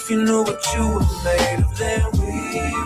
If you knew what you were made of, then we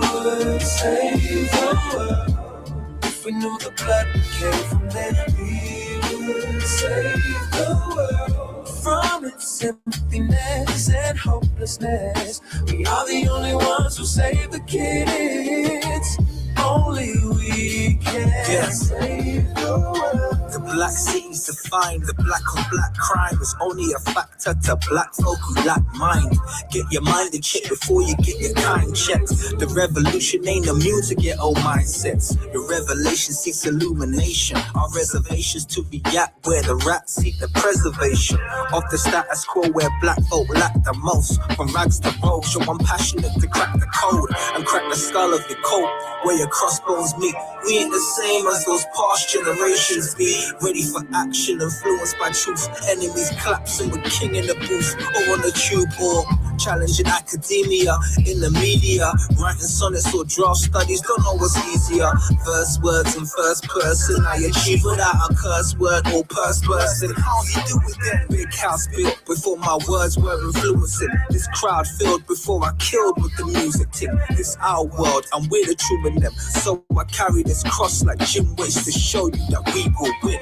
would save the world. If we knew the blood we came from, then we would save the world. From its emptiness and hopelessness, we are the only ones who save the kids. Only we can save the world. The black city's defined, the black on black crime is only a factor to black folk who lack mind. Get your mind in check before you get your kind checked. The revolution ain't immune to your old mindsets. Your revelation seeks illumination. Our reservations to react where the rats seek the preservation of the status quo where black folk lack the most. From rags to bones, so I'm passionate to crack the code and crack the skull of your coat where your crossbones meet. We ain't the same as those past generations be. Ready for action, influenced by truth. Enemies collapsing with king in the booth or on the tube, or challenging academia in the media. Writing sonnets or draft studies, don't know what's easier. Verse words in first person, I achieve without a curse word or first person. How you do it then? Big house built before my words were influencing. This crowd filled before I killed with the music tick. This our world, and we're the true in them. So I carry this cross like Jim Waits to show you that we will win.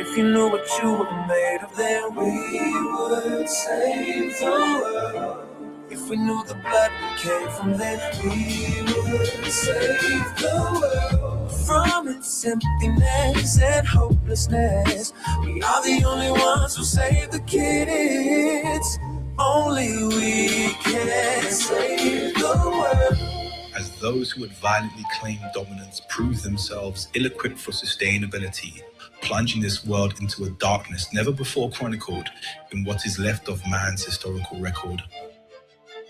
If you knew what you were made of, then we would save the world. If we knew the blood we came from, then we would save the world. From its emptiness and hopelessness, we are the only ones who save the kids. Only we can save the world. As those who would violently claim dominance prove themselves ill-equipped for sustainability, plunging this world into a darkness never before chronicled in what is left of man's historical record.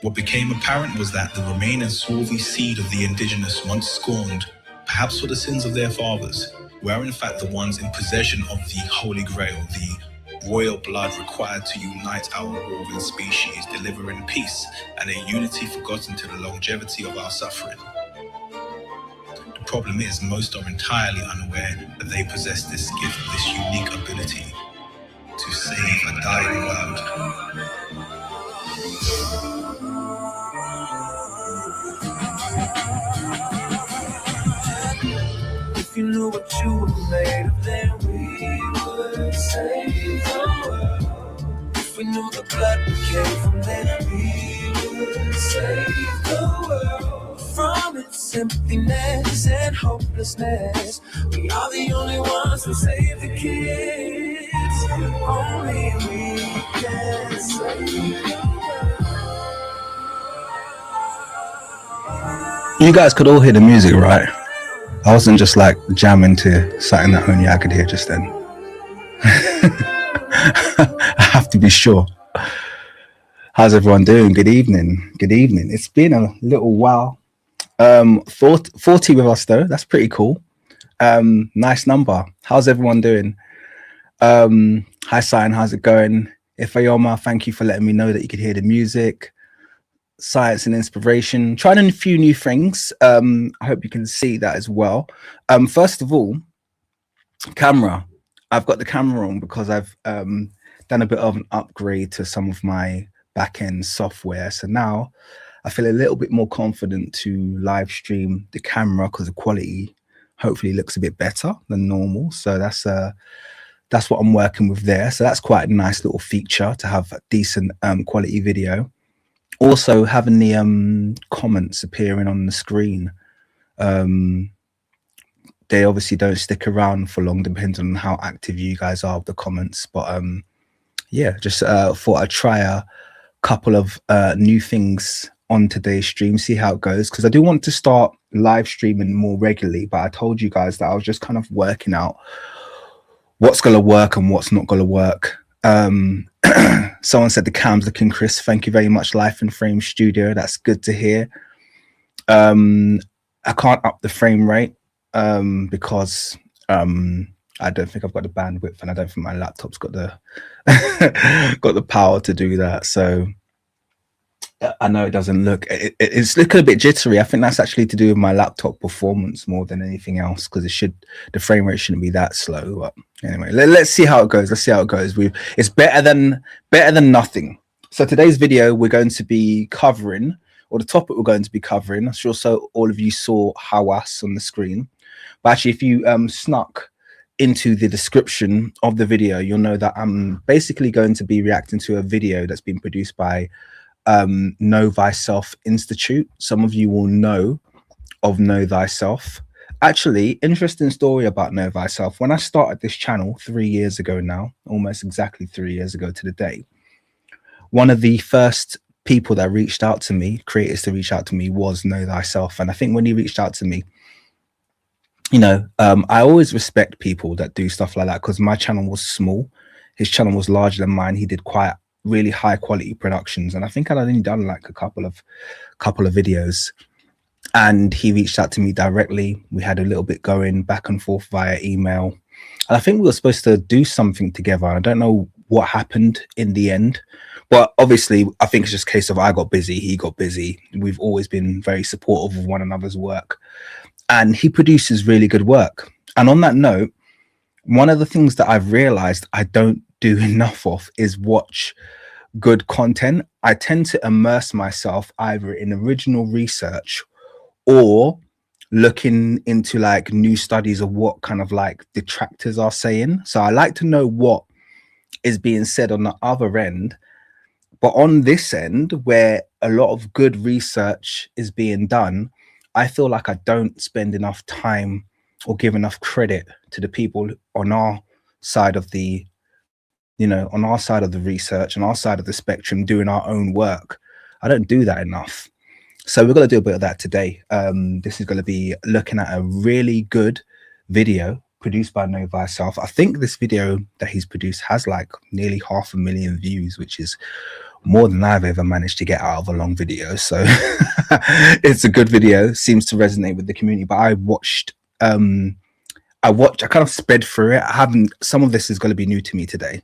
What became apparent was that the remaining swarthy seed of the indigenous, once scorned, perhaps for the sins of their fathers, were in fact the ones in possession of the Holy Grail, the royal blood required to unite our woven species, delivering peace and a unity forgotten to the longevity of our suffering. The problem is, most are entirely unaware that they possess this gift, this unique ability to save a dying world. If you knew what you were made of, then we would save the world. If we knew the blood we came from, then we would save the world. From its emptiness and hopelessness, we are the only ones who save the kids. Only we can save the world. You guys could all hear the music, right? I wasn't just like jamming to something that only I could hear just then. I have to be sure. How's everyone doing? Good evening. Good evening. It's been a little while. 40 with us though. That's pretty cool. Nice number. How's everyone doing? Hi, Cyan. How's it going? Ifayoma, thank you for letting me know that you could hear the music. Science and inspiration. Trying a few new things. I hope you can see that as well. First of all, camera. I've got the camera on because I've done a bit of an upgrade to some of my back-end software. So now I feel a little bit more confident to live stream the camera because the quality hopefully looks a bit better than normal. So that's what I'm working with there. So that's quite a nice little feature to have a decent quality video. Also having the comments appearing on the screen. They obviously don't stick around for long, depending on how active you guys are with the comments. But yeah, just thought I'd try a couple of new things on today's stream, see how it goes, because I do want to start live streaming more regularly. But I told you guys that I was just kind of working out what's going to work and what's not going to work. Someone said the cam's looking crisp. Thank you very much, Life in Frame Studio. That's good to hear. I can't up the frame rate because I don't think I've got the bandwidth, and I don't think my laptop's got the got the power to do that. So I know it doesn't look, it's looking a bit jittery. I think that's actually to do with my laptop performance more than anything else, because the frame rate shouldn't be that slow. But anyway, let's see how it goes. Let's see how it goes. It's better than nothing. So today's video, we're going to be covering, or the topic we're going to be covering, I'm sure so all of you saw Hawass on the screen. But actually, if you snuck into the description of the video, you'll know that I'm basically going to be reacting to a video that's been produced by Know Thy Self Institute. Some of you will know of Know Thyself. Actually, interesting story about Know Thyself. When I started this channel 3 years ago now, almost exactly 3 years ago to the day, one of the first people that reached out to me, creators to reach out to me, was Know Thyself. And I think when he reached out to me, you know, I always respect people that do stuff like that, because my channel was small. His channel was larger than mine. He did quite really high quality productions, and I think I'd only done like a couple of videos. And he reached out to me directly. We had a little bit going back and forth via email, and I think we were supposed to do something together. I don't know what happened in the end, but obviously I think it's just a case of I got busy, he got busy. We've always been very supportive of one another's work, and he produces really good work. And on that note, one of the things that I've realized I don't do enough of is watch good content. I tend to immerse myself either in original research or looking into like new studies of what kind of like detractors are saying. So I like to know what is being said on the other end. But on this end, where a lot of good research is being done, I feel like I don't spend enough time or give enough credit to the people on our side of the, you know, on our side of the research, on our side of the spectrum, doing our own work. I don't do that enough. So we're going to do a bit of that today. This is going to be looking at a really good video produced by Know Thyself. I think this video that he's produced has like nearly 500,000 views, which is more than I've ever managed to get out of a long video. So it's a good video, seems to resonate with the community. But I kind of sped through it. Some of this is going to be new to me today.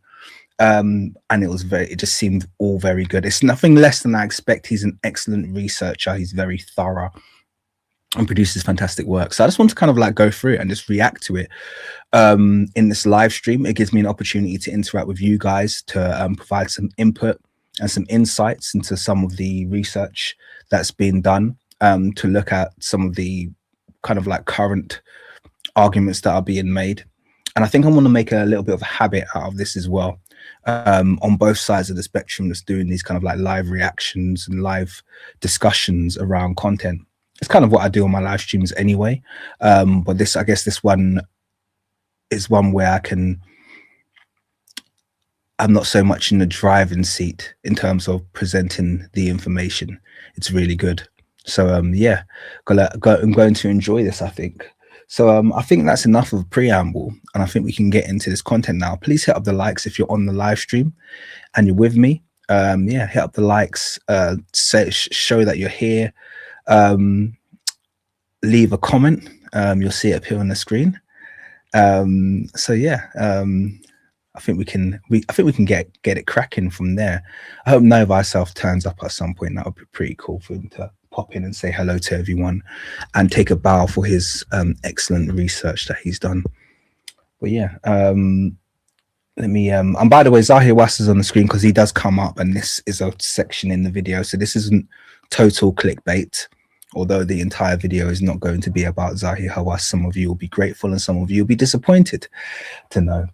And it just seemed all very good. It's nothing less than I expect. He's an excellent researcher. He's very thorough and produces fantastic work. So I just want to kind of like go through it and just react to it in this live stream. It gives me an opportunity to interact with you guys, to provide some input and some insights into some of the research that's been done, to look at some of the kind of like current arguments that are being made. And I think I want to make a little bit of a habit out of this as well, on both sides of the spectrum, just doing these kind of like live reactions and live discussions around content. It's kind of what I do on my live streams anyway. But I guess this one is one where I'm not so much in the driving seat in terms of presenting the information. It's really good. So yeah, I'm going to enjoy this, I think. So I think that's enough of a preamble, and I think we can get into this content now. Please hit up the likes if you're on the live stream and you're with me. Yeah, hit up the likes, show that you're here. Leave a comment. You'll see it appear on the screen. So yeah, I think we can get it cracking from there. I hope Know Thyself turns up at some point. That would be pretty cool for him to pop in and say hello to everyone and take a bow for his excellent research that he's done. But yeah, let me and by the way, Zahir Hawass is on the screen because he does come up, and this is a section in the video, so this isn't total clickbait, although the entire video is not going to be about Zahir Hawass. Some of you will be grateful and some of you will be disappointed to know.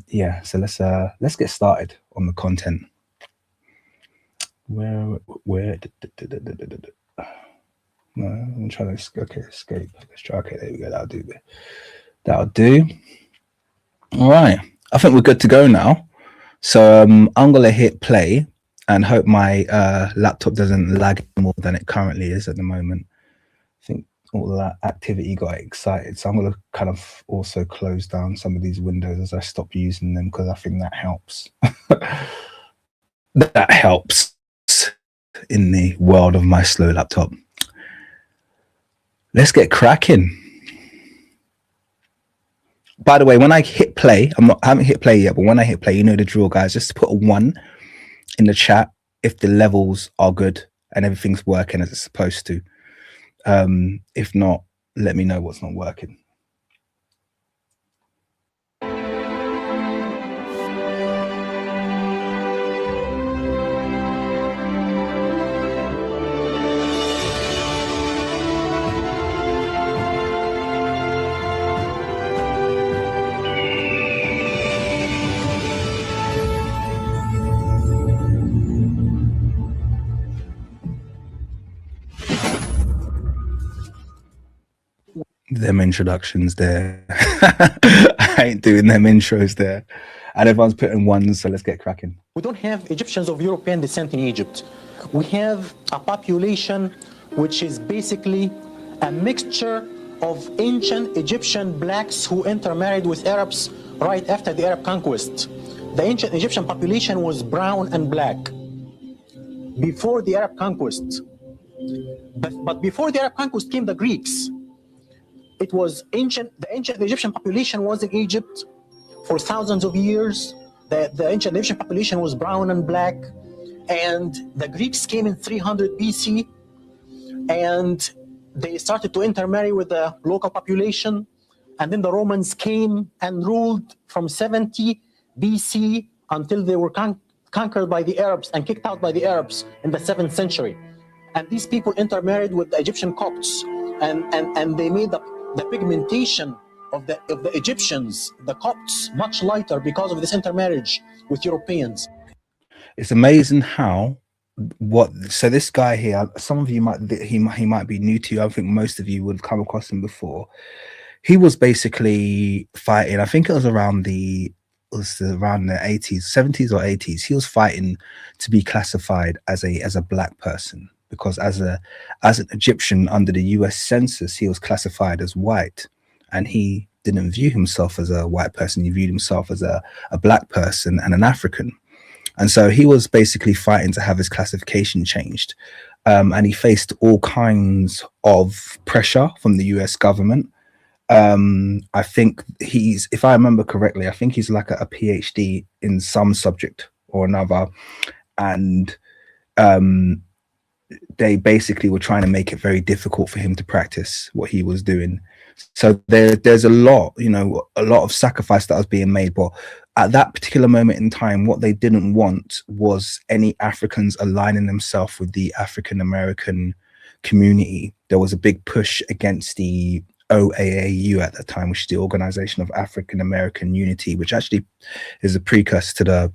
Yeah, so let's get started on the content. Where no, I'm trying to escape. Let's try. Okay, there we go. That'll do. All right, I think we're good to go now. So I'm gonna hit play and hope my laptop doesn't lag more than it currently is at the moment. I think all of that activity got excited, so I'm going to kind of also close down some of these windows as I stop using them, because I think that helps. That helps in the world of my slow laptop. Let's get cracking. By the way, when I hit play, I haven't hit play yet, but when I hit play, you know the drill, guys. Just put a 1 in the chat if the levels are good and everything's working as it's supposed to. If not, let me know what's not working. Them introductions there. I ain't doing them intros there. And everyone's putting ones, so let's get cracking. We don't have Egyptians of European descent in Egypt. We have a population which is basically a mixture of ancient Egyptian blacks who intermarried with Arabs right after the Arab conquest. The ancient Egyptian population was brown and black before the Arab conquest. But before the Arab conquest came the Greeks. It was ancient, the ancient Egyptian population was in Egypt for thousands of years. The ancient Egyptian population was brown and black. And the Greeks came in 300 BC and they started to intermarry with the local population. And then the Romans came and ruled from 70 BC until they were conquered by the Arabs and kicked out by the Arabs in the 7th century. And these people intermarried with the Egyptian Copts, and they made the pigmentation of the Egyptians, the Copts, much lighter because of this intermarriage with Europeans. It's amazing how so this guy here, some of you might he might be new to you. I think most of you would have come across him before. He was basically fighting, I think it was around the 80s, 70s or 80s. He was fighting to be classified as a black person, because as an Egyptian under the US census, he was classified as white, and he didn't view himself as a white person. He viewed himself as a black person and an African. And so he was basically fighting to have his classification changed. And he faced all kinds of pressure from the US government. I think if I remember correctly, I think he's like a PhD in some subject or another. And they basically were trying to make it very difficult for him to practice what he was doing. So there's a lot of sacrifice that was being made. But at that particular moment in time, what they didn't want was any Africans aligning themselves with the African American community. There was a big push against the OAAU at that time, which is the Organization of African American Unity, which actually is a precursor to the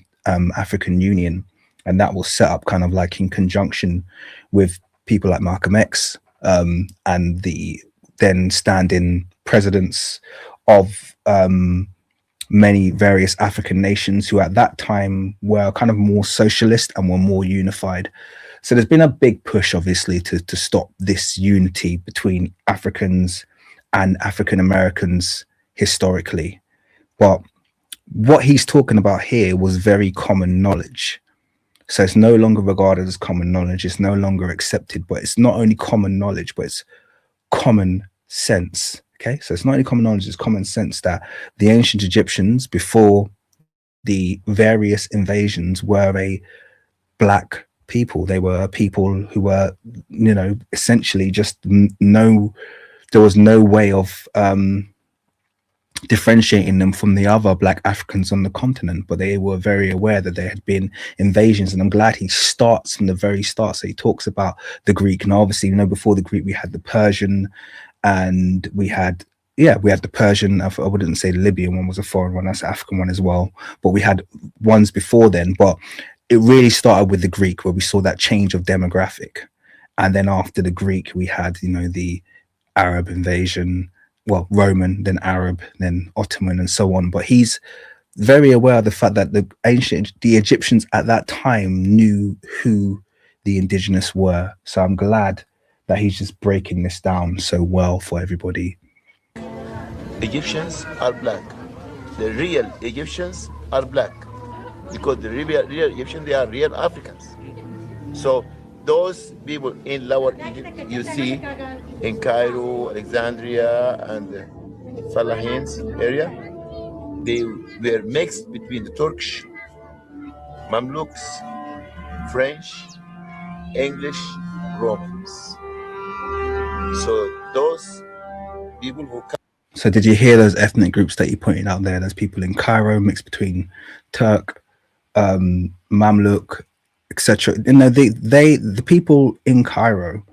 African Union. And that was set up kind of like in conjunction with people like Malcolm X and the then standing presidents of many various African nations who at that time were kind of more socialist and were more unified. So there's been a big push, obviously, to stop this unity between Africans and African Americans historically. But what he's talking about here was very common knowledge. So it's no longer regarded as common knowledge. It's no longer accepted, but it's not only common knowledge, but it's common sense. Okay, so it's not only common knowledge, it's common sense that the ancient Egyptians, before the various invasions, were a black people. They were people who were, essentially just there was no way of differentiating them from the other black Africans on the continent, but they were very aware that there had been invasions. And I'm glad he starts from the very start. So he talks about the Greek. Now, obviously, before the Greek, we had the Persian, and we had the Persian. I wouldn't say the Libyan one was a foreign one, that's an African one as well. But we had ones before then. But it really started with the Greek, where we saw that change of demographic. And then after the Greek, we had, the Arab invasion, well, Roman, then Arab, then Ottoman, and so on. But he's very aware of the fact that the Egyptians at that time knew who the indigenous were. So I'm glad that he's just breaking this down so well for everybody. Egyptians are black. The real Egyptians are black, because the real Egyptians, they are real Africans. So those people in Lower Egypt, you see in Cairo, Alexandria, and Salahin's area, they were mixed between the Turkish, Mamluks, French, English, Romans. So those people who come. So did you hear those ethnic groups that you pointed out there? There's people in Cairo mixed between Turk, Mamluk, etc. The people in Cairo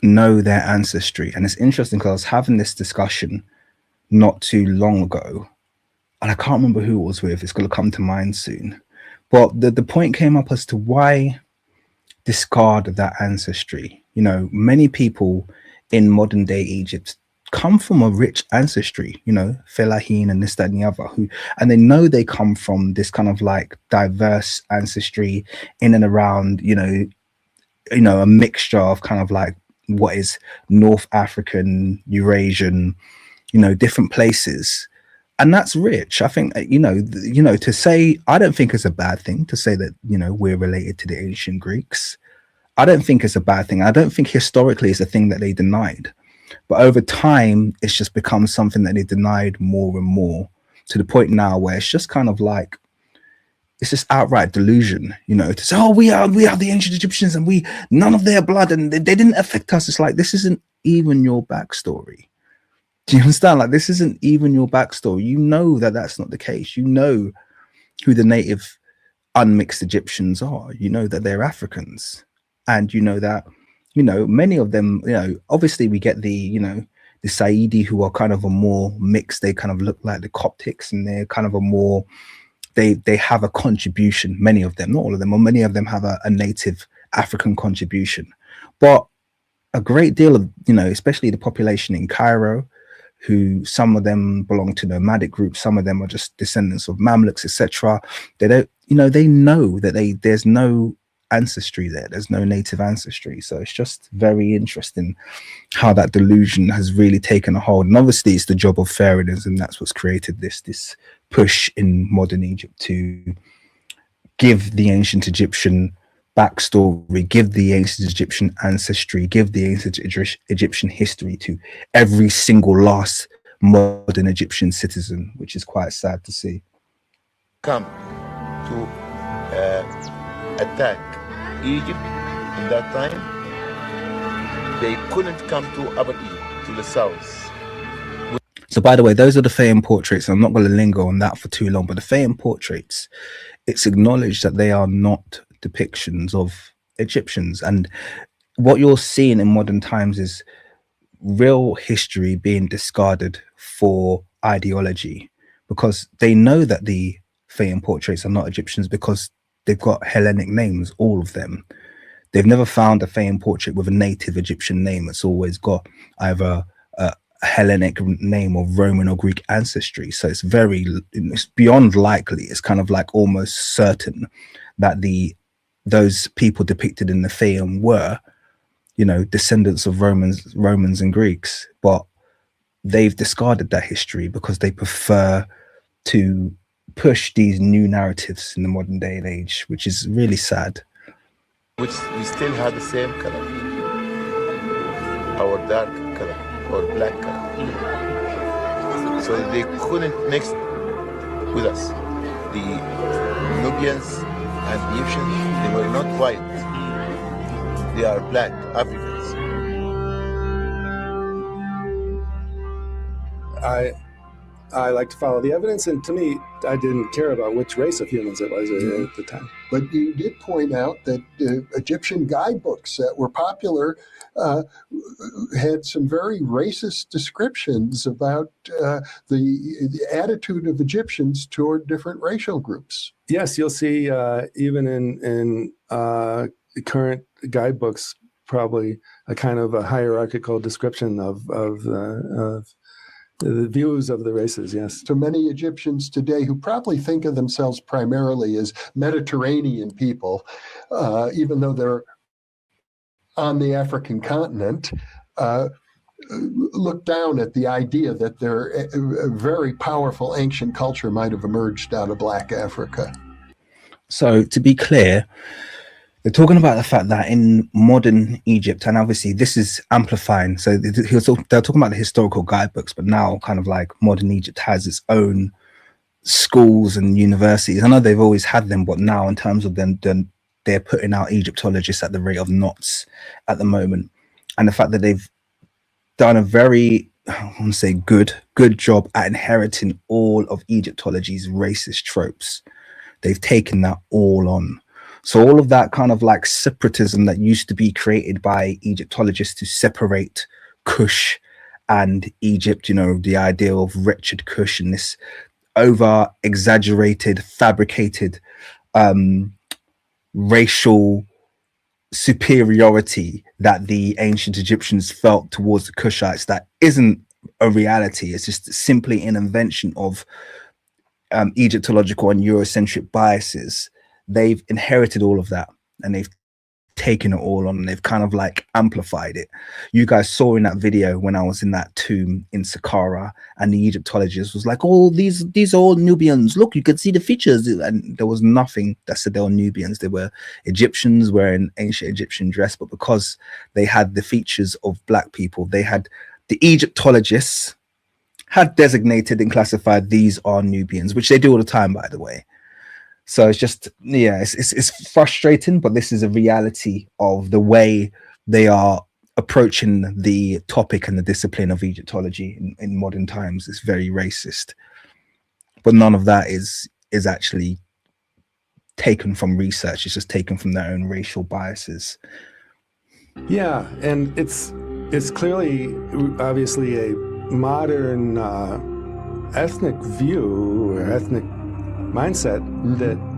know their ancestry. And it's interesting because I was having this discussion not too long ago, and I can't remember who it was with. It's going to come to mind soon. But the point came up as to why discard that ancestry. Many people in modern day Egypt come from a rich ancestry, you know, Fellahin and this, that, and the other, and they know they come from this kind of like diverse ancestry in and around, a mixture of kind of like what is North African, Eurasian, different places. And that's rich. I think, to say, I don't think it's a bad thing to say that, we're related to the ancient Greeks. I don't think it's a bad thing. I don't think historically it's a thing that they denied. But over time, it's just become something that they denied more and more, to the point now where it's just kind of like, it's just outright delusion, to say, oh, we are the ancient Egyptians and we none of their blood and they didn't affect us. It's like, this isn't even your backstory. Do you understand? Like, this isn't even your backstory. You know that that's not the case. You know who the native unmixed Egyptians are. You know that they're Africans. And you know that, many of them, obviously we get the Saidi, who are kind of a more mixed. They kind of look like the Coptics, and they're kind of a more, they have a contribution. Many of them, not all of them, or many of them have a native African contribution. But a great deal of, especially the population in Cairo, who some of them belong to nomadic groups, some of them are just descendants of Mamluks, etc. They don't, they know that there's no ancestry there. There's no native ancestry. So it's just very interesting how that delusion has really taken a hold. And obviously it's the job of Pharaohs, and that's what's created this push in modern Egypt to give the ancient Egyptian backstory, give the ancient Egyptian ancestry, give the ancient Egyptian history to every single last modern Egyptian citizen, which is quite sad to see. Come to attack Egypt in that time, they couldn't come to Upper Egypt, to the south. So, by the way, those are the Fayum portraits. I'm not going to linger on that for too long, but the Fayum portraits, it's acknowledged that they are not depictions of Egyptians. And what you're seeing in modern times is real history being discarded for ideology, because they know that the Fayum portraits are not Egyptians because they've got Hellenic names, all of them. They've never found a Fayum portrait with a native Egyptian name. It's always got either a Hellenic name or Roman or Greek ancestry. So it's beyond likely. It's kind of like almost certain that those people depicted in the Fayum were, descendants of Romans and Greeks, but they've discarded that history because they prefer to push these new narratives in the modern day and age, which is really sad. Which we still have the same color, our dark color or black color. So they couldn't mix with us. The Nubians and the Egyptians, they were not white. They are black Africans. I like to follow the evidence, and to me, I didn't care about which race of humans it was at the time. But you did point out that Egyptian guidebooks that were popular had some very racist descriptions about the attitude of Egyptians toward different racial groups. Yes, you'll see even in current guidebooks, probably a kind of a hierarchical description of the views of the races, yes. To many Egyptians today who probably think of themselves primarily as Mediterranean people, even though they're on the African continent, look down at the idea that a very powerful ancient culture might have emerged out of Black Africa. So to be clear, they're talking about the fact that in modern Egypt, and obviously this is amplifying. So they're talking about the historical guidebooks, but now kind of like modern Egypt has its own schools and universities. I know they've always had them, but now in terms of them, they're putting out Egyptologists at the rate of knots at the moment. And the fact that they've done a very, I want to say good job at inheriting all of Egyptology's racist tropes. They've taken that all on. So all of that kind of like separatism that used to be created by Egyptologists to separate Kush and Egypt, the idea of wretched Kush and this over exaggerated, fabricated racial superiority that the ancient Egyptians felt towards the Kushites that isn't a reality. It's just simply an invention of Egyptological and Eurocentric biases. They've inherited all of that, and they've taken it all on, and they've kind of like amplified it. You guys saw in that video when I was in that tomb in Saqqara, and the Egyptologist was like, oh, these are all Nubians, look, you can see the features, and there was nothing that said they were Nubians. They were Egyptians wearing ancient Egyptian dress, but because they had the features of black people, they had the Egyptologists had designated and classified these are Nubians, which they do all the time, by the way. So it's just, yeah, it's frustrating, but this is a reality of the way they are approaching the topic and the discipline of Egyptology in modern times. It's very racist, but none of that is actually taken from research. It's just taken from their own racial biases. Yeah, and it's clearly, obviously, a modern ethnic view or ethnic mindset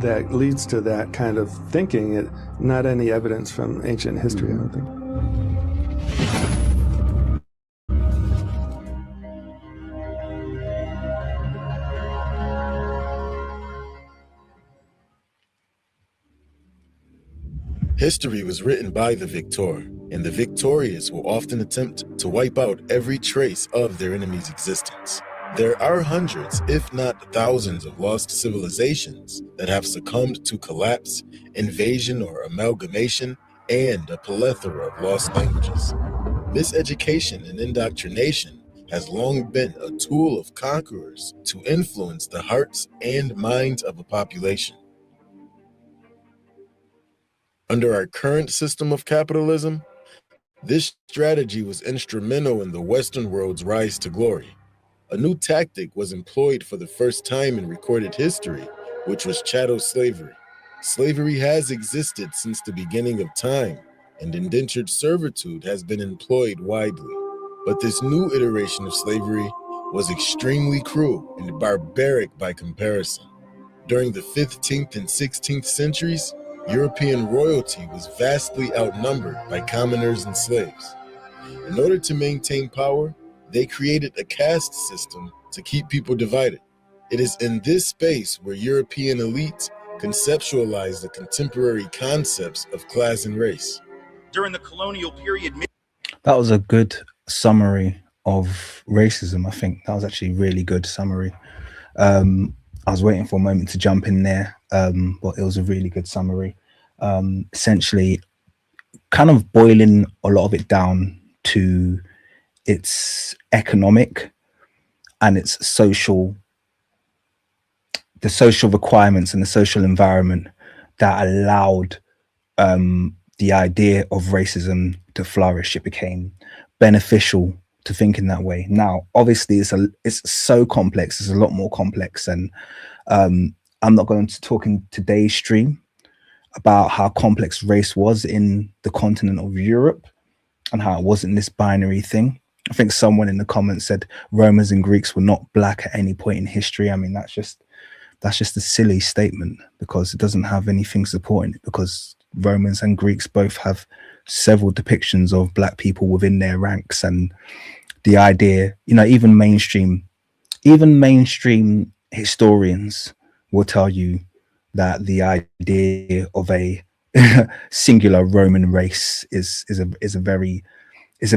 that leads to that kind of thinking. Not any evidence from ancient history, I don't think. History was written by the victor, and the victorious will often attempt to wipe out every trace of their enemy's existence. There are hundreds, if not thousands, of lost civilizations that have succumbed to collapse, invasion, or amalgamation, and a plethora of lost languages. Miseducation and indoctrination has long been a tool of conquerors to influence the hearts and minds of a population. Under our current system of capitalism, this strategy was instrumental in the Western world's rise to glory. A new tactic was employed for the first time in recorded history, which was chattel slavery. Slavery has existed since the beginning of time, and indentured servitude has been employed widely. But this new iteration of slavery was extremely cruel and barbaric by comparison. During the 15th and 16th centuries, European royalty was vastly outnumbered by commoners and slaves. In order to maintain power, they created a caste system to keep people divided. It is in this space where European elites conceptualize the contemporary concepts of class and race. During the colonial period... That was a good summary of racism. I think that was actually a really good summary. I was waiting for a moment to jump in there, but it was a really good summary. Essentially, kind of boiling a lot of it down to its economic and its social, the social requirements and the social environment that allowed the idea of racism to flourish. It became beneficial to think in that way. Now, obviously, it's so complex. It's a lot more complex, and I'm not going to talk in today's stream about how complex race was in the continent of Europe and how it wasn't this binary thing. I think someone in the comments said Romans and Greeks were not black at any point in history. I mean, that's just a silly statement because it doesn't have anything supporting it, because Romans and Greeks both have several depictions of black people within their ranks. And the idea, you know, even mainstream historians will tell you that the idea of a singular Roman race is a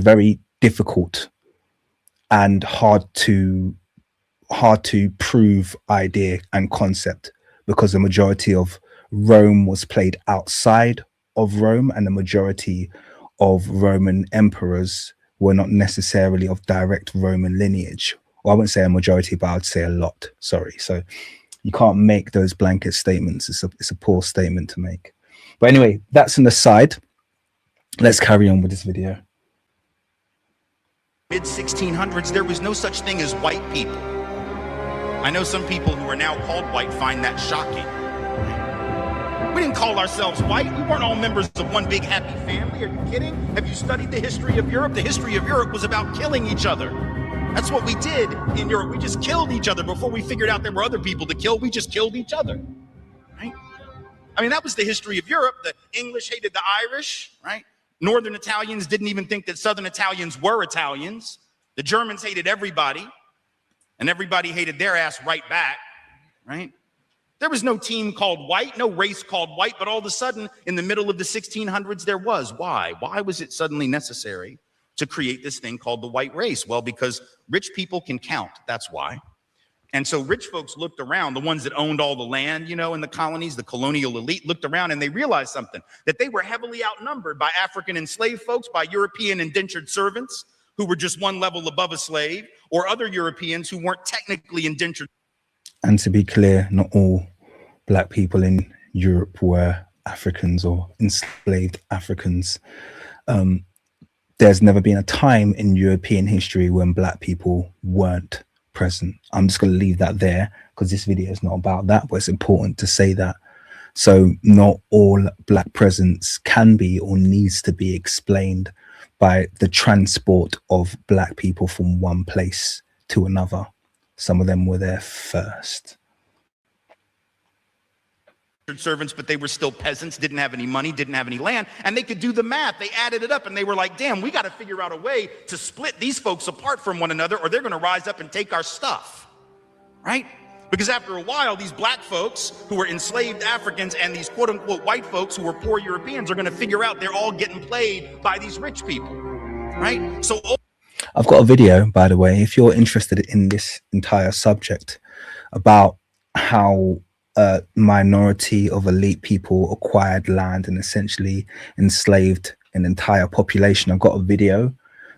very difficult and hard to prove idea and concept, because the majority of Rome was played outside of Rome, and the majority of Roman emperors were not necessarily of direct Roman lineage. Well, I wouldn't say a majority, but I'd say a lot. Sorry. So you can't make those blanket statements. It's a poor statement to make. But anyway, that's an aside. Let's carry on with this video. Mid-1600s, there was no such thing as white people. I know some people who are now called white find that shocking. We didn't call ourselves white. We weren't all members of one big happy family. Are you kidding? Have you studied the history of Europe? The history of Europe was about killing each other. That's what we did in Europe. We just killed each other before we figured out there were other people to kill. We just killed each other, right? I mean, that was the history of Europe. The English hated the Irish, right? Northern Italians didn't even think that Southern Italians were Italians. The Germans hated everybody, and everybody hated their ass right back, right? There was no team called white, no race called white, but all of a sudden, in the middle of the 1600s, there was. Why? Why was it suddenly necessary to create this thing called the white race? Well, because rich people can count, that's why. And so rich folks looked around, the ones that owned all the land, you know, in the colonies, the colonial elite looked around and they realized something, that they were heavily outnumbered by African enslaved folks, by European indentured servants who were just one level above a slave, or other Europeans who weren't technically indentured. And to be clear, not all black people in Europe were Africans or enslaved Africans. There's never been a time in European history when black people weren't present. I'm just going to leave that there because this video is not about that, but it's important to say that. So not all black presence can be or needs to be explained by the transport of black people from one place to another. Some of them were there first. Servants, but they were still peasants, didn't have any money, didn't have any land, and they could do the math. They added it up and they were like, damn, we got to figure out a way to split these folks apart from one another or they're going to rise up and take our stuff, right? Because after a while, these black folks who were enslaved Africans and these quote unquote white folks who were poor Europeans are going to figure out they're all getting played by these rich people, right? So I've got a video, by the way, if you're interested in this entire subject about how a minority of elite people acquired land and essentially enslaved an entire population. I've got a video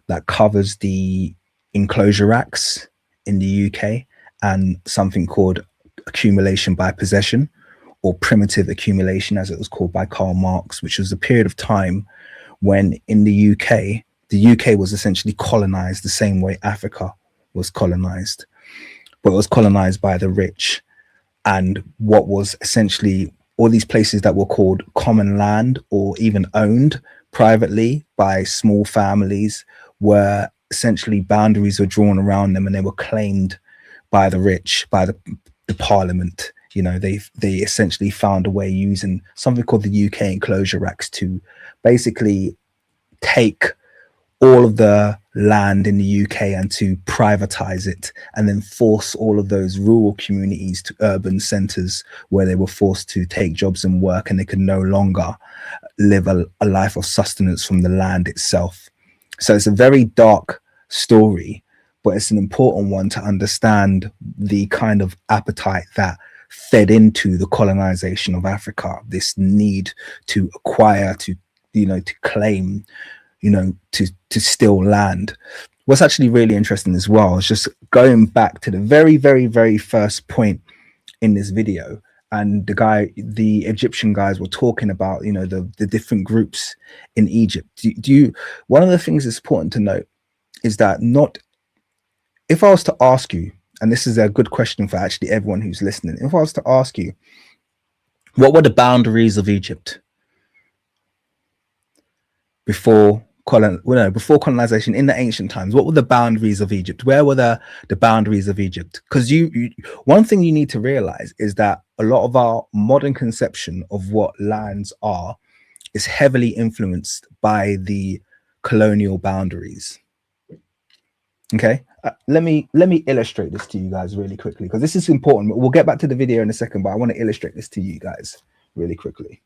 that covers the enclosure acts in the UK and something called accumulation by possession, or primitive accumulation as it was called by Karl Marx, which was a period of time when in the UK was essentially colonized the same way Africa was colonized, but it was colonized by the rich. And what was essentially all these places that were called common land or even owned privately by small families were essentially boundaries were drawn around them and they were claimed by the rich, by the parliament. You know, they essentially found a way using something called the UK Enclosure Acts to basically take all of the land in the UK and to privatize it and then force all of those rural communities to urban centers where they were forced to take jobs and work and they could no longer live a life of sustenance from the land itself. So it's a very dark story, but it's an important one to understand the kind of appetite that fed into the colonization of Africa, this need to acquire, to, you know, to claim, you know, to steal land. What's actually really interesting as well is just going back to the very, very, very first point in this video. And the Egyptian guys were talking about, you know, the different groups in Egypt. One of the things that's important to note is that if I was to ask you, and this is a good question for actually everyone who's listening, if I was to ask you, what were the boundaries of Egypt before colonization in the ancient times? What were the boundaries of Egypt? Where were the boundaries of Egypt? Because one thing you need to realize is that a lot of our modern conception of what lands are is heavily influenced by the colonial boundaries. Okay, let me illustrate this to you guys really quickly, because this is important. We'll get back to the video in a second, but I want to illustrate this to you guys really quickly.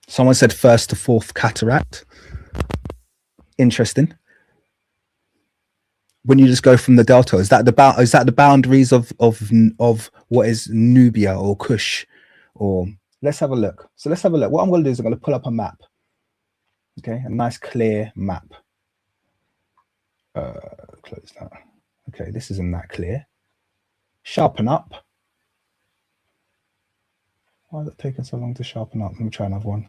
Someone said first to fourth cataract. Interesting. When you just go from the delta, is that the boundaries of what is Nubia or Kush? Or let's have a look. So let's have a look. What I'm going to do is I'm going to pull up a map. Okay, a nice clear map. Close that. Okay, this isn't that clear. Sharpen up. Why is it taking so long to sharpen up? Let me try another one.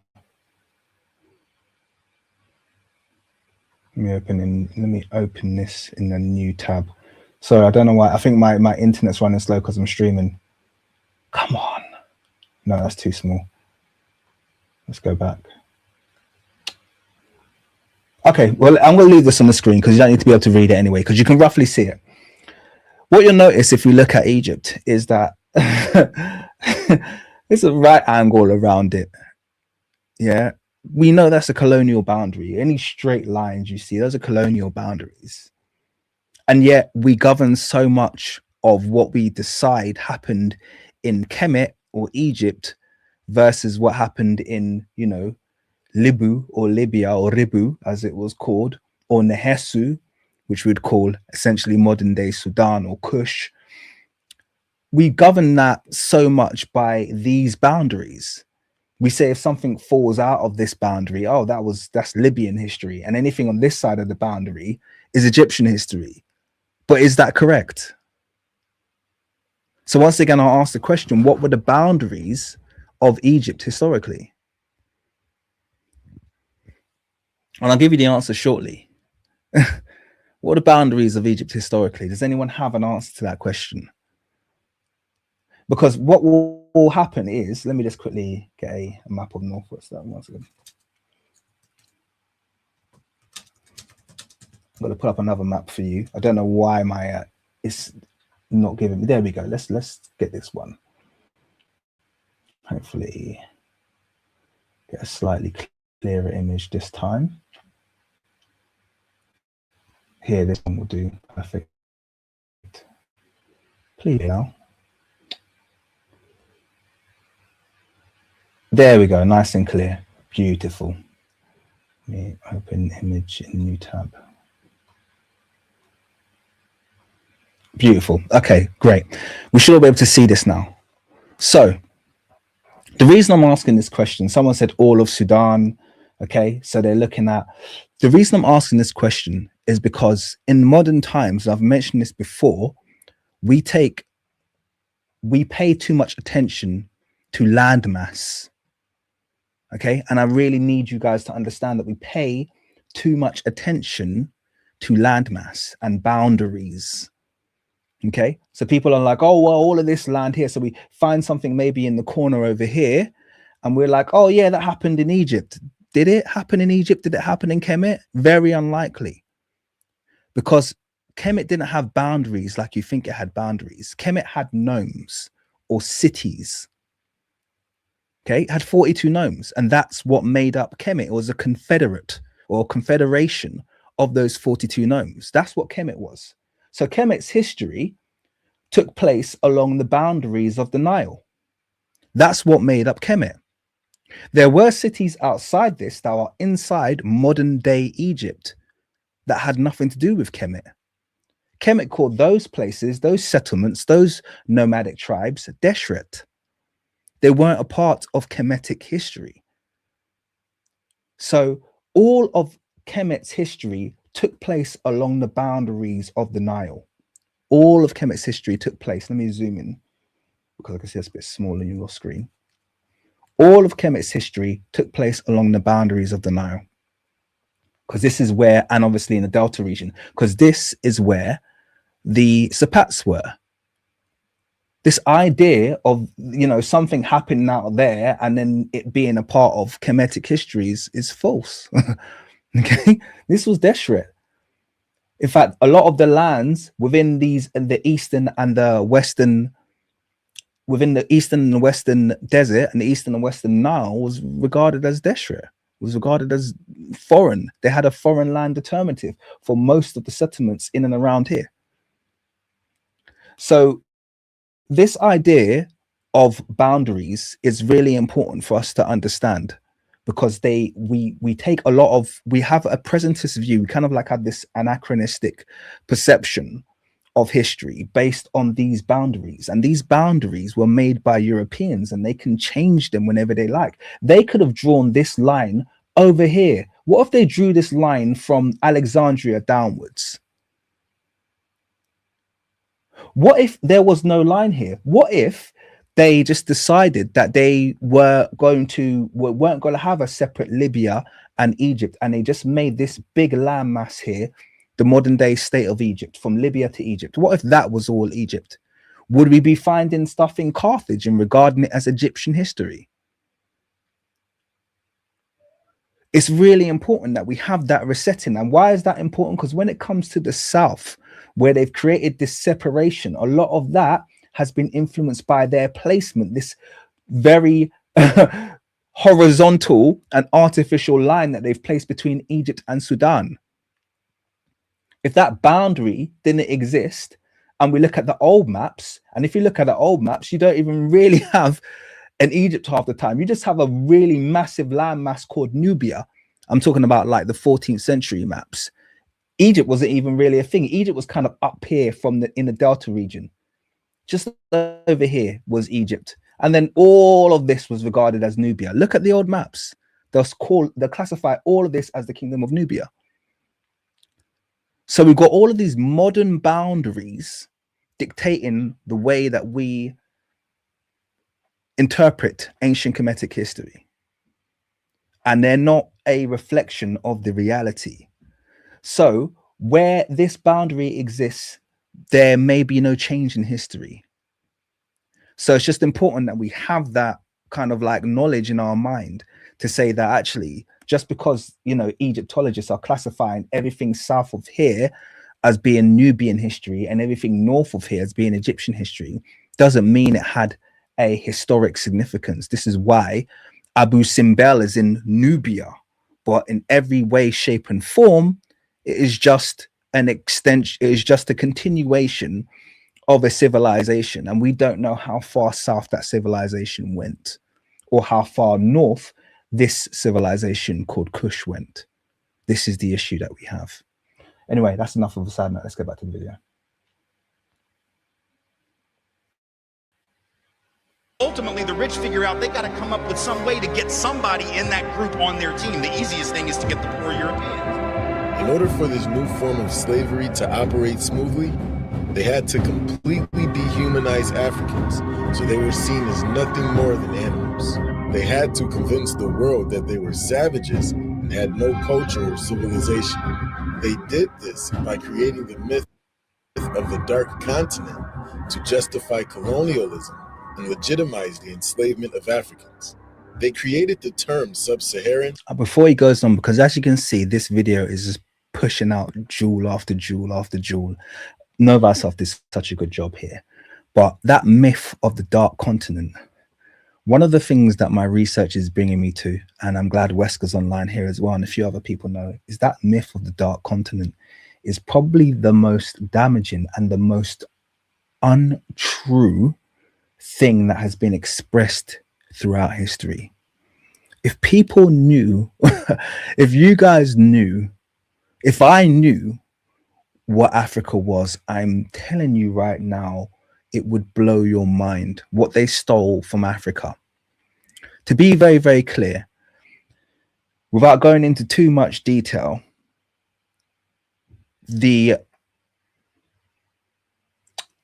Let me open this in a new tab. Sorry, I don't know why. I think my internet's running slow because I'm streaming. Come on. No, that's too small. Let's go back. Okay, well, I'm going to leave this on the screen because you don't need to be able to read it anyway, because you can roughly see it. What you'll notice if we look at Egypt is that It's a right angle around it. Yeah. We know that's a colonial boundary. Any straight lines you see, those are colonial boundaries. And yet we govern so much of what we decide happened in Kemet or Egypt versus what happened in, you know, Libu or Libya or Ribu, as it was called, or Nehesu, which we'd call essentially modern day Sudan or Kush. We govern that so much by these boundaries. We say if something falls out of this boundary, oh, that's Libyan history, and anything on this side of the boundary is Egyptian history. But is that correct? So once again, I'll ask the question, what were the boundaries of Egypt historically? And I'll give you the answer shortly. What are the boundaries of Egypt historically? Does anyone have an answer to that question? Because what will happen is, let me just quickly get a map of Northwest. Once again, I'm going to put up another map for you. I don't know why my it's not giving me. There we go. Let's get this one. Hopefully, get a slightly clearer image this time. Here, this one will do. Perfect. Please now. There we go. Nice and clear. Beautiful. Let me open image in new tab. Beautiful. Okay, great. We should all be able to see this now. So the reason I'm asking this question, someone said all of Sudan. Okay, so they're looking at, the reason I'm asking this question is because in modern times, I've mentioned this before, we pay too much attention to landmass. Okay, and I really need you guys to understand that we pay too much attention to landmass and boundaries. Okay, so people are like, oh, well, all of this land here. So we find something maybe in the corner over here, and we're like, oh, yeah, that happened in Egypt. Did it happen in Egypt? Did it happen in Kemet? Very unlikely. Because Kemet didn't have boundaries like you think it had boundaries. Kemet had nomes or cities. Okay, it had 42 nomes, and that's what made up Kemet. It was a confederate or confederation of those 42 nomes. That's what Kemet was. So Kemet's history took place along the boundaries of the Nile. That's what made up Kemet. There were cities outside this that are inside modern day Egypt that had nothing to do with Kemet. Kemet called those places, those settlements, those nomadic tribes, Deshret. They weren't a part of Kemetic history. So all of Kemet's history took place along the boundaries of the Nile. All of Kemet's history took place. Let me zoom in because I can see it's a bit smaller in your screen. All of Kemet's history took place along the boundaries of the Nile. Because this is where, and obviously in the Delta region, because this is where the Sepats were. This idea of, you know, something happening out there and then it being a part of Kemetic histories is false. Okay, this was Deshret. In fact, a lot of the lands within the eastern and the western, within the eastern and western desert and the eastern and western Nile was regarded as Deshret, was regarded as foreign. They had a foreign land determinative for most of the settlements in and around here. So this idea of boundaries is really important for us to understand, because we take a lot of, we have a presentist view, we kind of like have this anachronistic perception of history based on these boundaries. And these boundaries were made by Europeans and they can change them whenever they like. They could have drawn this line over here. What if they drew this line from Alexandria downwards? What if there was no line here? What if they just decided that they weren't going to have a separate Libya and Egypt, and they just made this big landmass here, the modern day state of Egypt, from Libya to Egypt? What if that was all Egypt? Would we be finding stuff in Carthage and regarding it as Egyptian history? It's really important that we have that resetting. And why is that important? Because when it comes to the South, where they've created this separation, a lot of that has been influenced by their placement, this very horizontal and artificial line that they've placed between Egypt and Sudan. If that boundary didn't exist, and we look at the old maps, and if you look at the old maps, you don't even really have an Egypt half the time. You just have a really massive landmass called Nubia. I'm talking about like the 14th century maps. Egypt wasn't even really a thing. Egypt was kind of up here in the Delta region. Just over here was Egypt. And then all of this was regarded as Nubia. Look at the old maps. They'll classify all of this as the Kingdom of Nubia. So we've got all of these modern boundaries dictating the way that we interpret ancient Kemetic history. And they're not a reflection of the reality. So where this boundary exists, there may be no change in history. So it's just important that we have that kind of like knowledge in our mind to say that actually, just because, you know, Egyptologists are classifying everything south of here as being Nubian history and everything north of here as being Egyptian history, doesn't mean it had a historic significance. This is why Abu Simbel is in Nubia, but in every way, shape, and form, it is just an extension, it is just a continuation of a civilization. And we don't know how far south that civilization went, or how far north this civilization called Kush went. This is the issue that we have. Anyway, that's enough of a side note. Let's get back to the video. Ultimately, the rich figure out they got to come up with some way to get somebody in that group on their team. The easiest thing is to get the poor Europeans. In order for this new form of slavery to operate smoothly, they had to completely dehumanize Africans, so they were seen as nothing more than animals. They had to convince the world that they were savages and had no culture or civilization. They did this by creating the myth of the Dark Continent to justify colonialism and legitimize the enslavement of Africans. They created the term sub-Saharan. Before he goes on, because as you can see, this video is just pushing out jewel after jewel after jewel. Know Thyself did such a good job here. But that myth of the Dark Continent, one of the things that my research is bringing me to, and I'm glad Wesker's online here as well, and a few other people know, is that myth of the Dark Continent is probably the most damaging and the most untrue thing that has been expressed throughout history. If people knew, if you guys knew, if I knew what Africa was, I'm telling you right now, it would blow your mind what they stole from Africa. To be very, very clear, without going into too much detail, the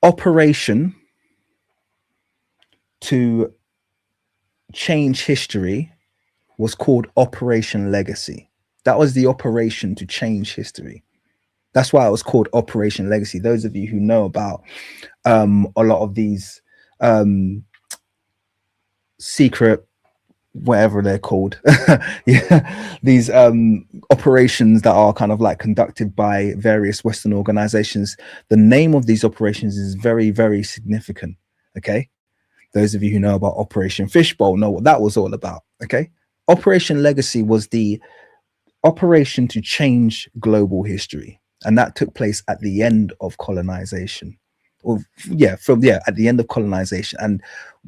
operation to change history was called Operation Legacy. That was the operation to change history. That's why it was called Operation Legacy. Those of you who know about a lot of these secret, whatever they're called, yeah, these operations that are kind of like conducted by various Western organizations, the name of these operations is very, very significant. Okay. Those of you who know about Operation Fishbowl know what that was all about. Okay. Operation Legacy was the operation to change global history. And that took place at the end of colonization. Or at the end of colonization. And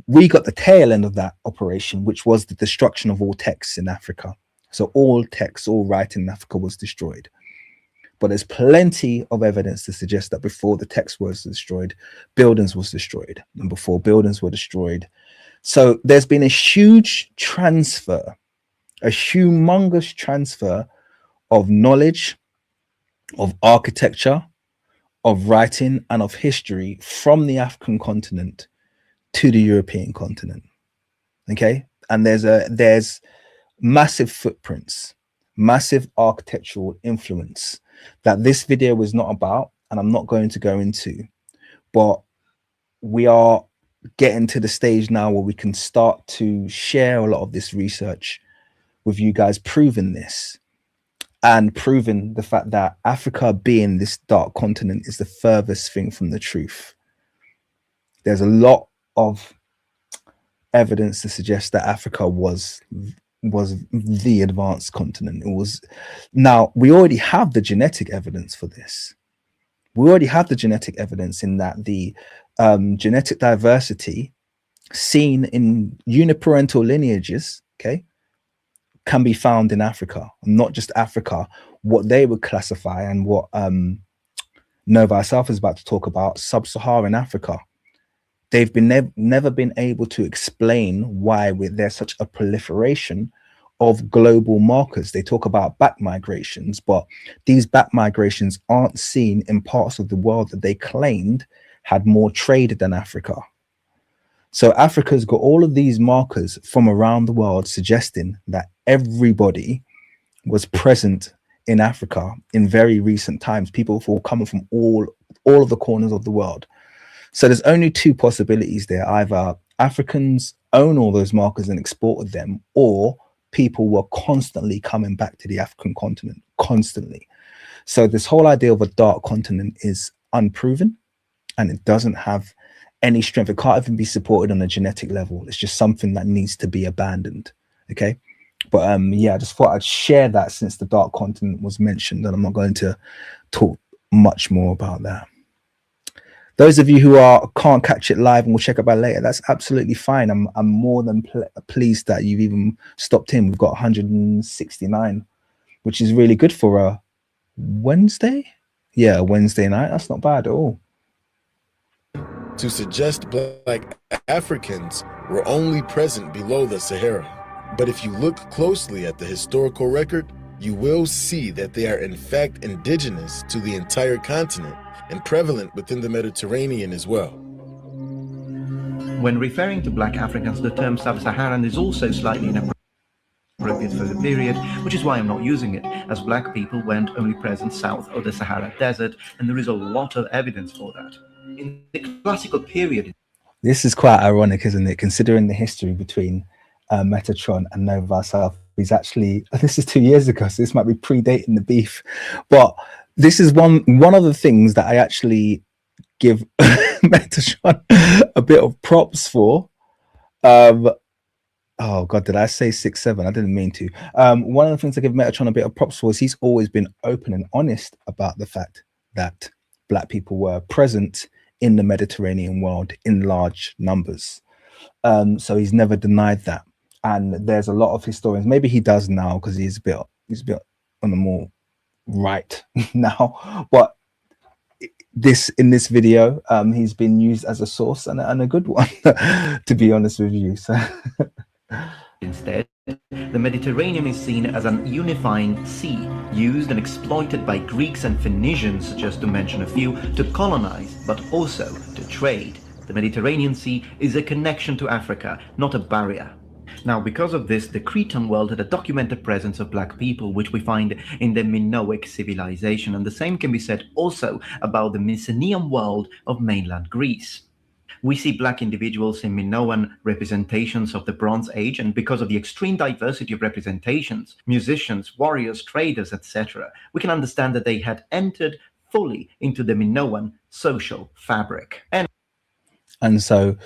we got the tail end of that operation, which was the destruction of all texts in Africa. So all texts, all writing in Africa was destroyed. But there's plenty of evidence to suggest that before the text was destroyed, buildings was destroyed. And before buildings were destroyed. So there's been a huge transfer, a humongous transfer of knowledge, of architecture, of writing, and of history from the African continent to the European continent. Okay. And there's massive footprints, massive architectural influence that this video was not about, and I'm not going to go into, but we are getting to the stage now where we can start to share a lot of this research with you guys, proving this and proving the fact that Africa being this dark continent is the furthest thing from the truth. there's a lot of evidence to suggest that Africa was the advanced continent. It was. Now we already have the genetic evidence for this. We already have the genetic evidence in that the genetic diversity seen in uniparental lineages, okay, can be found in Africa, not just Africa, what they would classify and what Know Thy Self is about to talk about, sub-Saharan Africa. They've been never been able to explain why there's such a proliferation of global markers. They talk about back migrations, but these back migrations aren't seen in parts of the world that they claimed had more trade than Africa. So Africa's got all of these markers from around the world suggesting that everybody was present in Africa in very recent times. People were coming from all of the corners of the world. So there's only two possibilities there. Either Africans own all those markers and exported them, or people were constantly coming back to the African continent, constantly. So this whole idea of a dark continent is unproven, and it doesn't have any strength. It can't even be supported on a genetic level. It's just something that needs to be abandoned. Okay. But yeah, I just thought I'd share that since the dark continent was mentioned, and I'm not going to talk much more about that. Those of you who can't catch it live and will check it out later, that's absolutely fine. I'm more than pleased that you've even stopped in. We've got 169, which is really good for a Wednesday. Yeah, a Wednesday night. That's not bad at all. To suggest black Africans were only present below the Sahara. But if you look closely at the historical record, you will see that they are in fact indigenous to the entire continent and prevalent within the Mediterranean as well. When referring to black Africans, the term sub-Saharan is also slightly inappropriate for the period, which is why I'm not using it, as black people weren't only present south of the Sahara Desert, and there is a lot of evidence for that. In the classical period... This is quite ironic, isn't it, considering the history between Metatron and Know Thy Self. He's actually, this is 2 years ago, so this might be predating the beef, but this is one of the things that I actually give Metatron a bit of props for. Oh God, did I say 6'7"? I didn't mean to. One of the things I give Metatron a bit of props for is he's always been open and honest about the fact that black people were present in the Mediterranean world in large numbers. So he's never denied that. And there's a lot of historians, maybe he does now because he's a bit on the more right now, but in this video he's been used as a source and a good one to be honest with you. So instead, the Mediterranean is seen as an unifying sea, used and exploited by Greeks and Phoenicians, just to mention a few, to colonize, but also to trade. The Mediterranean Sea is a connection to Africa, not a barrier. Now, because of this, the Cretan world had a documented presence of black people, which we find in the Minoic civilization, and the same can be said also about the Mycenaean world of mainland Greece. We see black individuals in Minoan representations of the Bronze Age, and because of the extreme diversity of representations, musicians, warriors, traders, etc., we can understand that they had entered fully into the Minoan social fabric. And so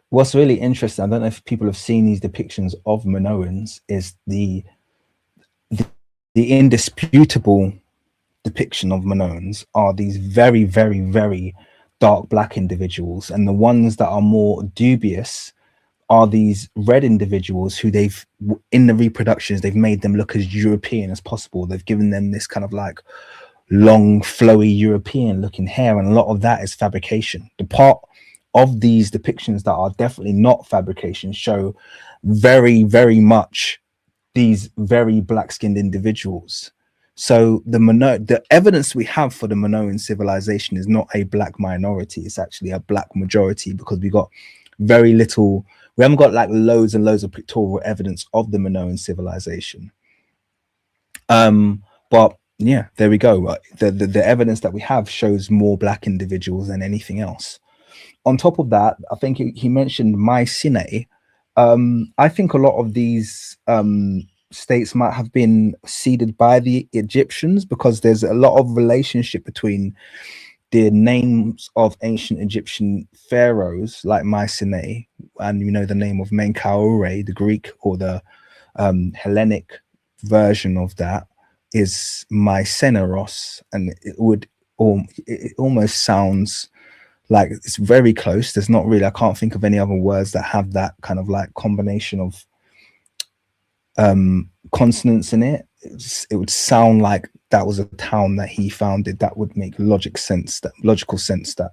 what's really interesting, I don't know if people have seen these depictions of Minoans, is the indisputable depiction of Minoans are these very, very, very dark black individuals, and the ones that are more dubious are these red individuals who they've, in the reproductions, they've made them look as European as possible. They've given them this kind of like long, flowy European looking hair, and a lot of that is fabrication. The part of these depictions that are definitely not fabrication show very, very much these very black-skinned individuals. So the evidence we have for the Minoan civilization is not a black minority, it's actually a black majority, because we got very little, we haven't got like loads and loads of pictorial evidence of the Minoan civilization. But yeah, there we go. The evidence that we have shows more black individuals than anything else. On top of that, I think he mentioned Mycenae. I think a lot of these states might have been seeded by the Egyptians, because there's a lot of relationship between the names of ancient Egyptian pharaohs like Mycenae, and you know the name of Menkaure, the Greek or the Hellenic version of that is Mycenaros, and it almost sounds like it's very close. There's not really, I can't think of any other words that have that kind of like combination of consonants in it. It would sound like that was a town that he founded. That would make logical sense that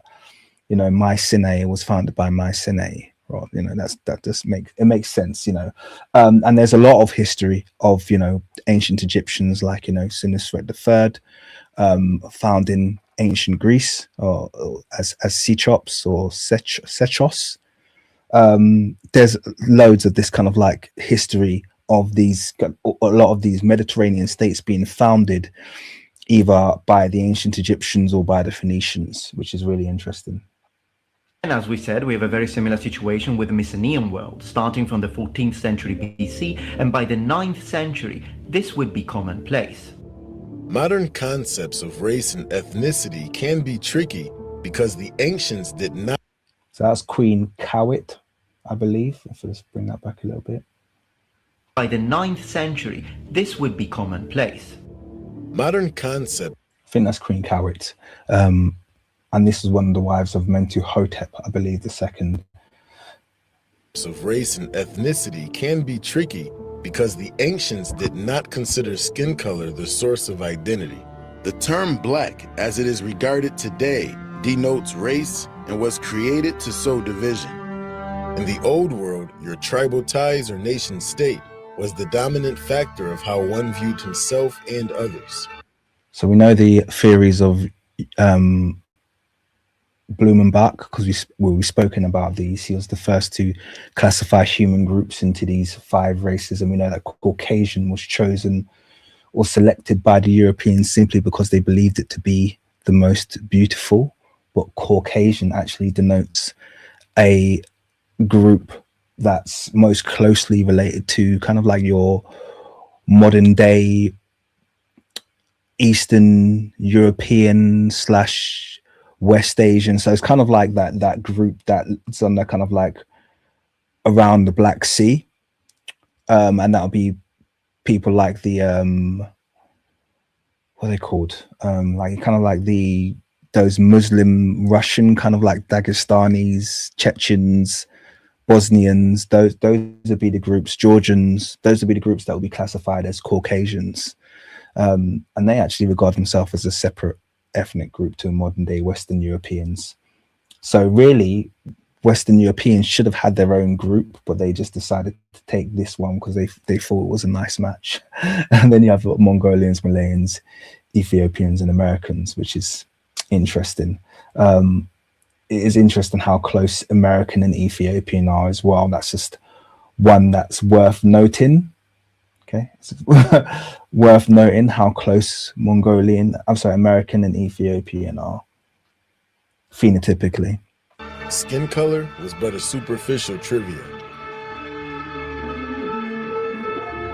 you know Mycenae was founded by Mycenae, or you know that just makes sense, you know. And there's a lot of history of, you know, ancient Egyptians like, you know, Senusret III, found in ancient Greece, or as Cechops or Sechos. There's loads of this kind of like history of these, a lot of these Mediterranean states being founded either by the ancient Egyptians or by the Phoenicians, which is really interesting. And as we said, we have a very similar situation with the Mycenaean world, starting from the 14th century BC, and by the 9th century, this would be commonplace. Modern concepts of race and ethnicity can be tricky because the ancients did not. So that's Queen Kawit, I believe, if I just bring that back a little bit. By the 9th century, this would be commonplace. Modern concept. I think that's Queen Kawit. And this is one of the wives of Mentuhotep, I believe, the second. Of race and ethnicity can be tricky because the ancients did not consider skin color the source of identity. The term black, as it is regarded today, denotes race and was created to sow division. In the old world, your tribal ties or nation state was the dominant factor of how one viewed himself and others. So we know the theories of Blumenbach, because we've spoken about these. He was the first to classify human groups into these 5 races, and we know that Caucasian was chosen or selected by the Europeans simply because they believed it to be the most beautiful. But Caucasian actually denotes a group that's most closely related to kind of like your modern day Eastern European / West Asian. So it's kind of like that group that's on the kind of like around the Black Sea, and that'll be people like the what are they called, like kind of like those Muslim Russian kind of like Dagestanis, Chechens, Bosnians. Those would be the groups. Georgians, those would be the groups that will be classified as Caucasians, and they actually regard themselves as a separate ethnic group to modern day Western Europeans. So really, Western Europeans should have had their own group, but they just decided to take this one because they thought it was a nice match. And then you have Mongolians, Malayans, Ethiopians, and Americans, which is interesting. It is interesting how close American and Ethiopian are as well. That's just one that's worth noting. Okay, it's worth noting how close American and Ethiopian are phenotypically. Skin color was but a superficial trivia.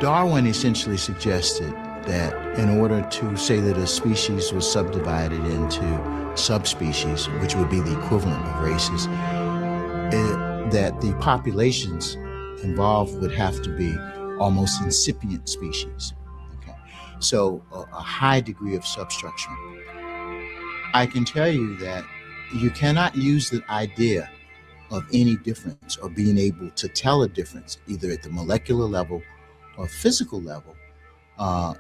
Darwin essentially suggested that in order to say that a species was subdivided into subspecies, which would be the equivalent of races, that the populations involved would have to be almost incipient species. Okay, so a high degree of substructure. I can tell you that you cannot use the idea of any difference or being able to tell a difference either at the molecular level or physical level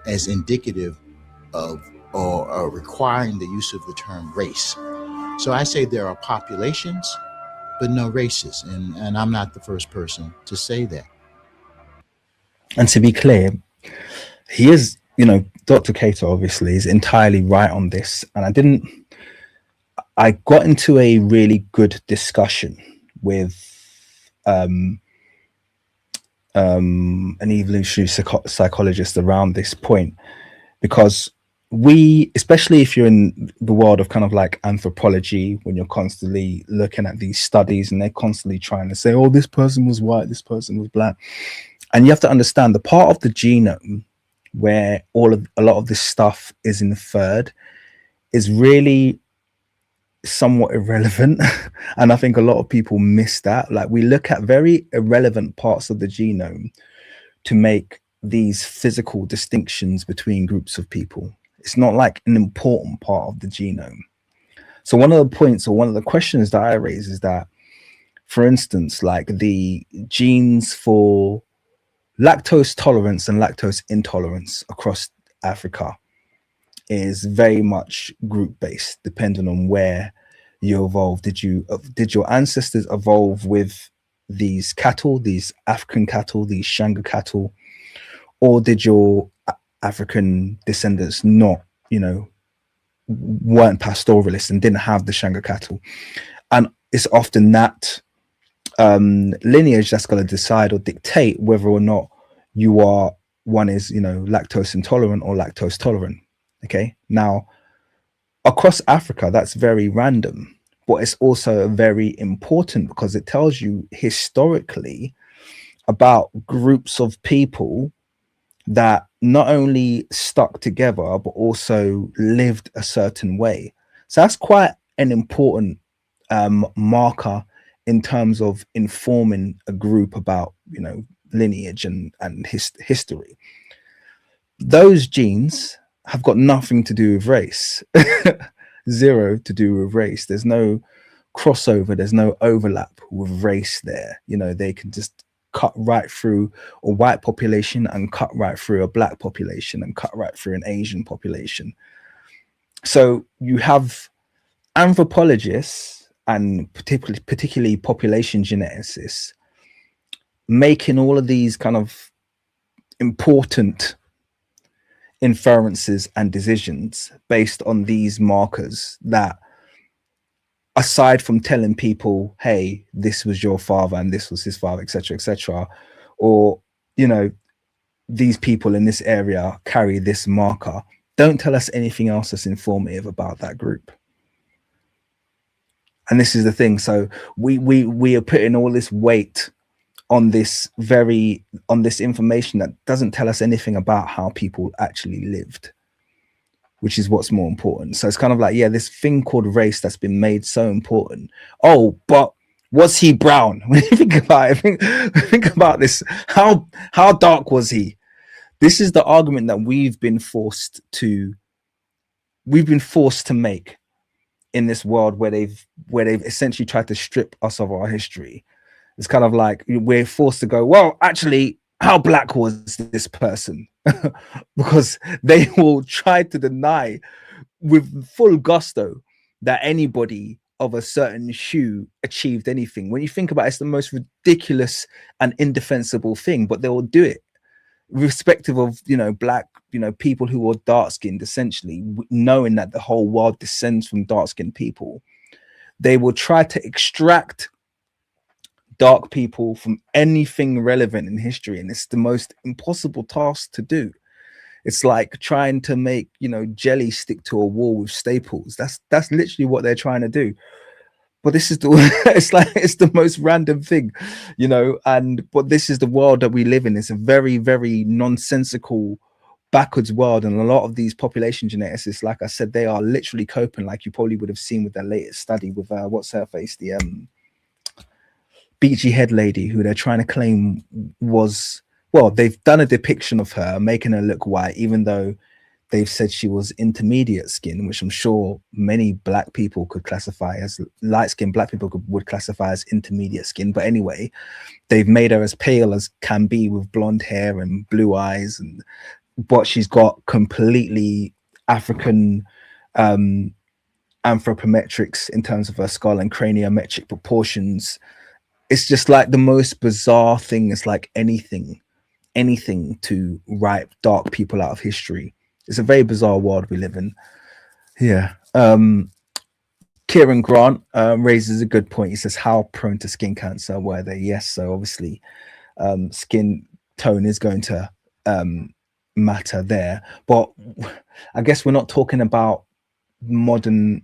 as indicative of or requiring the use of the term race. So I say there are populations, but no races, and I'm not the first person to say that. And to be clear, he is, Dr. Cato obviously is entirely right on this. And I got into a really good discussion with an evolutionary psychologist around this point, because especially if you're in the world of kind of like anthropology, when you're constantly looking at these studies and they're constantly trying to say, oh, this person was white, this person was black. And you have to understand the part of the genome where a lot of this stuff is inferred is really somewhat irrelevant. And I think a lot of people miss that. Like, we look at very irrelevant parts of the genome to make these physical distinctions between groups of people. It's not like an important part of the genome. So one of the points, or one of the questions that I raise, is that, for instance, like the genes for lactose tolerance and lactose intolerance across Africa is very much group based, depending on where you evolved. Did your ancestors evolve with these cattle, these African cattle, these Shanga cattle, or did your African descendants not, weren't pastoralists and didn't have the Shanga cattle? And it's often that lineage that's going to decide or dictate whether or not you are, one is, lactose intolerant or lactose tolerant. Okay, now across Africa, that's very random, but it's also very important because it tells you historically about groups of people that not only stuck together but also lived a certain way. So that's quite an important marker in terms of informing a group about, lineage and history. Those genes have got nothing to do with race. Zero to do with race. There's no crossover, there's no overlap with race there. They can just cut right through a white population and cut right through a black population and cut right through an Asian population. So you have anthropologists and particularly population geneticists making all of these kind of important inferences and decisions based on these markers that, aside from telling people, hey, this was your father and this was his father, etc., or these people in this area carry this marker, don't tell us anything else that's informative about that group. And this is the thing. So we are putting all this weight on this information that doesn't tell us anything about how people actually lived, which is what's more important. So it's kind of like, yeah, this thing called race that's been made so important. Oh, but was he brown? When you think about it, think about this. How dark was he? This is the argument that we've been forced to make in this world where they've essentially tried to strip us of our history. It's kind of like we're forced to go, well, actually, how black was this person? Because they will try to deny with full gusto that anybody of a certain hue achieved anything. When you think about it, it's the most ridiculous and indefensible thing, but they will do it, irrespective of, black, people who are dark skinned, essentially, knowing that the whole world descends from dark skinned people. They will try to extract dark people from anything relevant in history, and it's the most impossible task to do. It's like trying to make jelly stick to a wall with staples. That's literally what they're trying to do. But this is it's the most random thing, but this is the world that we live in. It's a very, very nonsensical, backwards world, and a lot of these population geneticists, like I said, they are literally coping, like you probably would have seen with their latest study with what's her face, the beachy head lady, who they're trying to claim was, well, they've done a depiction of her making her look white, even though they've said she was intermediate skin, which I'm sure many black people could classify as light skin. Black people would classify as intermediate skin. But anyway, they've made her as pale as can be with blonde hair and blue eyes, but she's got completely African anthropometrics in terms of her skull and craniometric proportions. It's just like the most bizarre thing. It's like anything to write dark people out of history. It's a very bizarre world we live in. Yeah. Kieran Grant raises a good point. He says, how prone to skin cancer were they? Yes. So obviously skin tone is going to matter there. But I guess we're not talking about modern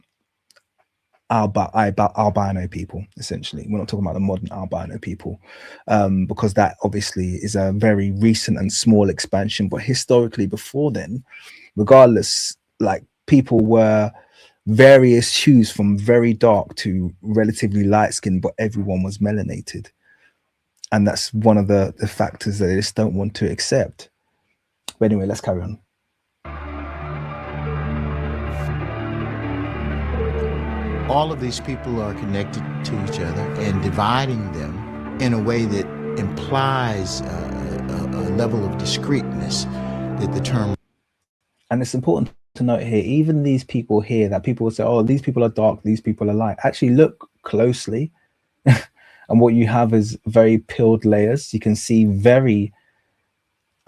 albino people, essentially. We're not talking about the modern albino people, because that obviously is a very recent and small expansion. But historically, before then, regardless, like people were various hues from very dark to relatively light skin, but everyone was melanated. And that's one of the factors that they just don't want to accept. But anyway, let's carry on. All of these people are connected to each other, and dividing them in a way that implies a level of discreteness that the term. And it's important to note here, even these people here, that people will say, oh, these people are dark, these people are light. Actually, look closely. And what you have is very peeled layers. You can see very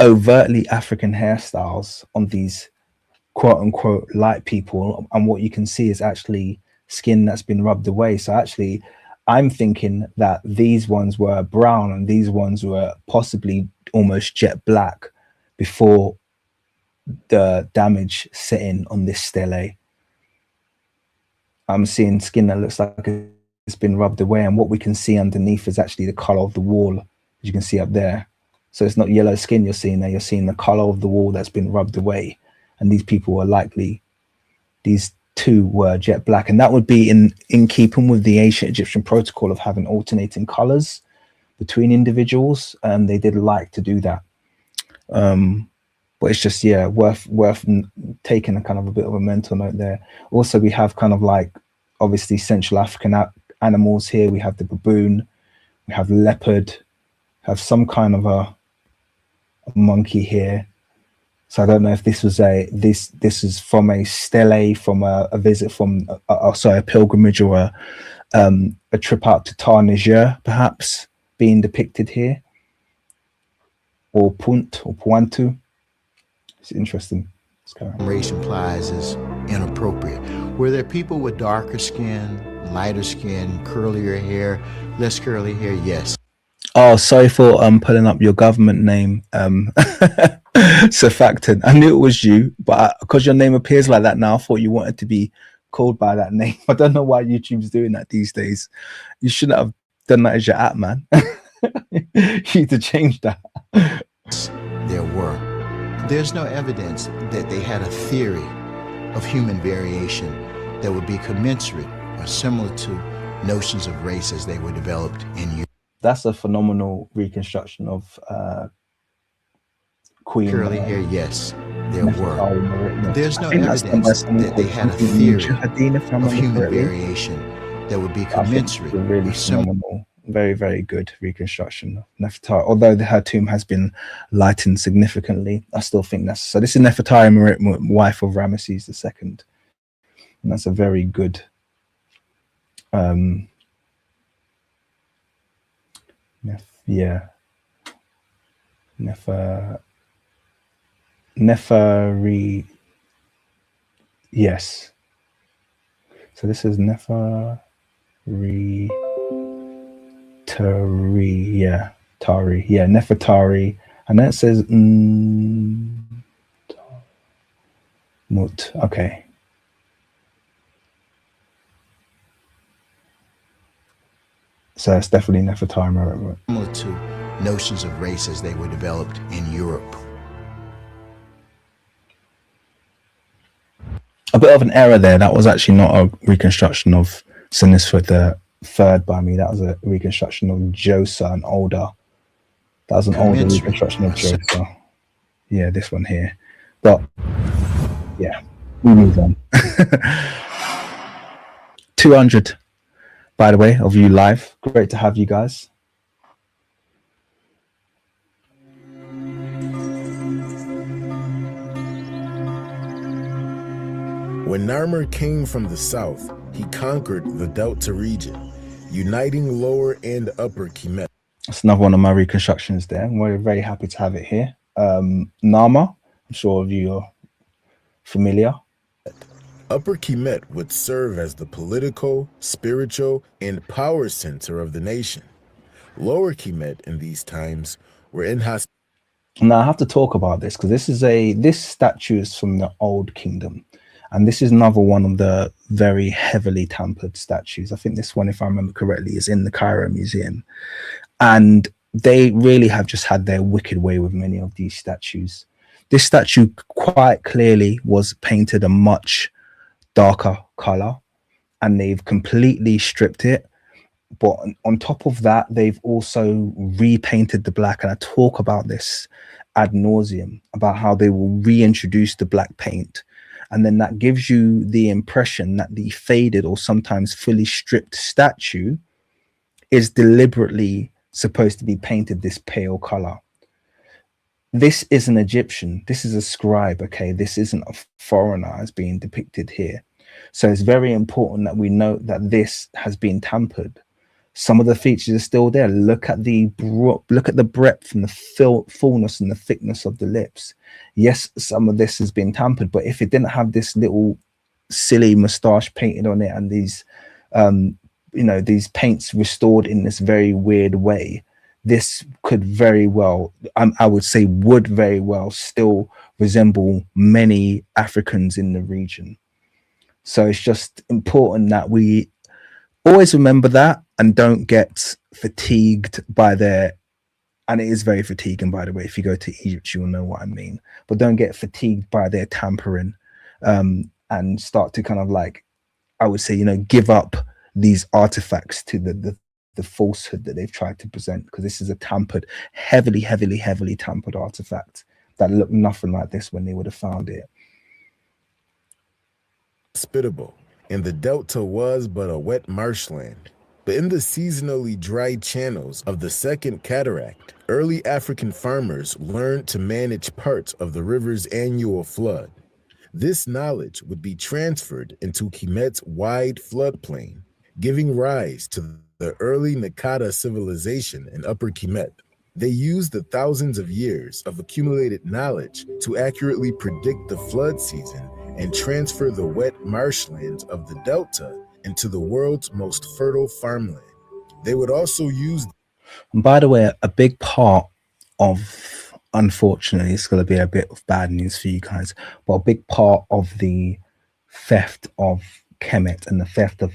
overtly African hairstyles on these quote unquote light people. And what you can see is actually skin that's been rubbed away. So actually, I'm thinking that these ones were brown and these ones were possibly almost jet black before the damage set in on this stele. I'm seeing skin that looks like it's been rubbed away, and what we can see underneath is actually the color of the wall, as you can see up there. So it's not yellow skin you're seeing there, you're seeing the color of the wall that's been rubbed away. And these people were likely, these two were jet black, and that would be in keeping with the ancient Egyptian protocol of having alternating colors between individuals. They did like to do that. But it's just, yeah, worth taking a kind of a bit of a mental note there. Also, we have kind of like, obviously, Central African animals here. We have the baboon, we have leopard, have some kind of a monkey here. So I don't know if this was this is from a stele, from a visit from, sorry, a pilgrimage, or a trip out to Tar Niger, perhaps, being depicted here, or Punt or Puantu. It's interesting. Race implies is inappropriate. Were there people with darker skin, lighter skin, curlier hair, less curly hair? Yes. Oh, sorry for pulling up your government name, Surfactant. I knew it was you, but because your name appears like that now, I thought you wanted to be called by that name. I don't know why YouTube's doing that these days. You shouldn't have done that as your app, man. You need to change that. There were. There's no evidence that they had a theory of human variation that would be commensurate or similar to notions of race as they were developed in Europe. That's a phenomenal reconstruction of Queen. Curly hair, yes, there were. There's no evidence that they had a theory of human variation that would be commensurate really phenomenal. Very, very good reconstruction of Nefertari. Although her tomb has been lightened significantly, I still think that's so. This is Nefertari, wife of Ramesses II, and that's a very good. Neferi. Yes. So this is Neferi. Tari, yeah, Nefertari, and then it says Mut. Okay. So it's definitely Nefertari. Similar to notions of race as they were developed in Europe. A bit of an error there. That was actually not a reconstruction of Sinisford the Third by me. That was a reconstruction of Josa, an older. That was an older reconstruction of Josa. Yeah, this one here. But yeah, we move on. 200, by the way, of you live. Great to have you guys. When Narmer came from the south, he conquered the Delta region, uniting Lower and Upper Kemet. That's another one of my reconstructions there. We're very happy to have it here. Narmer, I'm sure of you are familiar. Upper Kemet would serve as the political, spiritual, and power center of the nation. Lower Kemet in these times were inhospitable. Now I have to talk about this because this statue is from the Old Kingdom. And this is another one of the very heavily tampered statues. I think this one, if I remember correctly, is in the Cairo Museum. And they really have just had their wicked way with many of these statues. This statue quite clearly was painted a much darker color, and they've completely stripped it. But on top of that, they've also repainted the black. And I talk about this ad nauseum, about how they will reintroduce the black paint. And then that gives you the impression that the faded or sometimes fully stripped statue is deliberately supposed to be painted this pale color. This is an Egyptian. This is a scribe. Okay, this isn't a foreigner as being depicted here. So it's very important that we note that this has been tampered. Some of the features are still there. Look at the breadth and the fullness and the thickness of the lips. Yes, some of this has been tampered, but if it didn't have this little silly moustache painted on it and these, these paints restored in this very weird way, this could very well, I would say, would very well still resemble many Africans in the region. So it's just important that we always remember that and don't get fatigued by their, and it is very fatiguing, by the way. If you go to Egypt, you'll know what I mean. But don't get fatigued by their tampering and start to kind of like, I would say, give up these artifacts to the falsehood that they've tried to present, because this is a tampered, heavily tampered artifact that looked nothing like this when they would have found it. Hospitable, and the delta was but a wet marshland. But in the seasonally dry channels of the Second Cataract, early African farmers learned to manage parts of the river's annual flood. This knowledge would be transferred into Kemet's wide floodplain, giving rise to the early Nakata civilization in Upper Kemet. They used the thousands of years of accumulated knowledge to accurately predict the flood season and transfer the wet marshlands of the delta into the world's most fertile farmland. They would also use... And by the way, a big part of, unfortunately, it's going to be a bit of bad news for you guys, but a big part of the theft of Kemet and the theft of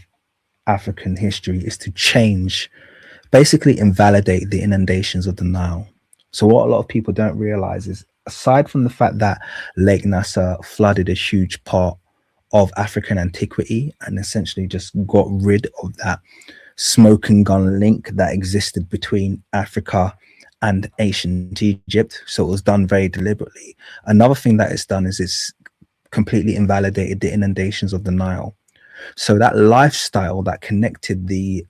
African history is to change, basically invalidate the inundations of the Nile. So what a lot of people don't realize is, aside from the fact that Lake Nasser flooded a huge part of African antiquity and essentially just got rid of that smoke and gun link that existed between Africa and ancient Egypt, so it was done very deliberately. Another thing that it's done is it's completely invalidated the inundations of the Nile. So that lifestyle that connected the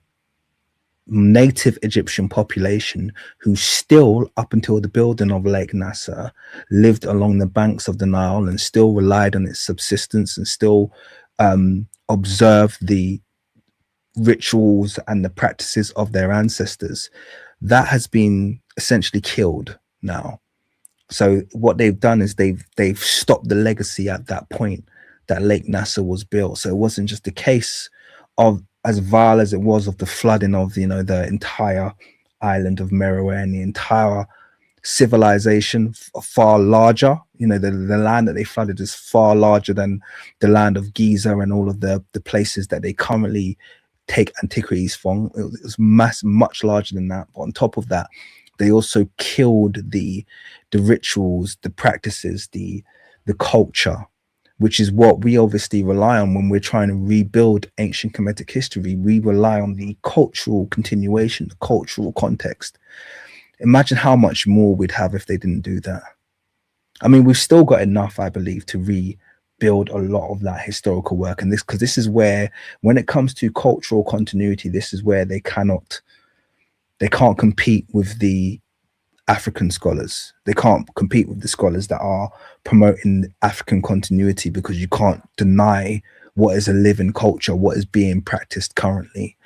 native Egyptian population, who still, up until the building of Lake Nasser, lived along the banks of the Nile and still relied on its subsistence and still observed the rituals and the practices of their ancestors, that has been essentially killed now. So what they've done is they've stopped the legacy at that point that Lake Nasser was built. So it wasn't just a case of, as vile as it was, of the flooding of the entire island of Meroe and the entire civilization, far larger. The land that they flooded is far larger than the land of Giza and all of the places that they currently take antiquities from. It was much larger than that. But on top of that, they also killed the rituals, the practices, the culture, which is what we obviously rely on when we're trying to rebuild ancient Kemetic history. We rely on the cultural continuation, the cultural context. Imagine how much more we'd have if they didn't do that. I mean, we've still got enough, I believe, to rebuild a lot of that historical work. And because this is where, when it comes to cultural continuity, this is where they can't compete with the African scholars. They can't compete with the scholars that are promoting African continuity, because you can't deny what is a living culture, what is being practiced currently.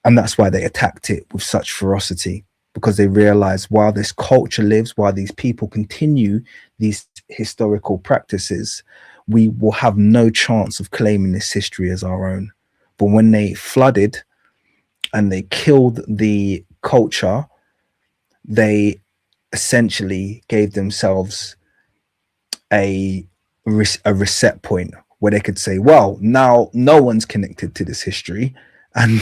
And that's why they attacked it with such ferocity, because they realize while this culture lives, while these people continue these historical practices, we will have no chance of claiming this history as our own. But when they flooded and they killed the culture, they essentially gave themselves a reset point where they could say, well, now no one's connected to this history, and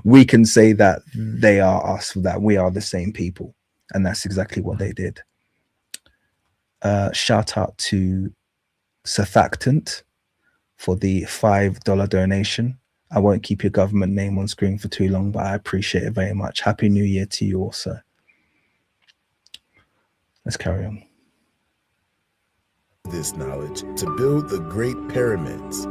we can say that they are us, that we are the same people. And that's exactly what they did. Shout out to Surfactant for the $5 donation. I won't keep your government name on screen for too long, but I appreciate it very much. Happy New Year to you also. Let's carry on. This knowledge to build the Great Pyramids.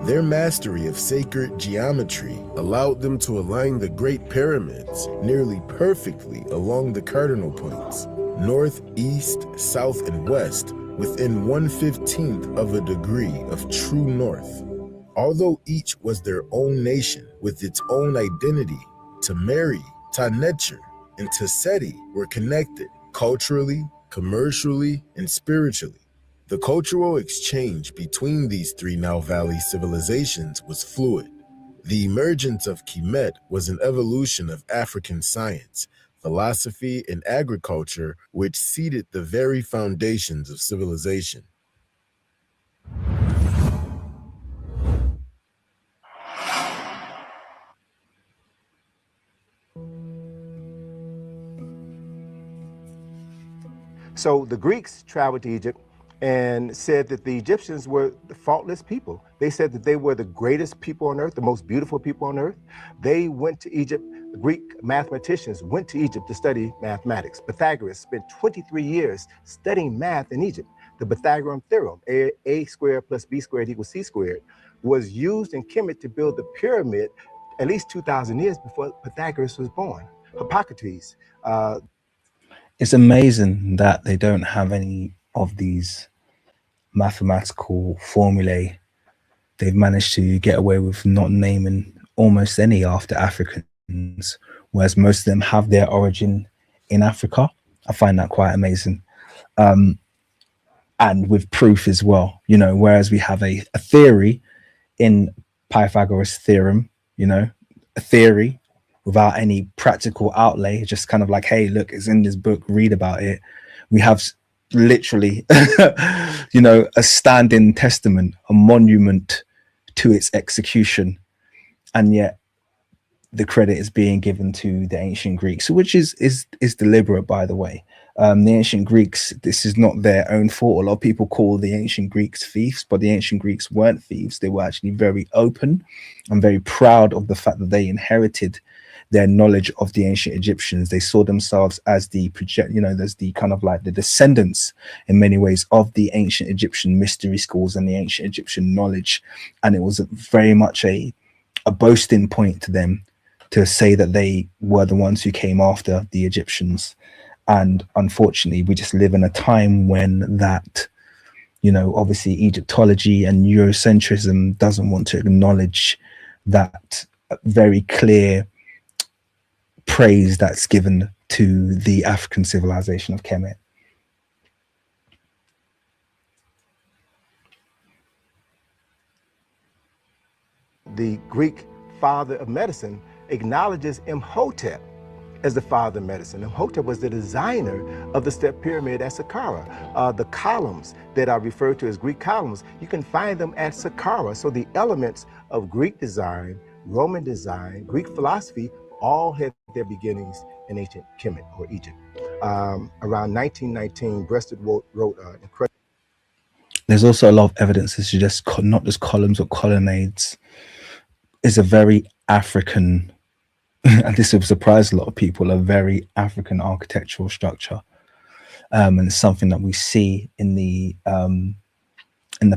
Their mastery of sacred geometry allowed them to align the Great Pyramids nearly perfectly along the cardinal points, north, east, south, and west, within 1/15 of a degree of true north. Although each was their own nation with its own identity, Temeri, Ta-Netcher, and Taseti were connected culturally, commercially, and spiritually. The cultural exchange between these three Nile Valley civilizations was fluid. The emergence of Kemet was an evolution of African science, philosophy, and agriculture, which seeded the very foundations of civilization. So the Greeks traveled to Egypt and said that the Egyptians were the faultless people. They said that they were the greatest people on earth, the most beautiful people on earth. They went to Egypt. The Greek mathematicians went to Egypt to study mathematics. Pythagoras spent 23 years studying math in Egypt. The Pythagorean theorem, a squared plus b squared equals c squared, was used in Kemet to build the pyramid at least 2,000 years before Pythagoras was born. Hippocrates. It's amazing that they don't have any of these mathematical formulae. They've managed to get away with not naming almost any after Africans, whereas most of them have their origin in Africa. I find that quite amazing. And with proof as well, you know, whereas we have a theory in Pythagoras theorem, you know, a theory without any practical outlay, just kind of like, hey, look, it's in this book, read about it. We have literally, you know, a standing testament, a monument to its execution. And yet the credit is being given to the ancient Greeks, which is deliberate, by the way. The ancient Greeks, this is not their own fault. A lot of people call the ancient Greeks thieves, but the ancient Greeks weren't thieves. They were actually very open and very proud of the fact that they inherited their knowledge of the ancient Egyptians. They saw themselves as the project, you know, there's the kind of like the descendants in many ways of the ancient Egyptian mystery schools and the ancient Egyptian knowledge. And it was very much a boasting point to them to say that they were the ones who came after the Egyptians. And unfortunately, we just live in a time when that, you know, obviously Egyptology and Eurocentrism doesn't want to acknowledge that very clear praise that's given to the African civilization of Kemet. The Greek father of medicine acknowledges Imhotep as the father of medicine. Imhotep was the designer of the step pyramid at Saqqara. The columns that are referred to as Greek columns, you can find them at Saqqara. So the elements of Greek design, Roman design, Greek philosophy, all had their beginnings in ancient Kemet or Egypt. Around 1919, Breasted wrote incredible. There's also a lot of evidence to suggest not just columns or colonnades is a very African, and this will surprise a lot of people, a very African architectural structure. And it's something that we see in the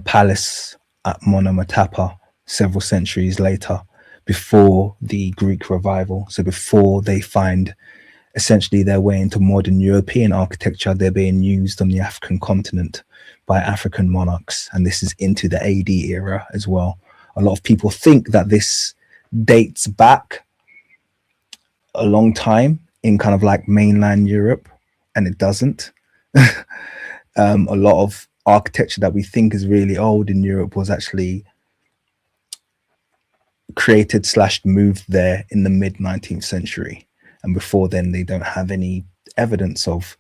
palace at Monomotapa several centuries later, before the Greek revival. So before they find essentially their way into modern European architecture, they're being used on the African continent by African monarchs. And this is into the AD era as well. A lot of people think that this dates back a long time in kind of like mainland Europe, and it doesn't. A lot of architecture that we think is really old in Europe was actually created / moved there in the mid 19th century, and before then they don't have any evidence of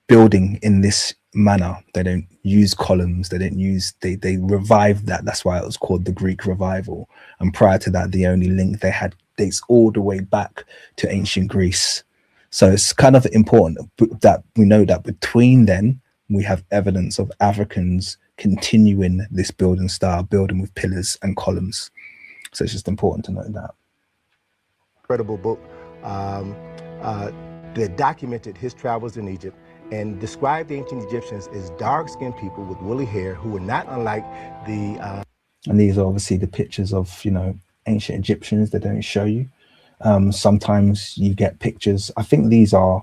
building in this manner. They don't use columns, they they revived that. That's why it was called the Greek revival. And prior to that, the only link they had dates all the way back to ancient Greece. So it's kind of important that we know that between then we have evidence of Africans continuing this building style, building with pillars and columns. So it's just important to note that. Incredible book that documented his travels in Egypt and described the ancient Egyptians as dark-skinned people with woolly hair who were not unlike the... And these are obviously the pictures of, you know, ancient Egyptians. They don't show you. Sometimes you get pictures. I think these are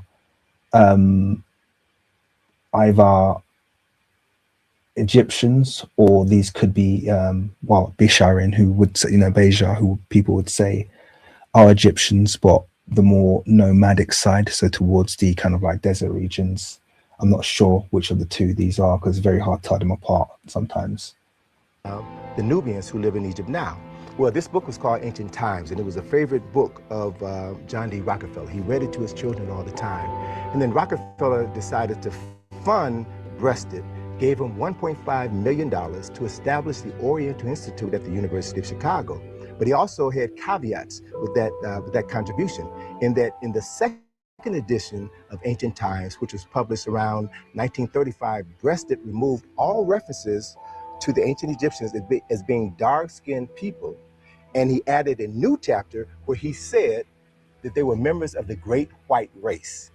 either Egyptians, or these could be, Bisharin, who would say, you know, Beja, who people would say are Egyptians, but the more nomadic side, so towards the kind of like desert regions. I'm not sure which of the two these are because it's very hard to tell them apart sometimes. The Nubians who live in Egypt now. Well, this book was called Ancient Times, and it was a favorite book of John D. Rockefeller. He read it to his children all the time. And then Rockefeller decided to fund Breasted, gave him $1.5 million to establish the Oriental Institute at the University of Chicago. But he also had caveats with that contribution, in that in the second edition of Ancient Times, which was published around 1935, Breasted removed all references to the ancient Egyptians as being dark-skinned people. And he added a new chapter where he said that they were members of the Great White Race.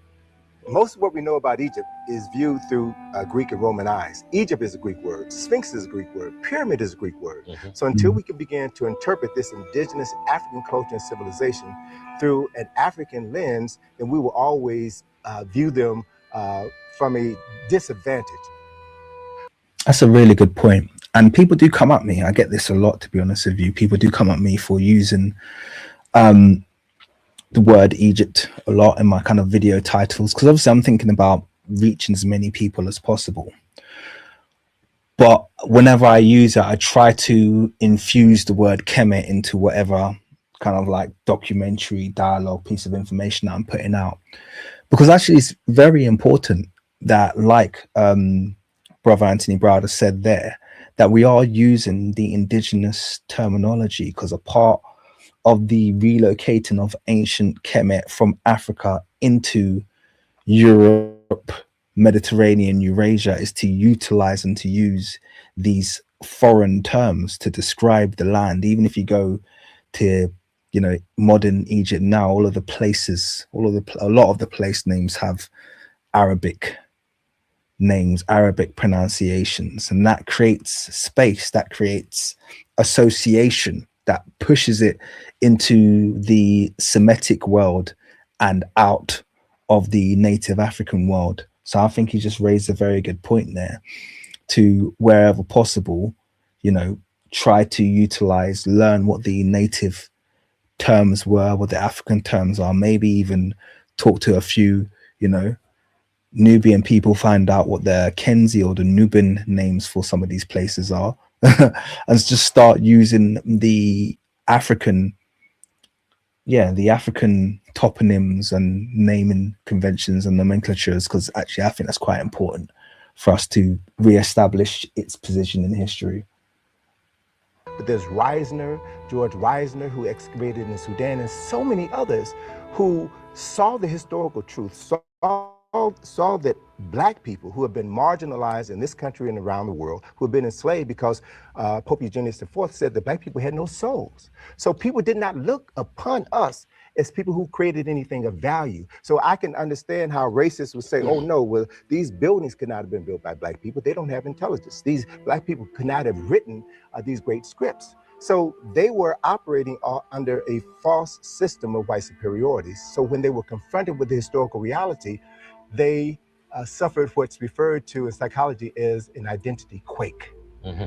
Most of what we know about Egypt is viewed through Greek and Roman eyes. Egypt is a Greek word, Sphinx is a Greek word, pyramid is a Greek word. So until we can begin to interpret this indigenous African culture and civilization through an African lens, then we will always view them from a disadvantage. That's a really good point. And people do come at me. I get this a lot, to be honest with you. People do come at me for using the word Egypt a lot in my kind of video titles, because obviously I'm thinking about reaching as many people as possible. But whenever I use it, I try to infuse the word Kemet into whatever kind of like documentary, dialogue, piece of information that I'm putting out. Because actually it's very important that, like Brother Anthony Browder said there, that we are using the indigenous terminology, because a part of the relocating of ancient Kemet from Africa into Europe, Mediterranean, Eurasia is to utilize and to use these foreign terms to describe the land. Even if you go to, you know, modern Egypt now, a lot of the place names have Arabic names, Arabic pronunciations, and that creates space, that creates association, that pushes it into the Semitic world and out of the native African world. So I think he just raised a very good point there, to wherever possible, you know, try to utilize, learn what the native terms were, what the African terms are, maybe even talk to a few, you know, Nubian people, find out what their Kenzi or the Nubian names for some of these places are, and just start using the African toponyms and naming conventions and nomenclatures, because actually I think that's quite important for us to reestablish its position in history. But there's George Reisner, who excavated in Sudan, and so many others who saw the historical truth, saw that Black people who have been marginalized in this country and around the world, who have been enslaved because Pope Eugenius IV said that Black people had no souls. So people did not look upon us as people who created anything of value. So I can understand how racists would say, oh no, well, these buildings could not have been built by Black people. They don't have intelligence. These Black people could not have written these great scripts. So they were operating under a false system of white superiority. So when they were confronted with the historical reality, they suffered what's referred to in psychology as an identity quake,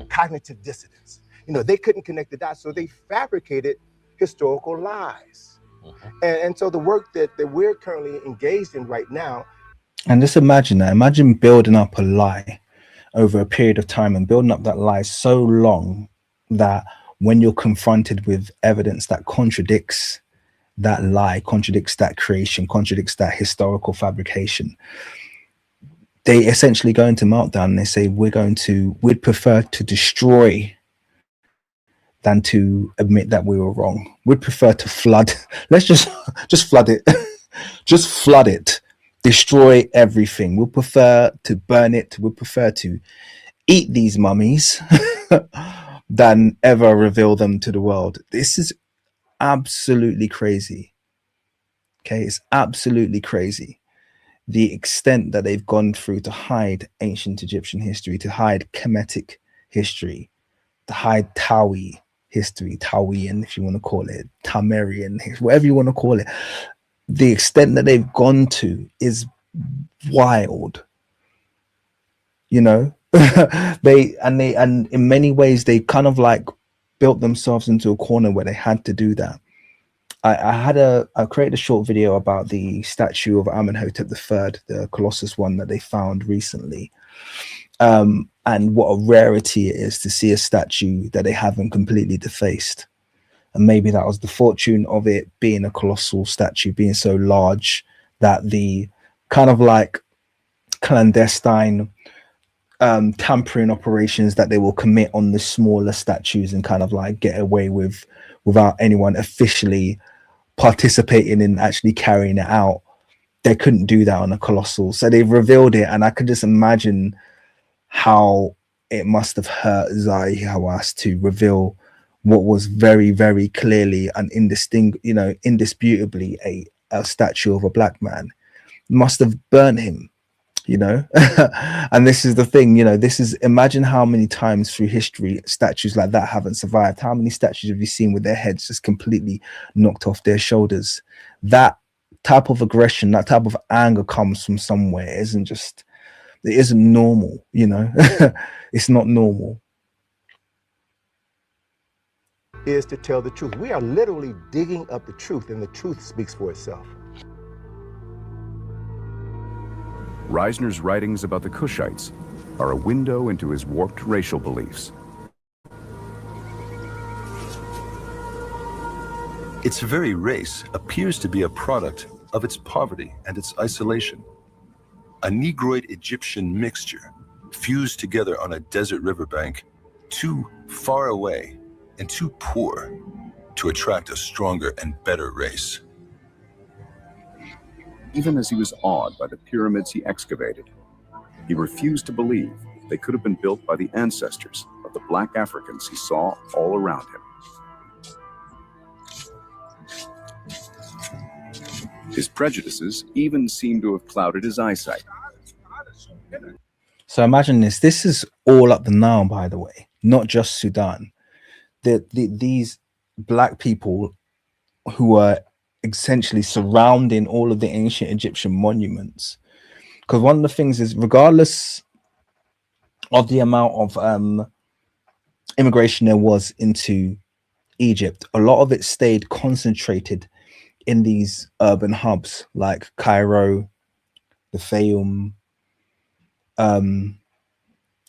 cognitive dissonance. You know, they couldn't connect the dots, so they fabricated historical lies. And so the work that we're currently engaged in right now. And just imagine that, imagine building up a lie over a period of time and building up that lie so long that when you're confronted with evidence that contradicts that lie, contradicts that creation, contradicts that historical fabrication, they essentially go into meltdown and they say, we'd prefer to destroy than to admit that we were wrong. We'd prefer to flood. Let's just flood it. Just flood it. Destroy everything. We'll prefer to burn it. We'll prefer to eat these mummies than ever reveal them to the world. This is absolutely crazy. Okay, it's absolutely crazy. The extent that they've gone through to hide ancient Egyptian history, to hide Kemetic history, to hide Tawi history, Tawian, if you want to call it, Tamarian, whatever you want to call it. The extent that they've gone to is wild. You know, and in many ways they kind of like built themselves into a corner where they had to do that. I created a short video about the statue of Amenhotep III, the Colossus one that they found recently, and what a rarity it is to see a statue that they haven't completely defaced. And maybe that was the fortune of it being a colossal statue, being so large that the kind of like clandestine tampering operations that they will commit on the smaller statues and kind of like get away with without anyone officially participating in actually carrying it out. They couldn't do that on a colossal, so they've revealed it, and I could just imagine how it must have hurt Zahi Hawass to reveal what was very, very clearly and indisputably a statue of a black man. It must have burnt him, you know. And this is the thing, you know, this is, imagine how many times through history statues like that haven't survived. How many statues have you seen with their heads just completely knocked off their shoulders? That type of aggression, that type of anger comes from somewhere. It isn't normal, you know. It's not normal. Is to tell the truth. We are literally digging up the truth, and the truth speaks for itself. Reisner's writings about the Kushites are a window into his warped racial beliefs. Its very race appears to be a product of its poverty and its isolation. A Negroid Egyptian mixture fused together on a desert riverbank, too far away and too poor to attract a stronger and better race. Even as he was awed by the pyramids he excavated, he refused to believe they could have been built by the ancestors of the black Africans he saw all around him. His prejudices even seem to have clouded his eyesight. So imagine this. This is all up the Nile, by the way, not just Sudan. These black people who are essentially surrounding all of the ancient Egyptian monuments. Because one of the things is, regardless of the amount of immigration there was into Egypt, a lot of it stayed concentrated in these urban hubs like Cairo, the Fayoum,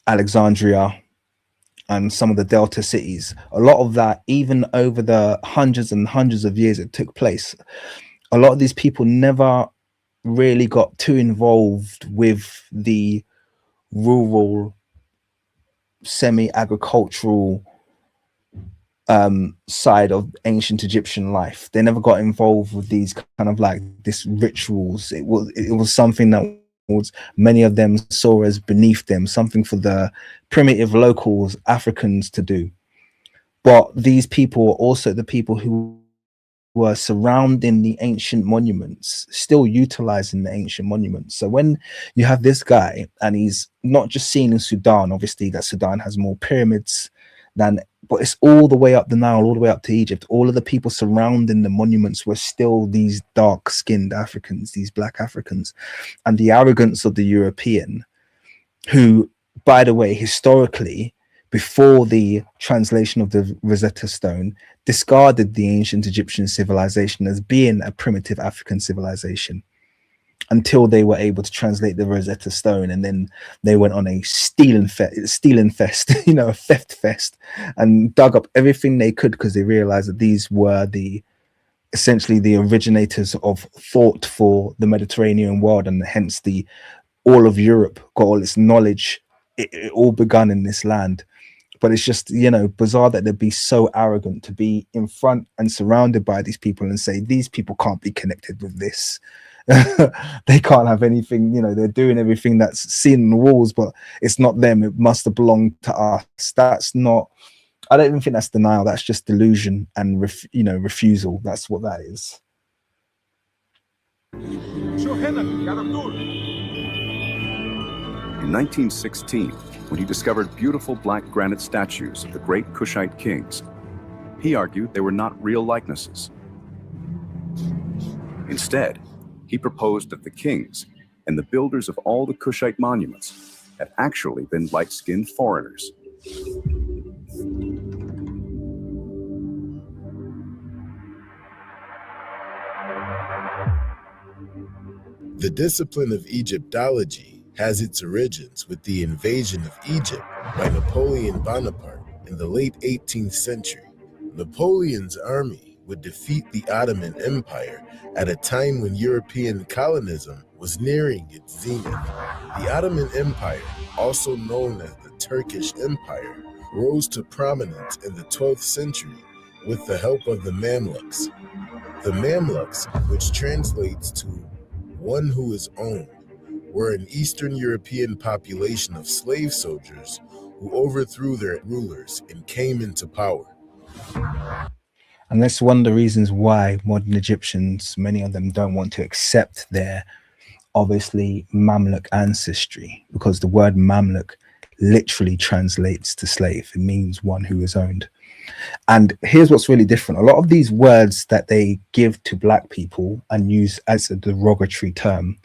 Alexandria, and some of the Delta cities. A lot of that, even over the hundreds and hundreds of years it took place, a lot of these people never really got too involved with the rural, semi-agricultural side of ancient Egyptian life. They never got involved with these kind of like this rituals. It was something that was, many of them saw as beneath them, something for the primitive locals, Africans, to do. But these people were also the people who were surrounding the ancient monuments, still utilizing the ancient monuments. So when you have this guy, and he's not just seen in Sudan, obviously that Sudan has more pyramids than, but it's all the way up the Nile, all the way up to Egypt. All of the people surrounding the monuments were still these dark-skinned Africans, these black Africans. And the arrogance of the European, who, by the way, historically, before the translation of the Rosetta Stone, discarded the ancient Egyptian civilization as being a primitive African civilization, until they were able to translate the Rosetta Stone, and then they went on a stealing fest, you know, a theft fest, and dug up everything they could, because they realized that these were essentially the originators of thought for the Mediterranean world, and hence all of Europe got all its knowledge. It all begun in this land. But it's just, you know, bizarre that they'd be so arrogant to be in front and surrounded by these people and say, these people can't be connected with this. They can't have anything, you know, they're doing everything that's seen on the walls, but it's not them. It must have belonged to us. That's not, I don't even think that's denial. That's just delusion and, you know, refusal. That's what that is. In 1916, when he discovered beautiful black granite statues of the great Kushite kings, he argued they were not real likenesses. Instead, he proposed that the kings and the builders of all the Kushite monuments had actually been light-skinned foreigners. The discipline of Egyptology has its origins with the invasion of Egypt by Napoleon Bonaparte in the late 18th century. Napoleon's army would defeat the Ottoman Empire at a time when European colonism was nearing its zenith. The Ottoman Empire, also known as the Turkish Empire, rose to prominence in the 12th century with the help of the Mamluks. The Mamluks, which translates to one who is owned, were an Eastern European population of slave soldiers who overthrew their rulers and came into power. And that's one of the reasons why modern Egyptians, many of them don't want to accept their obviously Mamluk ancestry, because the word Mamluk literally translates to slave. It means one who is owned. And here's what's really different. A lot of these words that they give to black people and use as a derogatory term,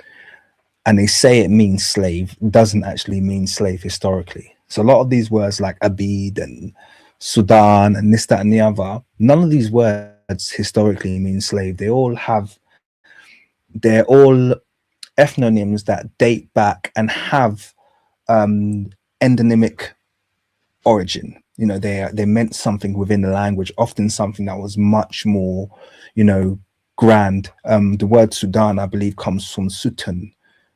and they say it means slave, doesn't actually mean slave historically. So a lot of these words like Abid and Sudan and this, that, and the other, none of these words historically mean slave. They're all ethnonyms that date back and have endonymic origin. You know, they meant something within the language, often something that was much more, you know, grand. The word Sudan, I believe, comes from Sutan,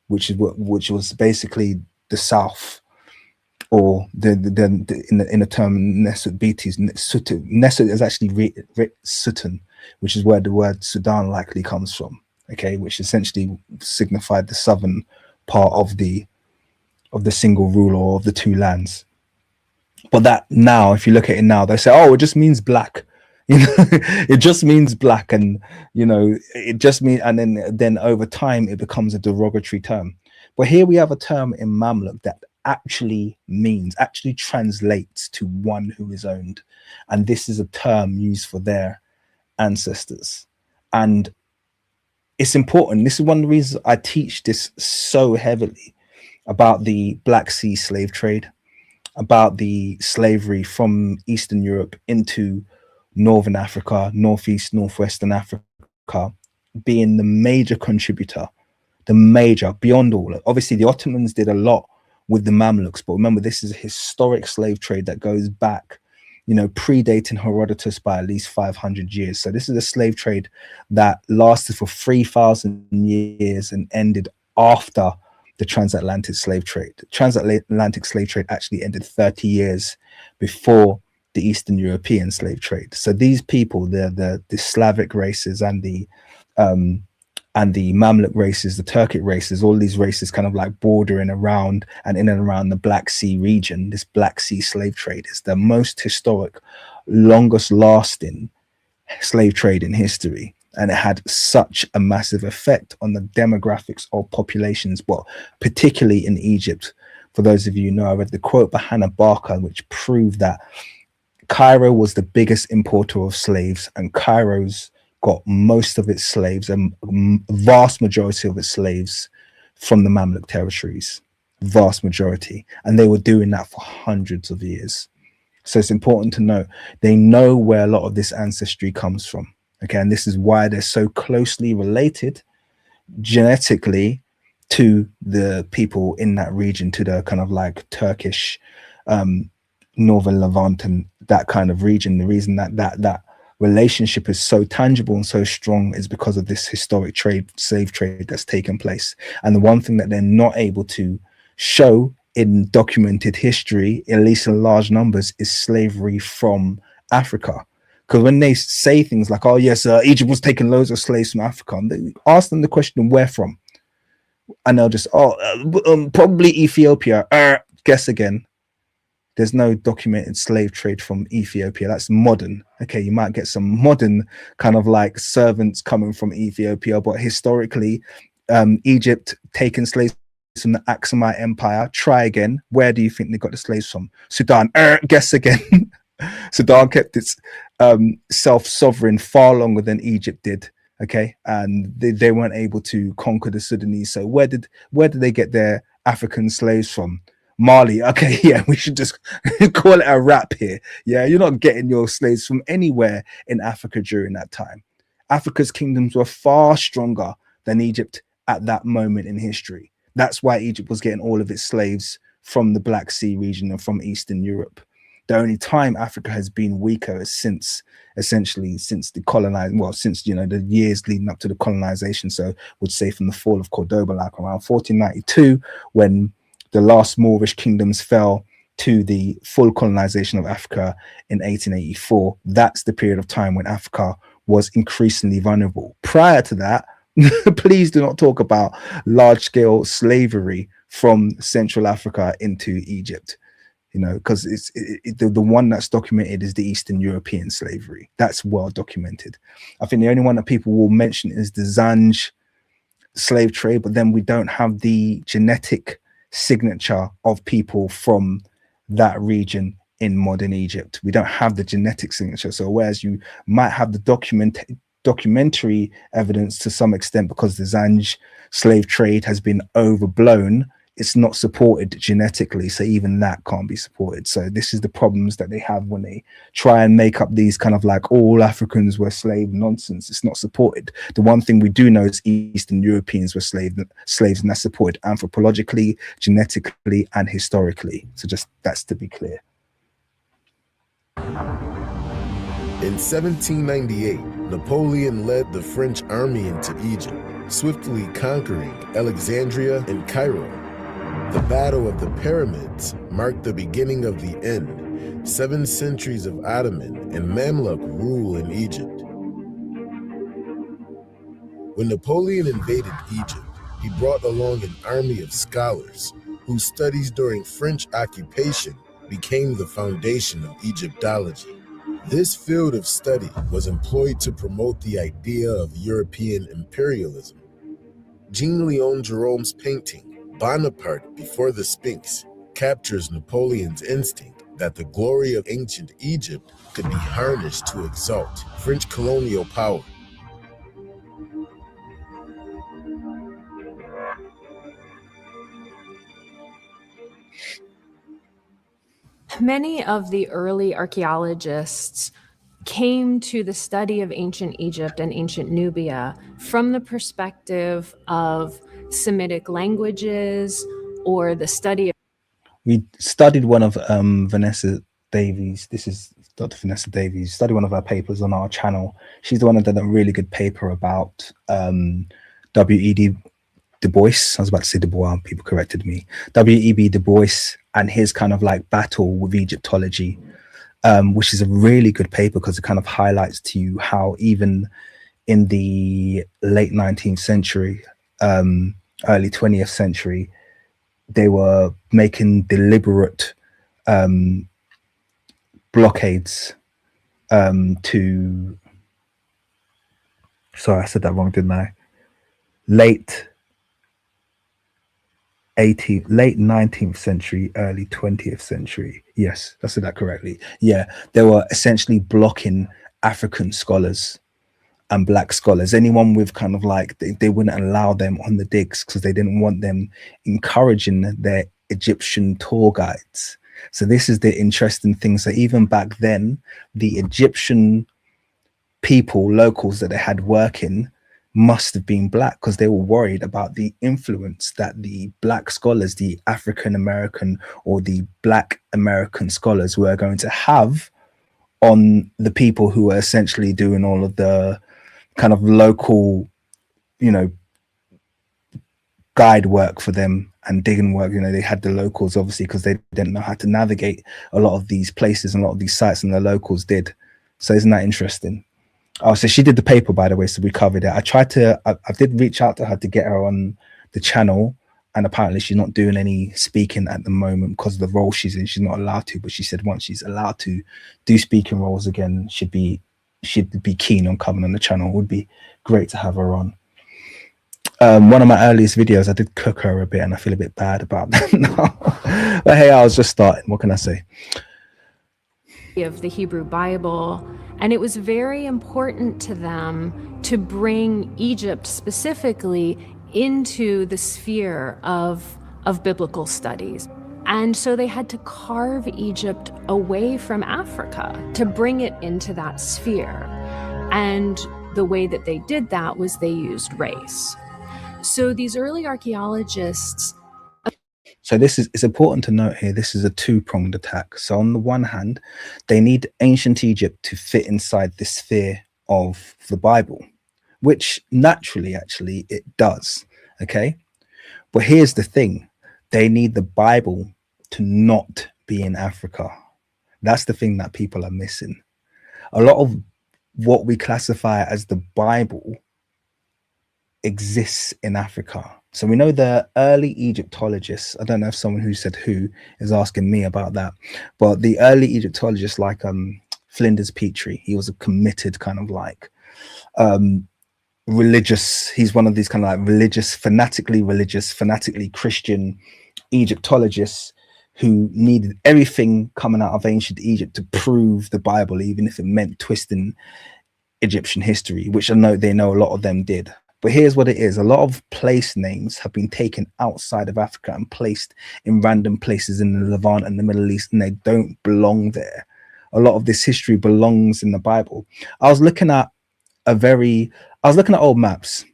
which was basically the south, or in the term Nesut Beatties, Nesut is actually Sutan, which is where the word Sudan likely comes from. Okay, which essentially signified the southern part of the single ruler or of the two lands. But that now, if you look at it now, they say, oh, it just means black. You know, it just means black, and you know, it just means, and then over time it becomes a derogatory term. But here we have a term in Mamluk that actually translates to one who is owned, and this is a term used for their ancestors. And it's important. This is one of the reasons I teach this so heavily about the Black Sea slave trade, about the slavery from Eastern Europe into Northern Africa, Northeast, Northwestern Africa, being the major contributor, beyond all. Obviously, the Ottomans did a lot with the Mamluks, but remember, this is a historic slave trade that goes back, you know, predating Herodotus by at least 500 years. So this is a slave trade that lasted for 3,000 years and ended after the transatlantic slave trade. The transatlantic slave trade actually ended 30 years before the Eastern European slave trade. So these people, the Slavic races and the Mamluk races, the Turkic races, all these races kind of like bordering around and in and around the Black Sea region. This Black Sea slave trade is the most historic, longest lasting slave trade in history. And it had such a massive effect on the demographics of populations, but particularly in Egypt. For those of you who know, I read the quote by Hannah Barker, which proved that Cairo was the biggest importer of slaves, and Cairo's got most of its slaves, and vast majority of its slaves, from the Mamluk territories, vast majority. And they were doing that for hundreds of years. So it's important to know, they know where a lot of this ancestry comes from. Okay, and this is why they're so closely related genetically to the people in that region, to the kind of like Turkish, Northern Levant and that kind of region. The reason that relationship is so tangible and so strong is because of this historic slave trade that's taken place. And the one thing that they're not able to show in documented history, at least in large numbers, is slavery from Africa. Because when they say things like, oh yes, Egypt was taking loads of slaves from Africa, and they ask them the question, where from? And they'll just, probably Ethiopia. Guess again. There's no documented slave trade from Ethiopia. That's modern. Okay, you might get some modern kind of like servants coming from Ethiopia, but historically, Egypt taking slaves from the Aksumite Empire. Try again. Where do you think they got the slaves from? Sudan. Guess again. Sudan kept its self-sovereign far longer than Egypt did. Okay, and they weren't able to conquer the Sudanese. So where did they get their African slaves from? Mali. Okay, yeah, we should just call it a wrap here. Yeah, you're not getting your slaves from anywhere in Africa during that time. Africa's kingdoms were far stronger than Egypt at that moment in history. That's why Egypt was getting all of its slaves from the Black Sea region and from Eastern Europe. The only time Africa has been weaker is since the the years leading up to the colonization. So would say from the fall of Cordoba, like around 1492, when the last Moorish kingdoms fell to the full colonization of Africa in 1884. That's the period of time when Africa was increasingly vulnerable. Prior to that, please do not talk about large-scale slavery from Central Africa into Egypt, because the one that's documented is the Eastern European slavery. That's well documented. I think the only one that people will mention is the Zanj slave trade, but then we don't have the genetic signature of people from that region in modern Egypt. We don't have the genetic signature. So whereas you might have the documentary evidence to some extent, because the Zanj slave trade has been overblown, it's not supported genetically, so even that can't be supported. So this is the problems that they have when they try and make up these kind of like all Africans were slave nonsense. It's not supported. The one thing we do know is Eastern Europeans were slaves, and that's supported anthropologically, genetically, and historically. So just that's to be clear. In 1798, Napoleon led the French army into Egypt, swiftly conquering Alexandria and Cairo. The Battle of the Pyramids marked the beginning of the end, 7 centuries of Ottoman and Mamluk rule in Egypt. When Napoleon invaded Egypt, he brought along an army of scholars whose studies during French occupation became the foundation of Egyptology. This field of study was employed to promote the idea of European imperialism. Jean-Léon Gérôme's painting, Bonaparte Before the Sphinx, captures Napoleon's instinct that the glory of ancient Egypt could be harnessed to exalt French colonial power. Many of the early archaeologists came to the study of ancient Egypt and ancient Nubia from the perspective of Semitic languages or the study of. We studied one of Vanessa Davies. This is Dr. Vanessa Davies. Studied one of her papers on our channel. She's the one that did a really good paper about W.E.B. Du Bois. I was about to say Du Bois, people corrected me. W.E.B. Du Bois and his kind of like battle with Egyptology, which is a really good paper because it kind of highlights to you how even in the late 19th century, early 20th century, they were making deliberate blockades to, sorry, I said that wrong, didn't I? Late 19th century, early 20th century. Yes, I said that correctly. Yeah, they were essentially blocking African scholars and Black scholars. Anyone with kind of like, they wouldn't allow them on the digs because they didn't want them encouraging their Egyptian tour guides. So this is the interesting thing. So even back then, the Egyptian people, locals that they had working, must have been Black because they were worried about the influence that the Black scholars, the African American or the Black American scholars, were going to have on the people who were essentially doing all of the kind of local, guide work for them and digging work. You know, they had the locals obviously because they didn't know how to navigate a lot of these places and a lot of these sites, and the locals did. So isn't that interesting? Oh, so she did the paper, by the way, so we covered it. I did reach out to her to get her on the channel, and apparently she's not doing any speaking at the moment because of the role she's in. She's not allowed to, but she said once she's allowed to do speaking roles again, she'd be keen on coming on the channel. It would be great to have her on. One of my earliest videos, I did cook her a bit, and I feel a bit bad about that now. But hey, I was just starting. What can I say? Of the Hebrew Bible, and it was very important to them to bring Egypt specifically into the sphere of biblical studies. And so they had to carve Egypt away from Africa to bring it into that sphere. And the way that they did that was they used race. So these early archaeologists. So it's important to note here, this is a two-pronged attack. So on the one hand, they need ancient Egypt to fit inside the sphere of the Bible, which naturally, actually, it does, okay? But here's the thing. They need the Bible to not be in Africa. That's the thing that people are missing. A lot of what we classify as the Bible exists in Africa. So we know the early Egyptologists, I don't know if someone who said who is asking me about that, but the early Egyptologists like Flinders Petrie, he was a committed kind of like religious, he's one of these kind of like religious, fanatically Christian Egyptologists who needed everything coming out of ancient Egypt to prove the Bible, even if it meant twisting Egyptian history, which I know they know a lot of them did. But here's what it is. A lot of place names have been taken outside of Africa and placed in random places in the Levant and the Middle East, and they don't belong there. A lot of this history belongs in the Bible. I was looking at old maps,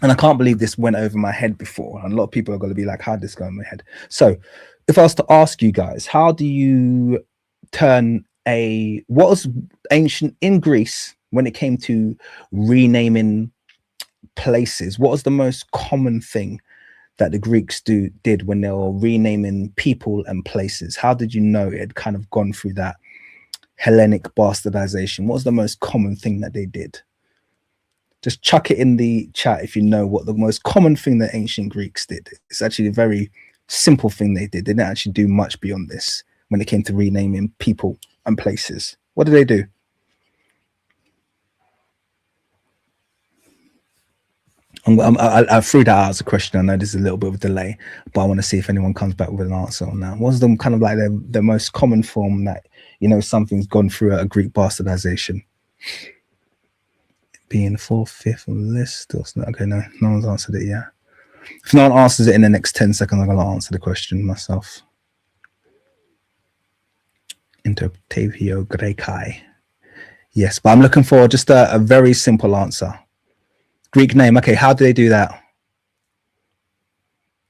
and I can't believe this went over my head before. And a lot of people are going to be like, how'd this go in my head? So if I was to ask you guys, how do you turn what was ancient in Greece when it came to renaming places? What was the most common thing that the Greeks did when they were renaming people and places? How did you know it had kind of gone through that Hellenic bastardization? What was the most common thing that they did? Just chuck it in the chat if you know what the most common thing that ancient Greeks did. It's actually a very simple thing they did. They didn't actually do much beyond this when it came to renaming people and places. What did they do? I threw that out as a question. I know there's a little bit of a delay, but I want to see if anyone comes back with an answer on that. What's the kind of like the most common form that, you know, something's gone through a Greek bastardization? Being the fourth, fifth on the list. Okay, no one's answered it yet. If no one answers it in the next 10 seconds, I'm going to answer the question myself. Interpretatio Graecae. Yes, but I'm looking for just a very simple answer. Greek name. Okay, how do they do that?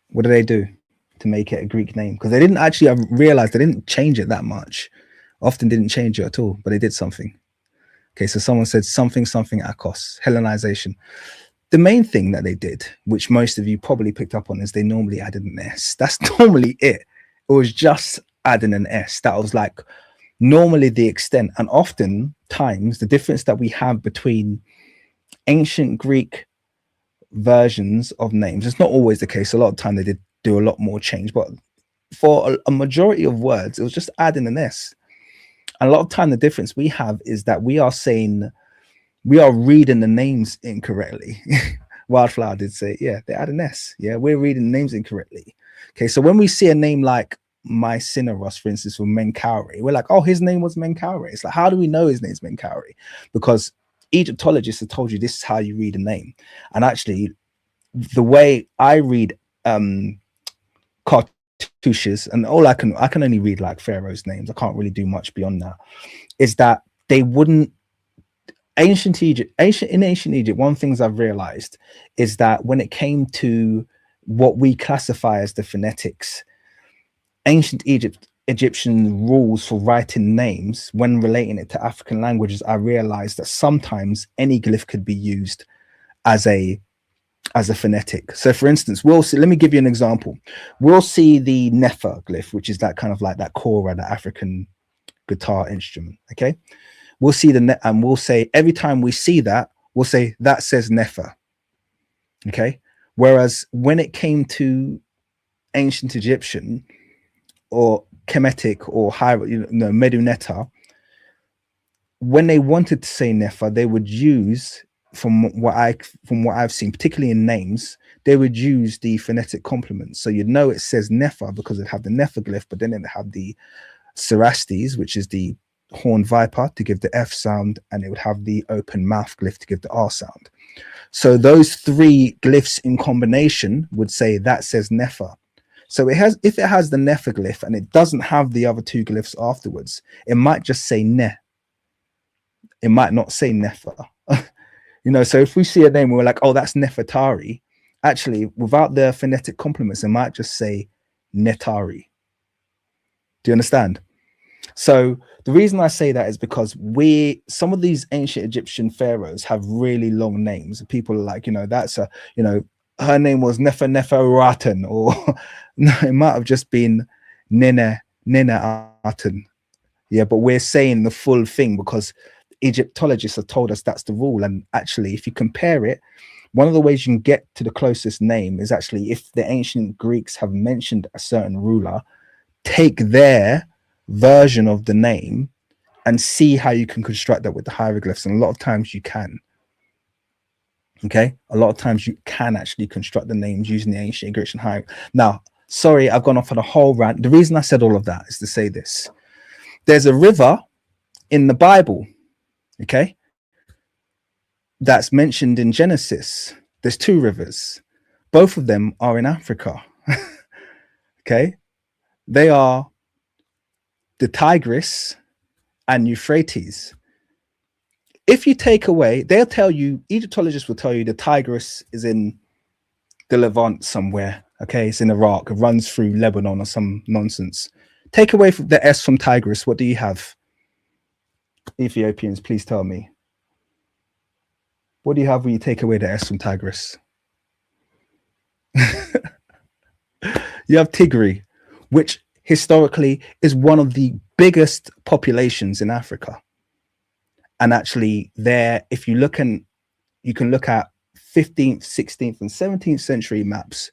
What do they do to make it a Greek name? Because they didn't actually, I realized they didn't change it that much. Often didn't change it at all, but they did something. Okay, so someone said something Akos, Hellenization. The main thing that they did, which most of you probably picked up on, is they normally added an S. That's normally it. It was just adding an S. That was like normally the extent. And often times the difference that we have between ancient Greek versions of names, it's not always the case. A lot of time they did do a lot more change, but for a majority of words, it was just adding an S. And a lot of time the difference we have is that we are reading the names incorrectly. Wildflower did say, yeah, they add an S. Yeah, we're reading names incorrectly. Okay, so when we see a name like Mycineros, for instance, from Menkaure, we're like, oh, his name was Menkaure. It's like, how do we know his name's Menkaure? Because Egyptologists have told you this is how you read a name. And actually, the way I read cartouches, and all I can only read like pharaohs' names, I can't really do much beyond that, is that they wouldn't. In ancient Egypt, one of the things I've realized is that when it came to what we classify as the phonetics, ancient Egyptian rules for writing names, when relating it to African languages, I realized that sometimes any glyph could be used as a as a phonetic. So for instance, we'll see, let me give you an example. We'll see the Nefer glyph, which is that kind of like that kora, the African guitar instrument. Okay. We'll see and we'll say, every time we see that, we'll say that says Nefer. Okay. Whereas when it came to ancient Egyptian or Kemetic or Medu Neter, when they wanted to say Nefer, they would use, from what I've seen, particularly in names, they would use the phonetic complements. So you'd know it says Nefer because it have the Nefer glyph, but then it have the Cerastes, which is the horned viper, to give the F sound, and it would have the open mouth glyph to give the R sound. So those three glyphs in combination would say that says Nefer. So if it has the Nefer glyph and it doesn't have the other two glyphs afterwards, it might just say Ne. It might not say Nefer. So if we see a name, we're like, oh, that's Nefertari. Actually, without the phonetic complements, it might just say Netari. Do you understand? So the reason I say that is because some of these ancient Egyptian pharaohs have really long names. People are like, that's her name was Neferratan, or no, it might have just been Nene-Aten. Yeah, but we're saying the full thing because Egyptologists have told us that's the rule. And actually, if you compare it, one of the ways you can get to the closest name is actually, if the ancient Greeks have mentioned a certain ruler, take their version of the name and see how you can construct that with the hieroglyphs. And a lot of times you can. Okay, a lot of times you can actually construct the names using the ancient Egyptian hieroglyphs. Now, sorry, I've gone off on a whole rant. The reason I said all of that is to say this. There's a river in the Bible, okay, that's mentioned in Genesis. There's two rivers. Both of them are in Africa. Okay, they are the Tigris and Euphrates. If you take away, they'll tell you, Egyptologists will tell you the Tigris is in the Levant somewhere. Okay, it's in Iraq, it runs through Lebanon or some nonsense. Take away the S from Tigris, what do you have? Ethiopians, please tell me. What do you have when you take away the S from Tigris? You have Tigray, which historically is one of the biggest populations in Africa. And actually there, if you look, and you can look at 15th, 16th and 17th century maps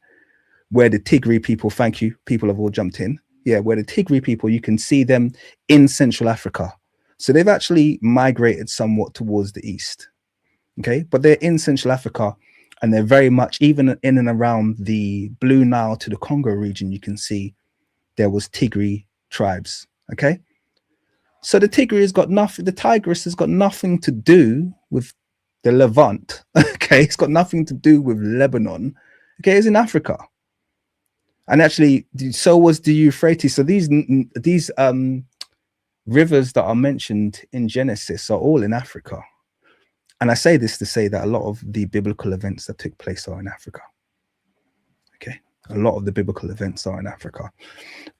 where the Tigray people, thank you, people have all jumped in. Yeah, where the Tigray people, you can see them in Central Africa. So they've actually migrated somewhat towards the east. Okay, but they're in Central Africa, and they're very much, even in and around the Blue Nile to the Congo region, you can see there was Tigray tribes. Okay, so the Tigray has got nothing, the Tigris has got nothing to do with the Levant. Okay, it's got nothing to do with Lebanon. Okay, it's in Africa. And actually, so was the Euphrates. So these rivers that are mentioned in Genesis are all in Africa. And I say this to say that a lot of the biblical events that took place are in Africa. Okay, a lot of the biblical events are in Africa,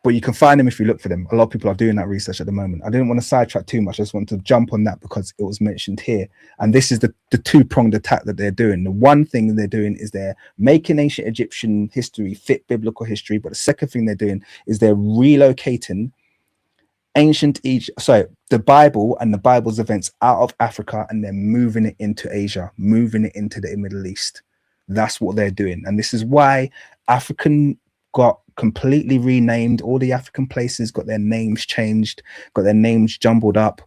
but you can find them if you look for them. A lot of people are doing that research at the moment. I didn't want to sidetrack too much. I just want to jump on that because it was mentioned here. And this is the two-pronged attack that they're doing. The one thing they're doing is they're making ancient Egyptian history fit biblical history. But the second thing they're doing is they're relocating ancient Egypt, sorry, the Bible and the Bible's events out of Africa, and they're moving it into Asia, moving it into the Middle East. That's what they're doing. And this is why African got completely renamed. All the African places got their names changed, got their names jumbled up,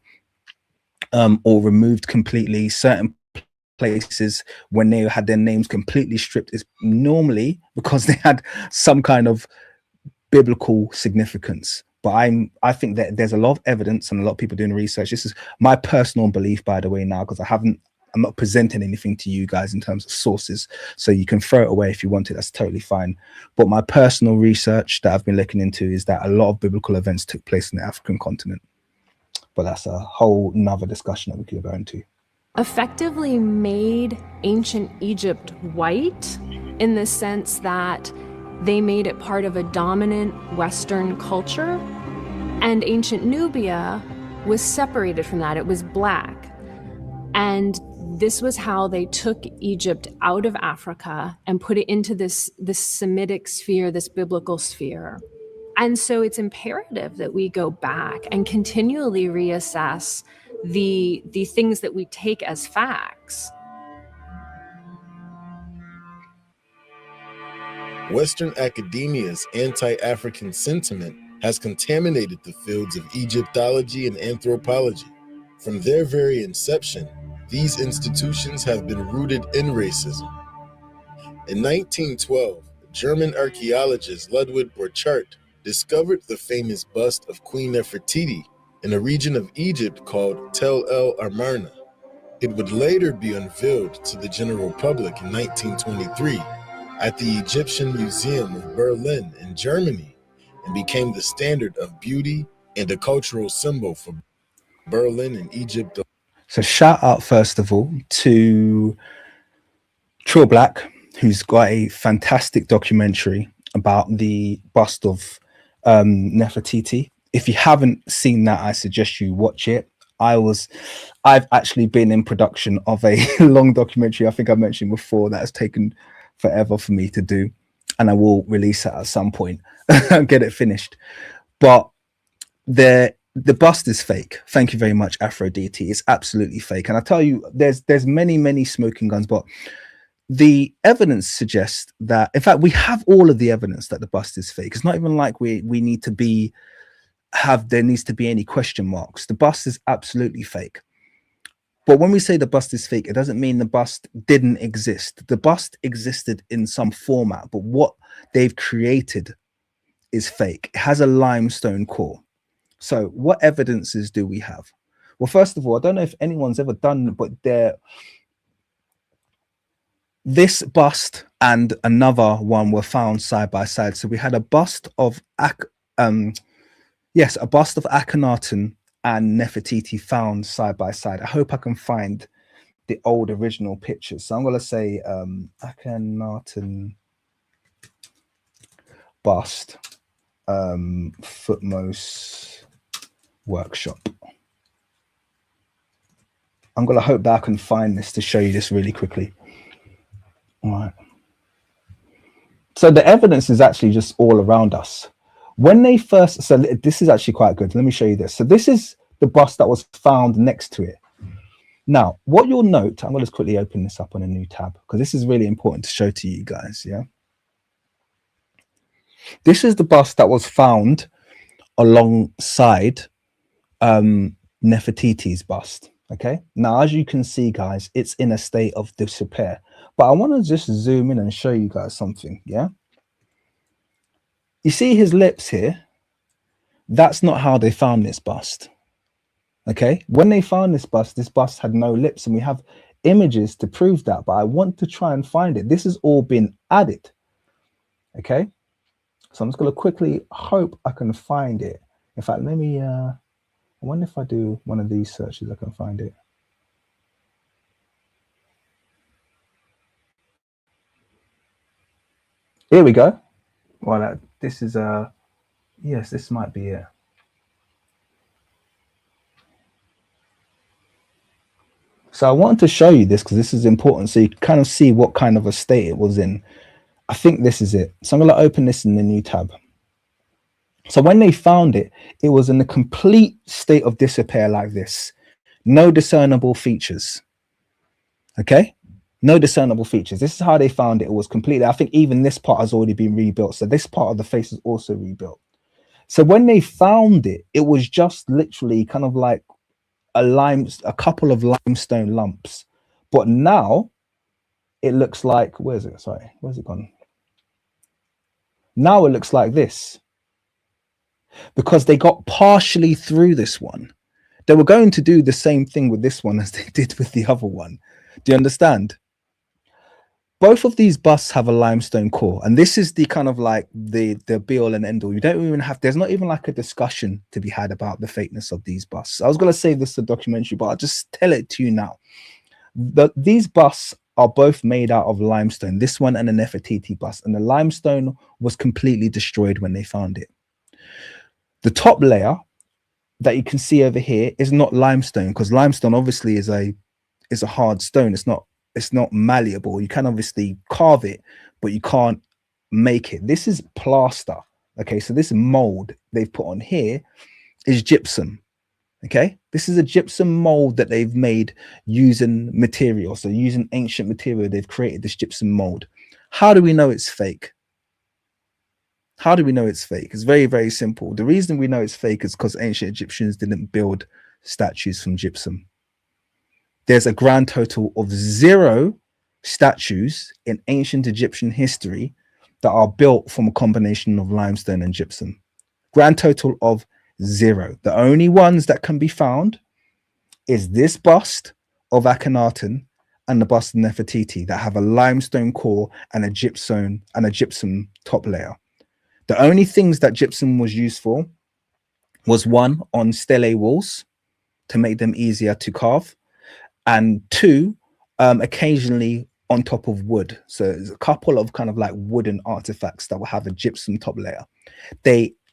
or removed completely. Certain places, when they had their names completely stripped, is normally because they had some kind of biblical significance. But I think that there's a lot of evidence and a lot of people doing research. This is my personal belief, by the way, now, because I'm not presenting anything to you guys in terms of sources, so you can throw it away if you want it. That's totally fine. But my personal research that I've been looking into is that a lot of biblical events took place in the African continent. But that's a whole nother discussion that we could go into. Effectively made ancient Egypt white in the sense that they made it part of a dominant Western culture, and ancient Nubia was separated from that. It was black. And this was how they took Egypt out of Africa and put it into this Semitic sphere, this biblical sphere. And so it's imperative that we go back and continually reassess the things that we take as facts. Western academia's anti-African sentiment has contaminated the fields of Egyptology and anthropology. From their very inception, these institutions have been rooted in racism. In 1912, German archaeologist Ludwig Borchardt discovered the famous bust of Queen Nefertiti in a region of Egypt called Tel El Amarna. It would later be unveiled to the general public in 1923 at the Egyptian Museum of Berlin in Germany and became the standard of beauty and a cultural symbol for Berlin and Egypt. So shout out first of all to Trill Black, who's got a fantastic documentary about the bust of Nefertiti. If you haven't seen that, I suggest you watch it. I've actually been in production of a long documentary, I think I mentioned before, that has taken forever for me to do, and I will release it at some point and get it finished. But the bust is fake. Thank you very much, Aphrodite. It's absolutely fake. And I tell you, there's many smoking guns, but the evidence suggests that, in fact, we have all of the evidence that the bust is fake. It's not even like we need to be there needs to be any question marks. The bust is absolutely fake. But when we say the bust is fake, it doesn't mean the bust didn't exist. The bust existed in some format, but what they've created is fake. It has a limestone core. So what evidences do we have? Well, first of all, I don't know if anyone's ever done, but this bust and another one were found side by side. So we had a bust of a bust of Akhenaten and Nefertiti found side by side. I hope I can find the old original pictures. So I'm going to say Akhenaten bust, Footmost workshop. I'm going to hope that I can find this to show you this really quickly. All right. So the evidence is actually just all around us. When they first, so this is actually quite good. Let me show you this. So this is the bust that was found next to it. Now, what you'll note, I'm going to just quickly open this up on a new tab because this is really important to show to you guys. Yeah. This is the bust that was found alongside Nefertiti's bust. Okay. Now, as you can see, guys, it's in a state of disrepair. But I want to just zoom in and show you guys something. Yeah. You see his lips here? That's not how they found this bust. Okay. When they found this bust had no lips, and we have images to prove that, but I want to try and find it. This has all been added. Okay. So I'm just going to quickly hope I can find it. In fact, let me, I wonder if I do one of these searches, I can find it. Here we go. Well, this is yes, this might be it. So I wanted to show you this because this is important, so you kind of see what kind of a state it was in. I think this is it. So I'm going to open this in the new tab. So when they found it, it was in a complete state of disrepair like this. No discernible features. Okay? No discernible features. This is how they found it. It was completely, I think even this part has already been rebuilt. So this part of the face is also rebuilt. So when they found it, it was just literally kind of like a couple of limestone lumps. But now it looks like, where's it? Sorry, where's it gone? Now it looks like this. Because they got partially through this one. They were going to do the same thing with this one as they did with the other one. Do you understand? Both of these busts have a limestone core, and this is the kind of like the be all and end all. You don't even have, there's not even like a discussion to be had about the fakeness of these busts. I was going to save this to documentary, but I'll just tell it to you now. These busts are both made out of limestone, this one and a Nefertiti bust, and the limestone was completely destroyed when they found it. The top layer that you can see over here is not limestone, because limestone obviously is a is a hard stone. It's not malleable. You can obviously carve it, but you can't make it. This is plaster. Okay, so this mold they've put on here is gypsum. Okay, this is a gypsum mold that they've made using material. So using ancient material, they've created this gypsum mold. How do we know it's fake? How do we know it's fake? It's very, very simple. The reason we know it's fake is because ancient Egyptians didn't build statues from gypsum. There's a grand total of 0 statues in ancient Egyptian history that are built from a combination of limestone and gypsum. Grand total of 0. The only ones that can be found is this bust of Akhenaten and the bust of Nefertiti that have a limestone core and a gypsum top layer. The only things that gypsum was used for was 1, on stele walls to make them easier to carve, and 2, occasionally on top of wood. So there's a couple of kind of like wooden artifacts that will have a gypsum top layer.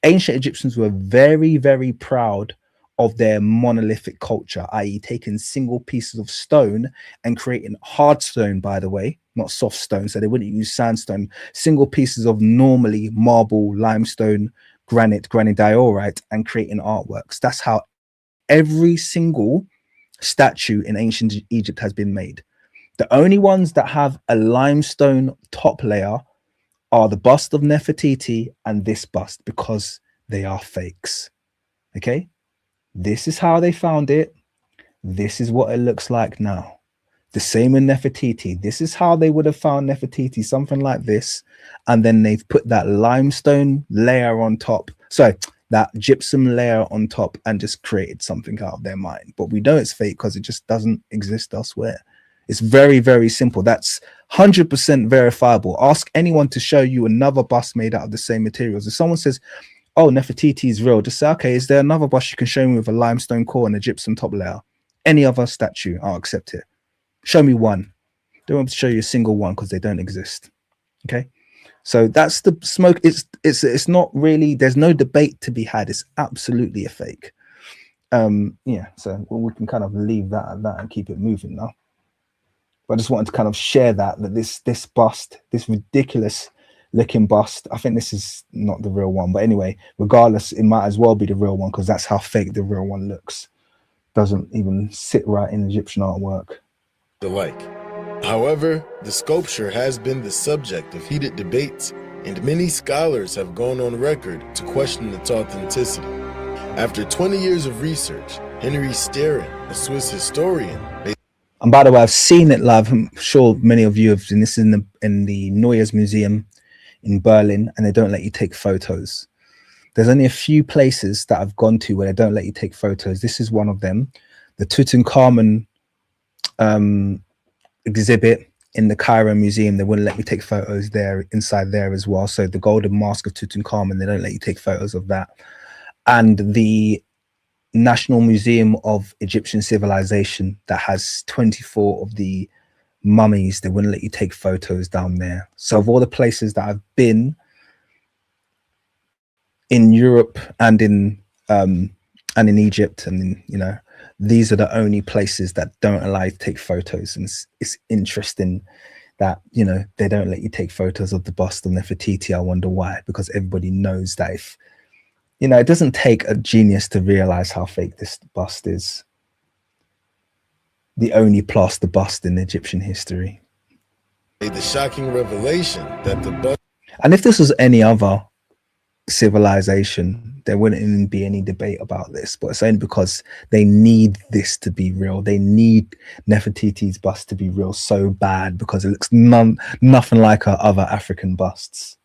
Ancient Egyptians were very, very proud of their monolithic culture, i.e. taking single pieces of stone and creating hard stone, by the way, not soft stone. So they wouldn't use sandstone, single pieces of normally marble, limestone, granite diorite, and creating artworks. That's how every single statue in ancient Egypt has been made. The only ones that have a limestone top layer are the bust of Nefertiti and this bust, because they are fakes. Okay, this is how they found it. This is what it looks like now. The same with Nefertiti. This is how they would have found Nefertiti, something like this, and then they've put that limestone layer on top, sorry, that gypsum layer on top, and just created something out of their mind. But we know it's fake because it just doesn't exist elsewhere. It's very, very simple. That's 100% verifiable. Ask anyone to show you another bust made out of the same materials. If someone says, oh, Nefertiti is real, just say, okay, is there another bust you can show me with a limestone core and a gypsum top layer? Any other statue, I'll accept it. Show me one. Don't want to show you a single one because they don't exist. Okay, so that's the smoke. It's not really, there's no debate to be had. It's absolutely a fake. Yeah, so we can kind of leave that at that and keep it moving now. But I just wanted to kind of share that this bust, this ridiculous looking bust, I think this is not the real one. But anyway, regardless, it might as well be the real one because that's how fake the real one looks. Doesn't even sit right in Egyptian artwork. Alike. However, the sculpture has been the subject of heated debates, and many scholars have gone on record to question its authenticity. After 20 years of research, Henry Sterren, a Swiss historian, and by the way, I've seen it live. I'm sure many of you have seen this in the Neues Museum in Berlin, and they don't let you take photos. There's only a few places that I've gone to where they don't let you take photos. This is one of them. The Tutankhamun exhibit in the Cairo Museum, they wouldn't let me take photos there, inside there as well. So the Golden Mask of Tutankhamun, they don't let you take photos of that. And the National Museum of Egyptian Civilization that has 24 of the mummies, they wouldn't let you take photos down there. So of all the places that I've been in Europe and in Egypt, and in, you know, these are the only places that don't allow you to take photos. And it's interesting that, you know, they don't let you take photos of the bust of Nefertiti. I wonder why, because everybody knows that if, you know, it doesn't take a genius to realize how fake this bust is. The only plaster bust in Egyptian history. made the shocking revelation that the bust. And if this was any other civilization, there wouldn't even be any debate about this, but it's only because they need this to be real. They need Nefertiti's bust to be real so bad because it looks nothing like our other African busts,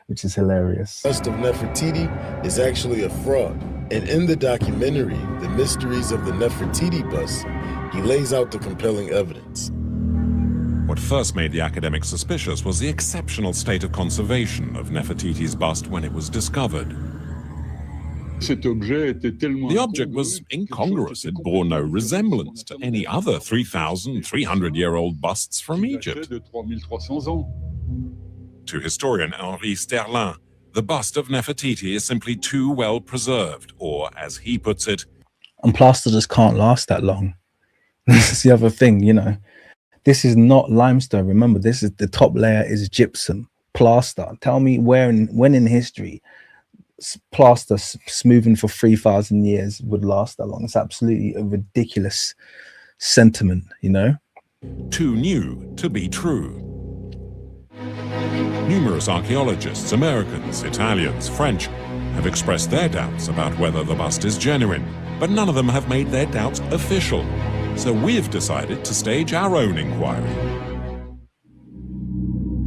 which is hilarious. The bust of Nefertiti is actually a fraud. And in the documentary, The Mysteries of the Nefertiti Bust, he lays out the compelling evidence. What first made the academic suspicious was the exceptional state of conservation of Nefertiti's bust when it was discovered. The object was incongruous. It bore no resemblance to any other 3,300-year-old busts from Egypt. To historian Henri Sterlen, the bust of Nefertiti is simply too well preserved, or as he puts it, and plaster just can't last that long. This is the other thing, you know. This is not limestone. Remember, this is the top layer is gypsum, plaster. Tell me when in history plaster smoothing for 3,000 years would last that long. It's absolutely a ridiculous sentiment, you know. Too new to be true. Numerous archaeologists, Americans, Italians, French, have expressed their doubts about whether the bust is genuine, but none of them have made their doubts official. So we've decided to stage our own inquiry.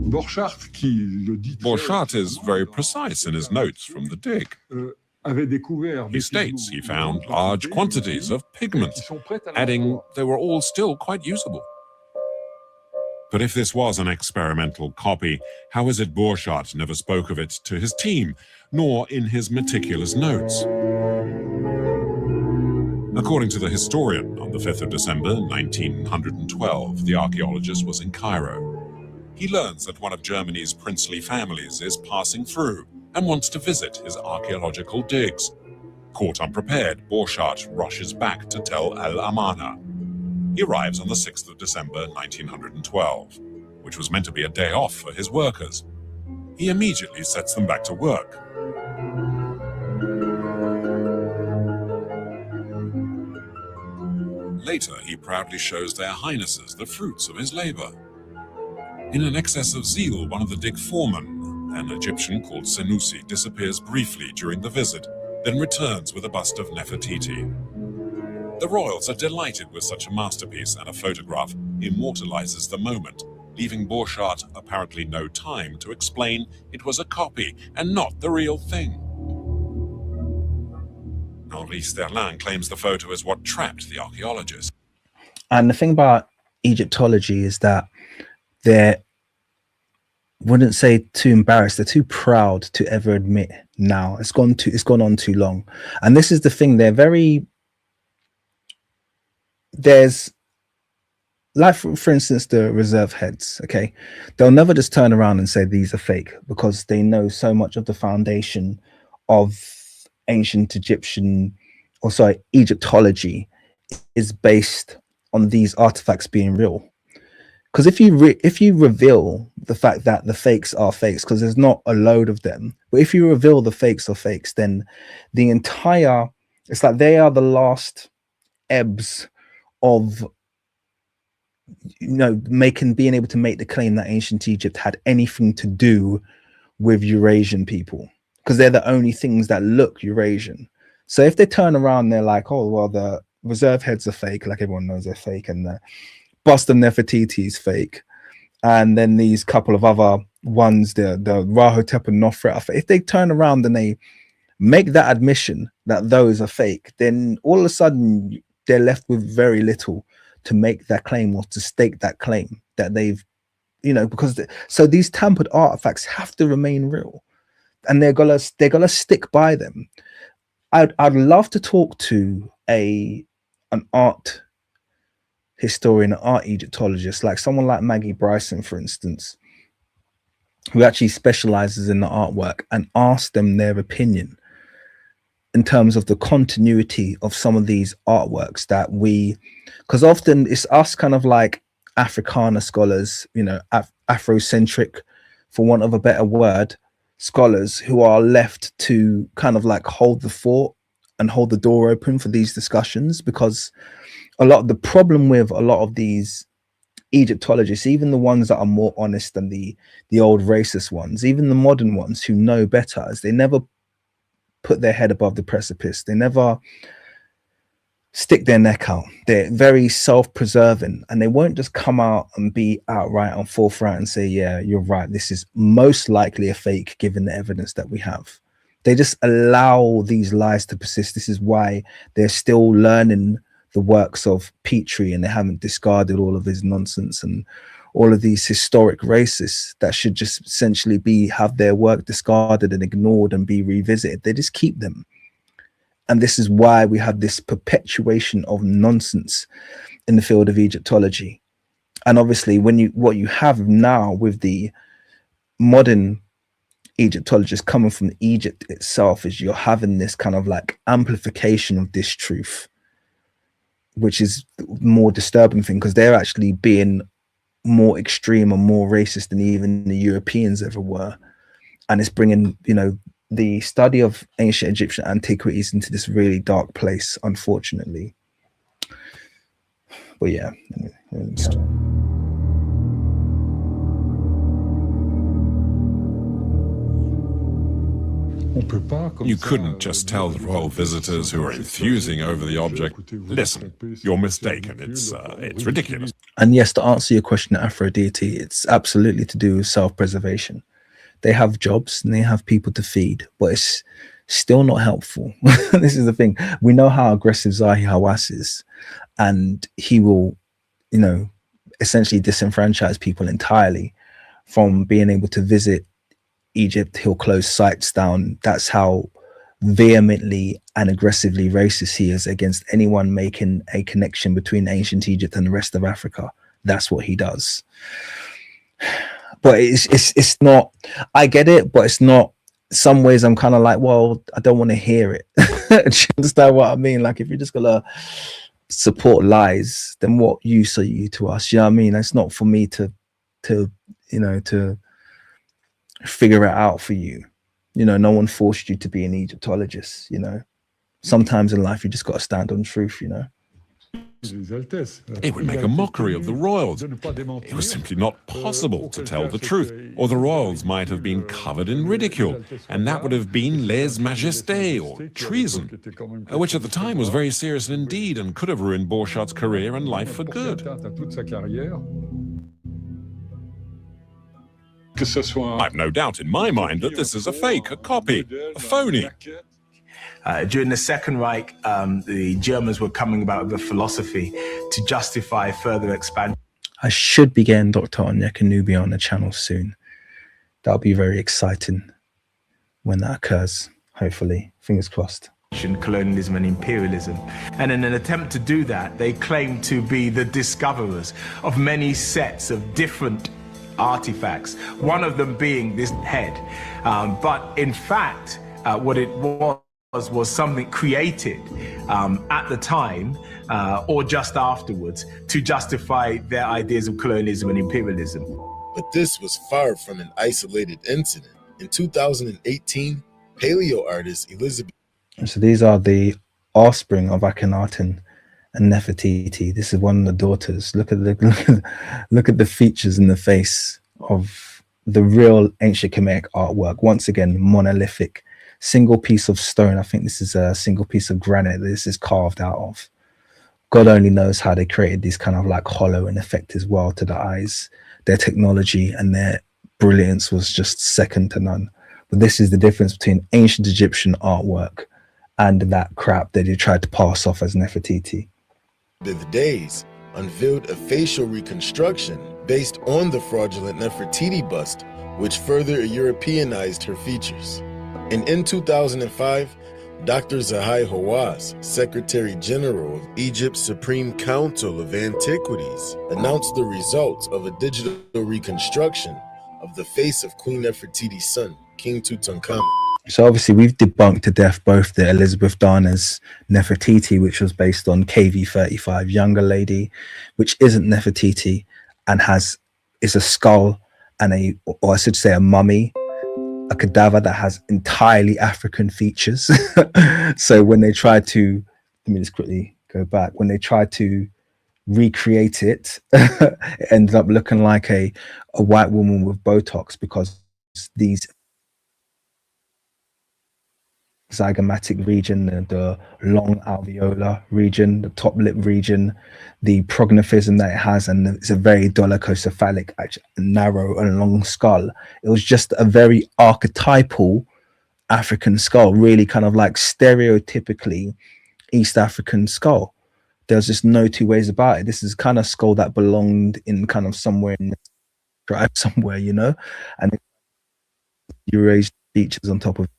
Borchardt is very precise in his notes from the dig. He states he found large quantities of pigment, adding they were all still quite usable. But if this was an experimental copy, how is it Borchardt never spoke of it to his team, nor in his meticulous notes? According to the historian, on the 5th of December 1912, the archaeologist was in Cairo. He learns that one of Germany's princely families is passing through and wants to visit his archaeological digs. Caught unprepared, Borchardt rushes back to tell Al Amana. He arrives on the 6th of December 1912, which was meant to be a day off for his workers. He immediately sets them back to work. Later, he proudly shows their highnesses the fruits of his labor. In an excess of zeal, one of the dig foremen, an Egyptian called Senussi, disappears briefly during the visit, then returns with a bust of Nefertiti. The royals are delighted with such a masterpiece, and a photograph immortalizes the moment, leaving Borchardt apparently no time to explain it was a copy and not the real thing. Henri Sterlin claims the photo is what trapped the archaeologist. And the thing about Egyptology is that they're, wouldn't say too embarrassed, they're too proud to ever admit now. It's gone on too long. And this is the thing, there's like for instance the reserve heads, okay, they'll never just turn around and say these are fake, because they know so much of the foundation of ancient Egyptology is based on these artifacts being real. Because if you reveal the fact that the fakes are fakes, because there's not a load of them, but if you reveal the fakes are fakes, then the entire, it's like they are the last ebbs of, you know, being able to make the claim that ancient Egypt had anything to do with Eurasian people, because they're the only things that look Eurasian. So if they turn around, they're like, oh well, the reserve heads are fake, like everyone knows they're fake, and the bust of Nefertiti is fake, and then these couple of other ones, the Rahotep and Nofret are fake. If they turn around and they make that admission that those are fake, then all of a sudden they're left with very little to make that claim or to stake that claim that they've, you know, because so these tampered artifacts have to remain real, and they're gonna stick by them. I'd love to talk to an art historian, an art Egyptologist, like someone like Maggie Bryson, for instance, who actually specializes in the artwork, and ask them their opinion in terms of the continuity of some of these artworks that because often it's us kind of like Africana scholars, you know, Afrocentric, for want of a better word, scholars who are left to kind of like hold the fort and hold the door open for these discussions, because a lot of the problem with a lot of these Egyptologists, even the ones that are more honest than the old racist ones, even the modern ones who know better, is they never put their head above the precipice. They never stick their neck out. They're very self-preserving, and they won't just come out and be outright on forthright and say, yeah, you're right, this is most likely a fake given the evidence that we have. They just allow these lies to persist. This is why they're still learning the works of Petrie, and they haven't discarded all of his nonsense and all of these historic racists that should just essentially have their work discarded and ignored and be revisited. They just keep them. And this is why we have this perpetuation of nonsense in the field of Egyptology. And obviously, what you have now with the modern Egyptologists coming from Egypt itself is you're having this kind of like amplification of this truth. which is more disturbing thing, because they're actually being more extreme and more racist than even the Europeans ever were. And it's bringing, you know, the study of ancient Egyptian antiquities into this really dark place, unfortunately. But yeah. You couldn't just tell the royal visitors who are enthusing over the object, listen, you're mistaken, it's ridiculous. And yes, to answer your question, Aphrodite, it's absolutely to do with self-preservation. They have jobs and they have people to feed, but it's still not helpful. This is the thing. We know how aggressive Zahi Hawass is, and he will, you know, essentially disenfranchise people entirely from being able to visit Egypt. He'll close sites down. That's how vehemently and aggressively racist he is against anyone making a connection between ancient Egypt and the rest of Africa. That's what he does. But it's not, I get it, but it's not, some ways I'm kind of like, well, I don't want to hear it. Do you understand what I mean? Like, if you're just gonna support lies, then what use are you to us? You know what I mean? It's not for me to you know, to figure it out for you. You know, no one forced you to be an Egyptologist. You know, sometimes in life you just got to stand on truth, you know. It would make a mockery of the royals. It was simply not possible to tell the truth, or the royals might have been covered in ridicule, and that would have been lèse-majesté, or treason, which at the time was very serious indeed and could have ruined Borchart's career and life for good. I've no doubt in my mind that this is a fake, a copy, a phony. During the Second Reich, the Germans were coming about with a philosophy to justify further expansion. I should be getting Dr. Onyeka Nubia on the channel soon. That'll be very exciting when that occurs, hopefully. Fingers crossed. Colonialism and imperialism. And in an attempt to do that, they claim to be the discoverers of many sets of different artifacts, one of them being this head. But in fact, what it was something created at the time or just afterwards to justify their ideas of colonialism and imperialism. But this was far from an isolated incident. In 2018, paleo artist Elizabeth. So these are the offspring of Akhenaten and Nefertiti. This is one of the daughters. Look at the features in the face of the real ancient Kemetic artwork. Once again, monolithic, single piece of stone. I think this is a single piece of granite this is carved out of. God only knows how they created these kind of like hollow and effect as well to the eyes. Their technology and their brilliance was just second to none. But this is the difference between ancient Egyptian artwork and that crap that he tried to pass off as Nefertiti. The days unveiled a facial reconstruction based on the fraudulent Nefertiti bust, which further Europeanized her features. And in 2005, Dr. Zahi Hawass, Secretary General of Egypt's Supreme Council of Antiquities, announced the results of a digital reconstruction of the face of Queen Nefertiti's son, King Tutankhamun. So obviously we've debunked to death both the Elizabeth Dana's Nefertiti, which was based on KV35 younger lady, which isn't Nefertiti and is a skull and or I should say a mummy, a cadaver that has entirely African features. So when they tried to, let me just quickly go back, when they tried to recreate it, it ended up looking like a white woman with Botox, because these zygomatic region, the long alveolar region, the top lip region, the prognathism that it has, and it's a very dolichocephalic, narrow and long skull. It was just a very archetypal African skull, really kind of like stereotypically East African skull. There's just no two ways about it. This is kind of skull that belonged in kind of somewhere in the tribe somewhere, you know, and Eurasian features on top of it.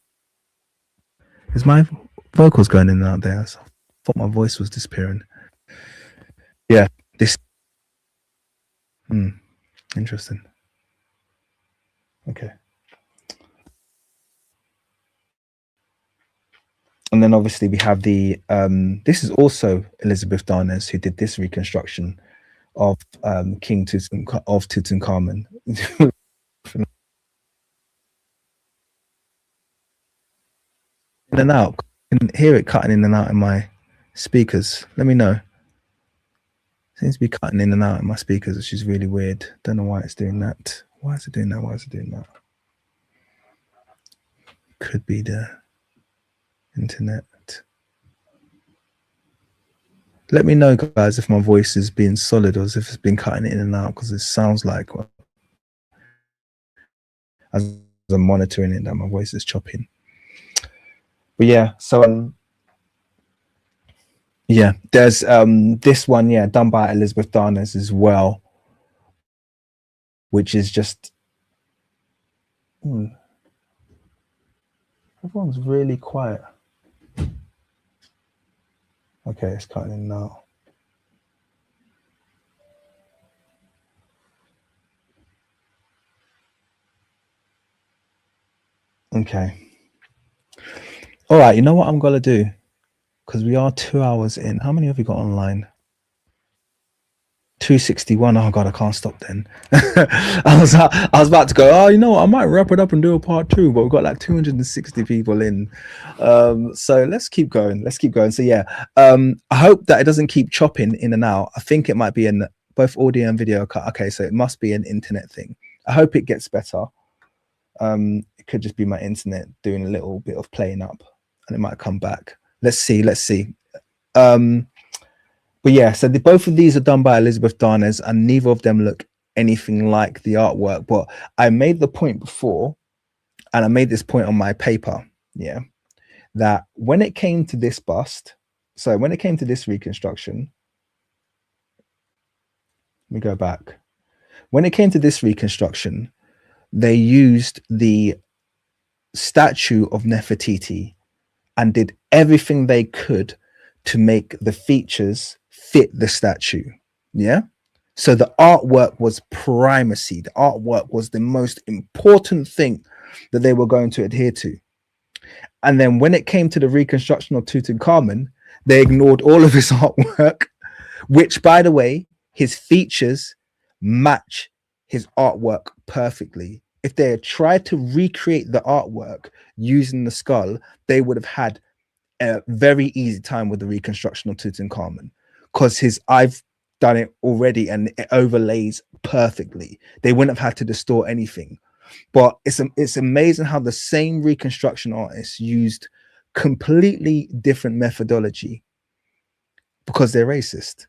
Is my vocals going in and out there? So I thought my voice was disappearing. Yeah, this. Interesting. Okay. And then obviously we have the this is also Elizabeth Darnes who did this reconstruction of King Tutankhamun. In and out. I can hear it cutting in and out in my speakers. Let me know. Seems to be cutting in and out in my speakers, which is really weird. Don't know why it's doing that. Why is it doing that? Why is it doing that? Could be the internet. Let me know, guys, if my voice is being solid or if it's been cutting in and out, because it sounds like as I'm monitoring it that my voice is chopping. But yeah, so yeah, there's this one, yeah, done by Elizabeth Darnes as well, which is just everyone's really quiet. Okay, it's cutting in now. Okay. All right, you know what I'm gonna do? Because we are 2 hours in. How many have we got online? 261. Oh god, I can't stop then. I was about to go, oh, you know what, I might wrap it up and do a part 2, but we've got like 260 people in. So let's keep going. So yeah, I hope that it doesn't keep chopping in and out. I think it might be in both audio and video cut. Okay, so it must be an internet thing. I hope it gets better. It could just be my internet doing a little bit of playing up and it might come back. Let's see. But yeah, so both of these are done by Elizabeth Darnes and neither of them look anything like the artwork. But I made the point before, and I made this point on my paper, yeah, that when it came to this bust, so when it came to this reconstruction, let me go back. When it came to this reconstruction, they used the statue of Nefertiti and did everything they could to make the features fit the statue. Yeah. So the artwork was primacy. The artwork was the most important thing that they were going to adhere to. And then when it came to the reconstruction of Tutankhamun, they ignored all of his artwork, which, by the way, his features match his artwork perfectly. If they had tried to recreate the artwork using the skull, they would have had a very easy time with the reconstruction of Tutankhamun, because I've done it already and it overlays perfectly. They wouldn't have had to distort anything. But it's amazing how the same reconstruction artists used completely different methodology because they're racist.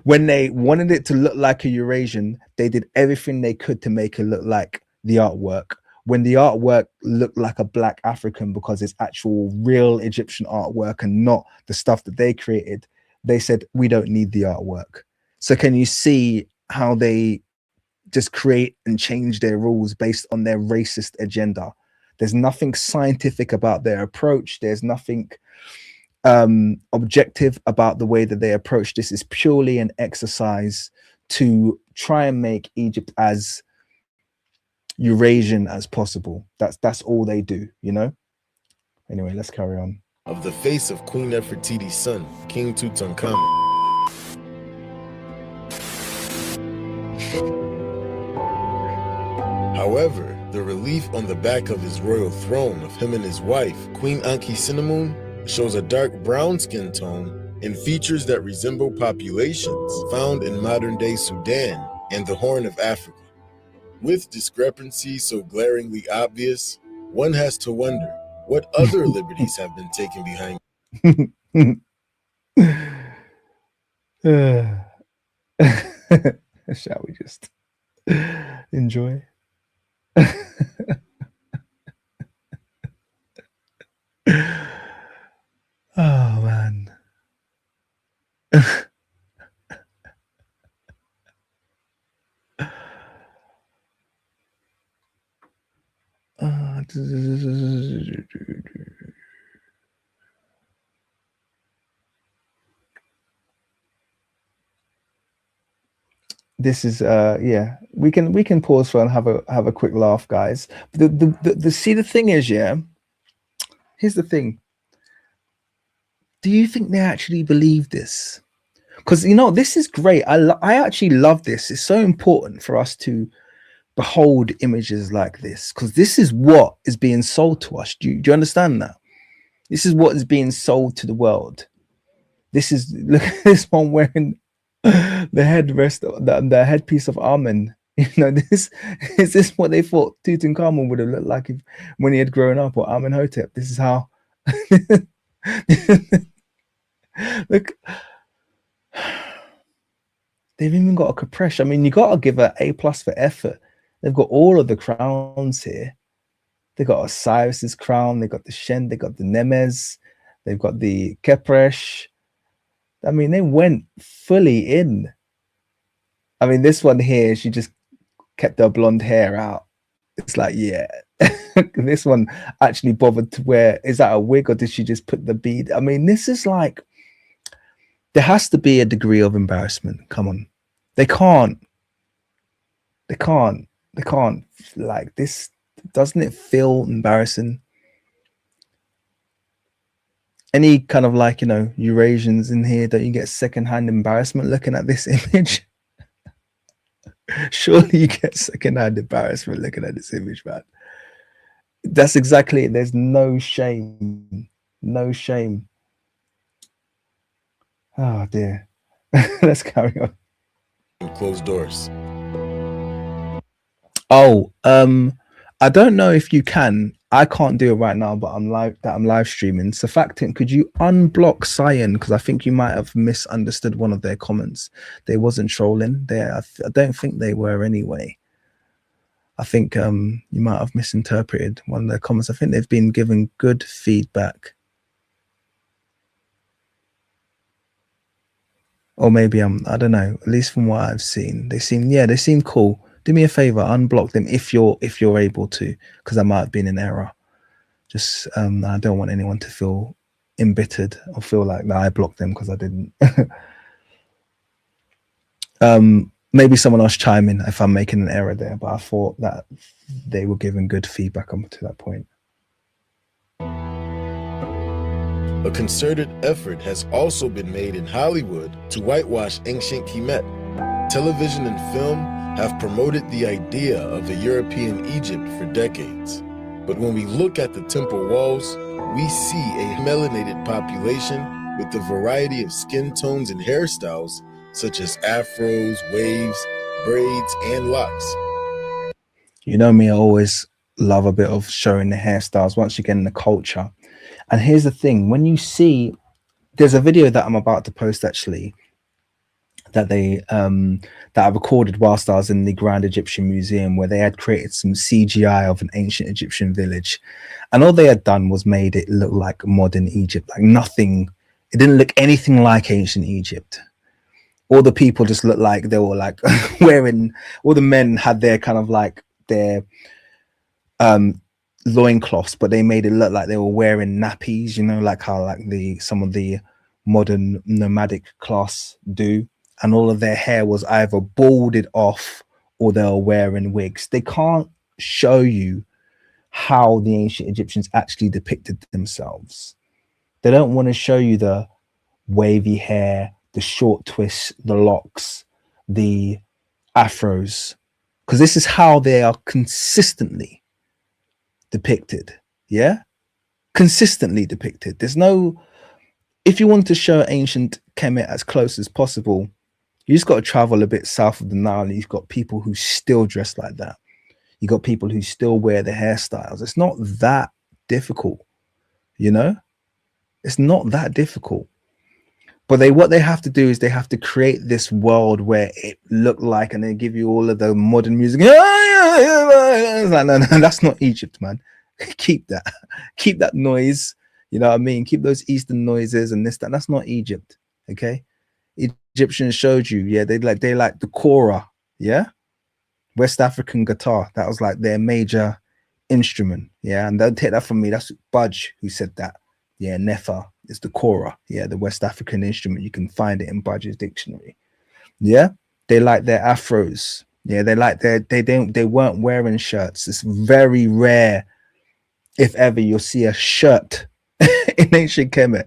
When they wanted it to look like a Eurasian, they did everything they could to make it look like the artwork. When the artwork looked like a Black African because it's actual real Egyptian artwork and not the stuff that they created, they said, we don't need the artwork. So can you see how they just create and change their rules based on their racist agenda? There's nothing scientific about their approach. There's nothing objective about the way that they approach this. Is purely an exercise to try and make Egypt as Eurasian as possible. That's all they do, you know. Anyway, let's carry on. Of the face of Queen Nefertiti's son, King Tutankhamun. However, the relief on the back of his royal throne of him and his wife, Queen Ankhesenamun, shows a dark brown skin tone and features that resemble populations found in modern-day Sudan and the Horn of Africa. With discrepancies so glaringly obvious, one has to wonder what other liberties have been taken behind. Shall we just enjoy? Oh man. This is yeah, we can pause for and have a quick laugh, guys. The see, the thing is, yeah, here's the thing. Do you think they actually believe this? Because this is great. I actually love this. It's so important for us to behold images like this, because this is what is being sold to us. Do you understand that? This is what is being sold to the world. This is, look at this one wearing the headrest, the headpiece of Amen. This is this what they thought Tutankhamun would have looked like when he had grown up, or Amenhotep. This is how. Look, they've even got a Kopresh. I mean, you got to give an A+ for effort. They've got all of the crowns here. They got Osiris's crown. They got the Shen. They got the Nemes. They've got the Kepresh. I mean, they went fully in. I mean, this one here, she just kept her blonde hair out. It's like, yeah. This one actually bothered to wear, is that a wig, or did she just put the bead? I mean, this is like, there has to be a degree of embarrassment. Come on. They can't like this. Doesn't it feel embarrassing? Any kind of like, Eurasians in here, don't you get secondhand embarrassment looking at this image? Surely you get secondhand embarrassment looking at this image, man. That's exactly it. There's no shame. No shame. Oh dear. Let's carry on. Closed doors. Oh, I don't know if you can. I can't do it right now, but I'm live streaming. Surfactant, could you unblock Cyan? Because I think you might have misunderstood one of their comments. They wasn't trolling. I don't think they were anyway. I think you might have misinterpreted one of their comments. I think they've been given good feedback. Or maybe I don't know. At least from what I've seen, they seem cool. Do me a favor, unblock them if you're able to, because I might have been in error. Just I don't want anyone to feel embittered or feel like that I blocked them because I didn't. Maybe someone else chime in if I'm making an error there, but I thought that they were giving good feedback up to that point. A concerted effort has also been made in Hollywood to whitewash ancient Kemet. Television and film have promoted the idea of a European Egypt for decades. But when we look at the temple walls, we see a melanated population with a variety of skin tones and hairstyles, such as afros, waves, braids, and locks. You know me, I always love a bit of showing the hairstyles once you get in the culture. And here's the thing, when you see, there's a video that I'm about to post actually, that I recorded whilst I was in the Grand Egyptian Museum, where they had created some CGI of an ancient Egyptian village, and all they had done was made it look like modern Egypt, like nothing. It didn't look anything like ancient Egypt. All the people just looked like they were like wearing, all the men had their kind of like their loincloths, but they made it look like they were wearing nappies, like how like some of the modern nomadic class do. And all of their hair was either balded off or they were wearing wigs. They can't show you how the ancient Egyptians actually depicted themselves. They don't want to show you the wavy hair, the short twists, the locks, the afros, because this is how they are consistently depicted. Yeah, consistently depicted. There's no, if you want to show ancient Kemet as close as possible, you just got to travel a bit south of the Nile, and you've got people who still dress like that. You got people who still wear the hairstyles. It's not that difficult, it's not that difficult. But what they have to do is they have to create this world where it looked like, and they give you all of the modern music. Like, no, that's not Egypt, man. Keep that noise. You know what I mean? Keep those Eastern noises and this, that. That's not Egypt. Okay. Egyptians showed you, yeah, they like the kora, yeah, West African guitar. That was like their major instrument, yeah. And don't take that from me. That's Budge who said that. Yeah, Nefer is the kora, yeah, the West African instrument. You can find it in Budge's dictionary. Yeah, they like their afros. Yeah, they weren't wearing shirts. It's very rare, if ever, you'll see a shirt in ancient Kemet.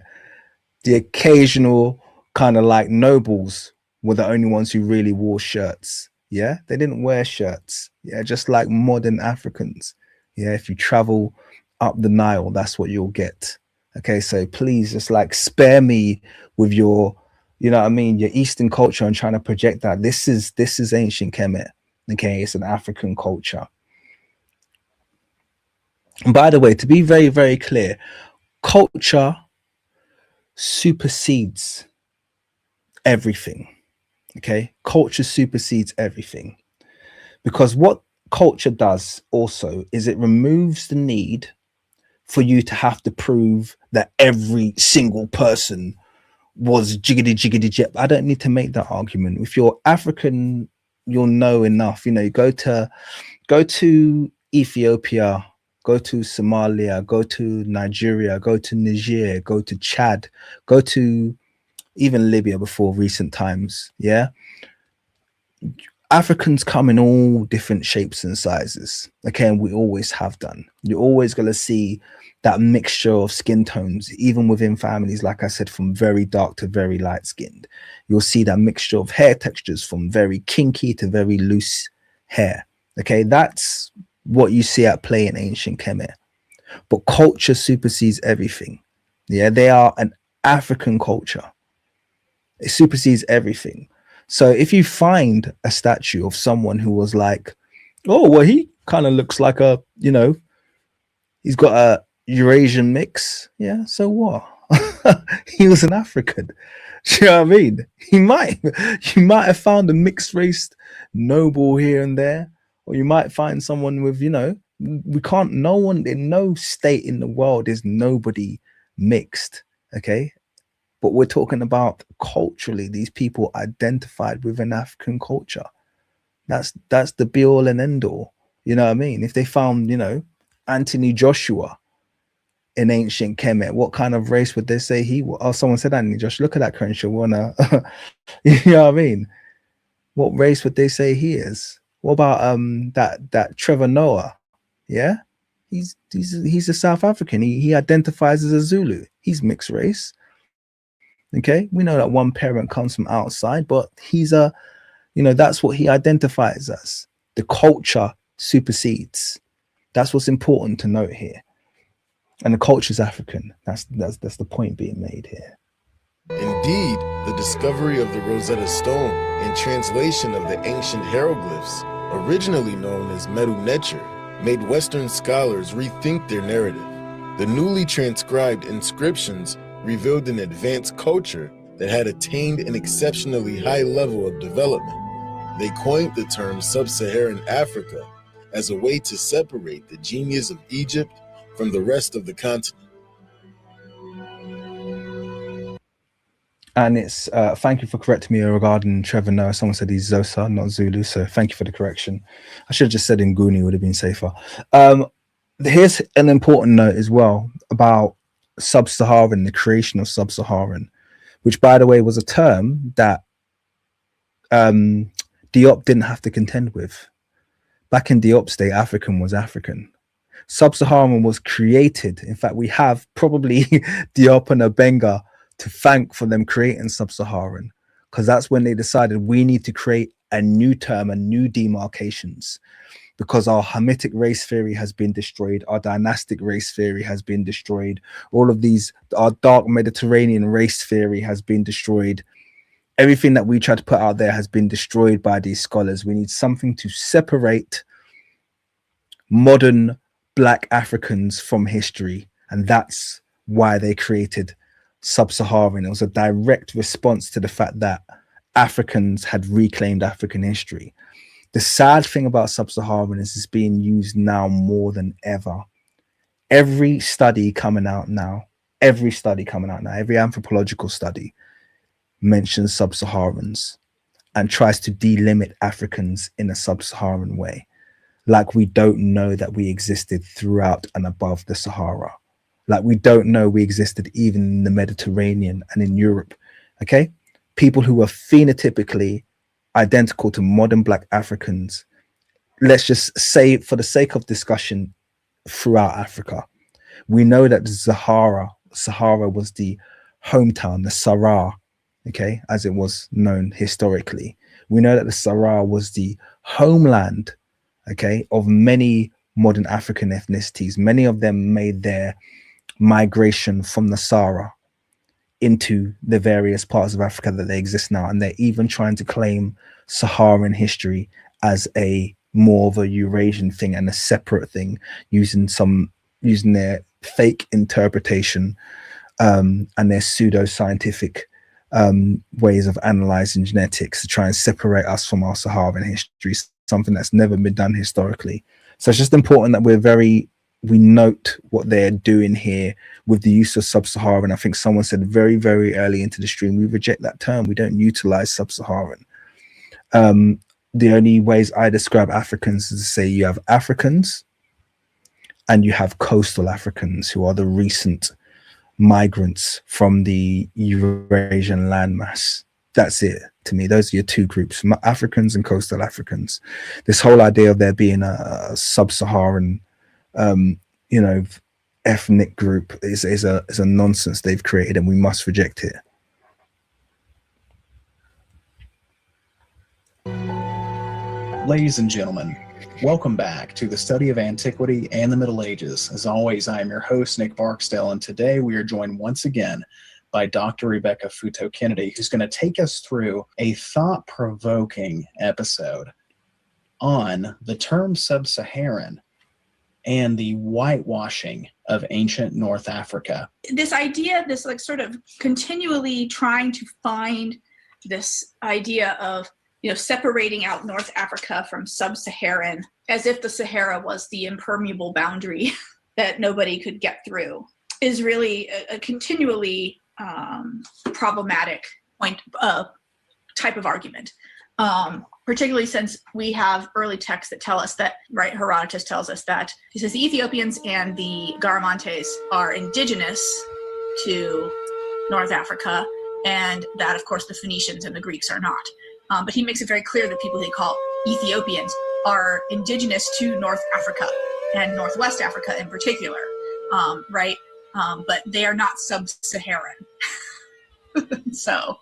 The occasional kind of like nobles were the only ones who really wore shirts. Yeah, they didn't wear shirts. Yeah, just like modern Africans. Yeah, if you travel up the Nile, that's what you'll get. Okay, so please just like spare me with your, you know what I mean, your Eastern culture and trying to project that. This is ancient Kemet. Okay, it's an African culture. And by the way, to be very, very clear, culture supersedes everything. Okay, culture supersedes everything, because what culture does also is it removes the need for you to have to prove that every single person was jiggity jiggity jip. I don't need to make that argument. If you're African, you'll know enough. You know, go to Ethiopia, go to Somalia, go to Nigeria, go to Niger, go to Chad, go to even Libya before recent times. Yeah, Africans come in all different shapes and sizes. Okay, and we always have done. You're always going to see that mixture of skin tones, even within families, like I said, from very dark to very light skinned. You'll see that mixture of hair textures from very kinky to very loose hair. Okay, that's what you see at play in ancient Kemet. But culture supersedes everything. Yeah, they are an African culture. It supersedes everything. So if you find a statue of someone who was like, oh, well, he kind of looks like a, you know, he's got a Eurasian mix. Yeah, so what? He was an African. Do you know what I mean? You might have found a mixed race noble here and there, or you might find someone with, you know, we can't, no one in no state in the world is nobody mixed. Okay. But we're talking about culturally, these people identified with an African culture. That's the be all and end all. You know what I mean? If they found, you know, Anthony Joshua in ancient Kemet, what kind of race would they say he was? Oh, someone said Anthony Joshua. Look at that Crenshaw. You know what I mean? What race would they say he is? What about that Trevor Noah? Yeah, he's a South African. He identifies as a Zulu. He's mixed race. Okay, we know that one parent comes from outside, but he's a, you know, that's what he identifies as. The culture supersedes. That's what's important to note here. And the culture is African. That's the point being made here. Indeed, the discovery of the Rosetta Stone and translation of the ancient hieroglyphs, originally known as Medu Neter, made Western scholars rethink their narrative. The newly transcribed inscriptions revealed an advanced culture that had attained an exceptionally high level of development. They coined the term Sub-Saharan Africa as a way to separate the genius of Egypt from the rest of the continent. And it's thank you for correcting me regarding Trevor Noah. Someone said he's Xhosa, not Zulu. So thank you for the correction. I should have just said Nguni, would have been safer. Here's an important note as well about Sub-Saharan, the creation of Sub-Saharan, which, by the way, was a term that Diop didn't have to contend with. Back in Diop's day, African was African. Sub-Saharan was created. In fact, we have probably Diop and Abenga to thank for them creating Sub-Saharan, because that's when they decided we need to create a new term and new demarcations, because our Hamitic race theory has been destroyed, our dynastic race theory has been destroyed, all of these, our dark Mediterranean race theory has been destroyed. Everything that we try to put out there has been destroyed by these scholars. We need something to separate modern Black Africans from history, and that's why they created Sub-Saharan. It was a direct response to the fact that Africans had reclaimed African history. The sad thing about Sub-Saharan is it's being used now more than ever. Every study coming out now, every anthropological study mentions Sub-Saharans and tries to delimit Africans in a Sub-Saharan way, like we don't know that we existed throughout and above the Sahara. Like we don't know we existed even in the Mediterranean and in Europe. Okay, people who are phenotypically identical to modern Black Africans, let's just say for the sake of discussion, throughout Africa. We know that Sahara was the hometown, the Sahara, okay, as it was known historically. We know that the Sahara was the homeland, okay, of many modern African ethnicities. Many of them made their migration from the Sahara into the various parts of Africa that they exist now. And they're even trying to claim Saharan history as a more of a Eurasian thing and a separate thing, using their fake interpretation and their pseudo-scientific ways of analyzing genetics to try and separate us from our Saharan history, something that's never been done historically. So it's just important that we note what they're doing here with the use of sub-Saharan. I think someone said very, very early into the stream, we reject that term. We don't utilize sub-Saharan. The only ways I describe Africans is to say you have Africans and you have coastal Africans, who are the recent migrants from the Eurasian landmass. That's it to me. Those are your two groups, Africans and coastal Africans. This whole idea of there being a sub-Saharan ethnic group is a nonsense they've created, and we must reject it. Ladies and gentlemen, welcome back to the study of antiquity and the Middle Ages. As always, I am your host, Nick Barksdale, and today we are joined once again by Dr. Rebecca Futo-Kennedy, who's going to take us through a thought-provoking episode on the term sub-Saharan and the whitewashing of ancient North Africa. This idea, this like sort of continually trying to find this idea of, separating out North Africa from sub-Saharan, as if the Sahara was the impermeable boundary that nobody could get through, is really a continually problematic type of argument. Particularly since we have early texts that tell us that, right, Herodotus tells us that, he says the Ethiopians and the Garamantes are indigenous to North Africa, and that, of course, the Phoenicians and the Greeks are not. But he makes it very clear that people they call Ethiopians are indigenous to North Africa and Northwest Africa in particular, right? But they are not sub-Saharan. So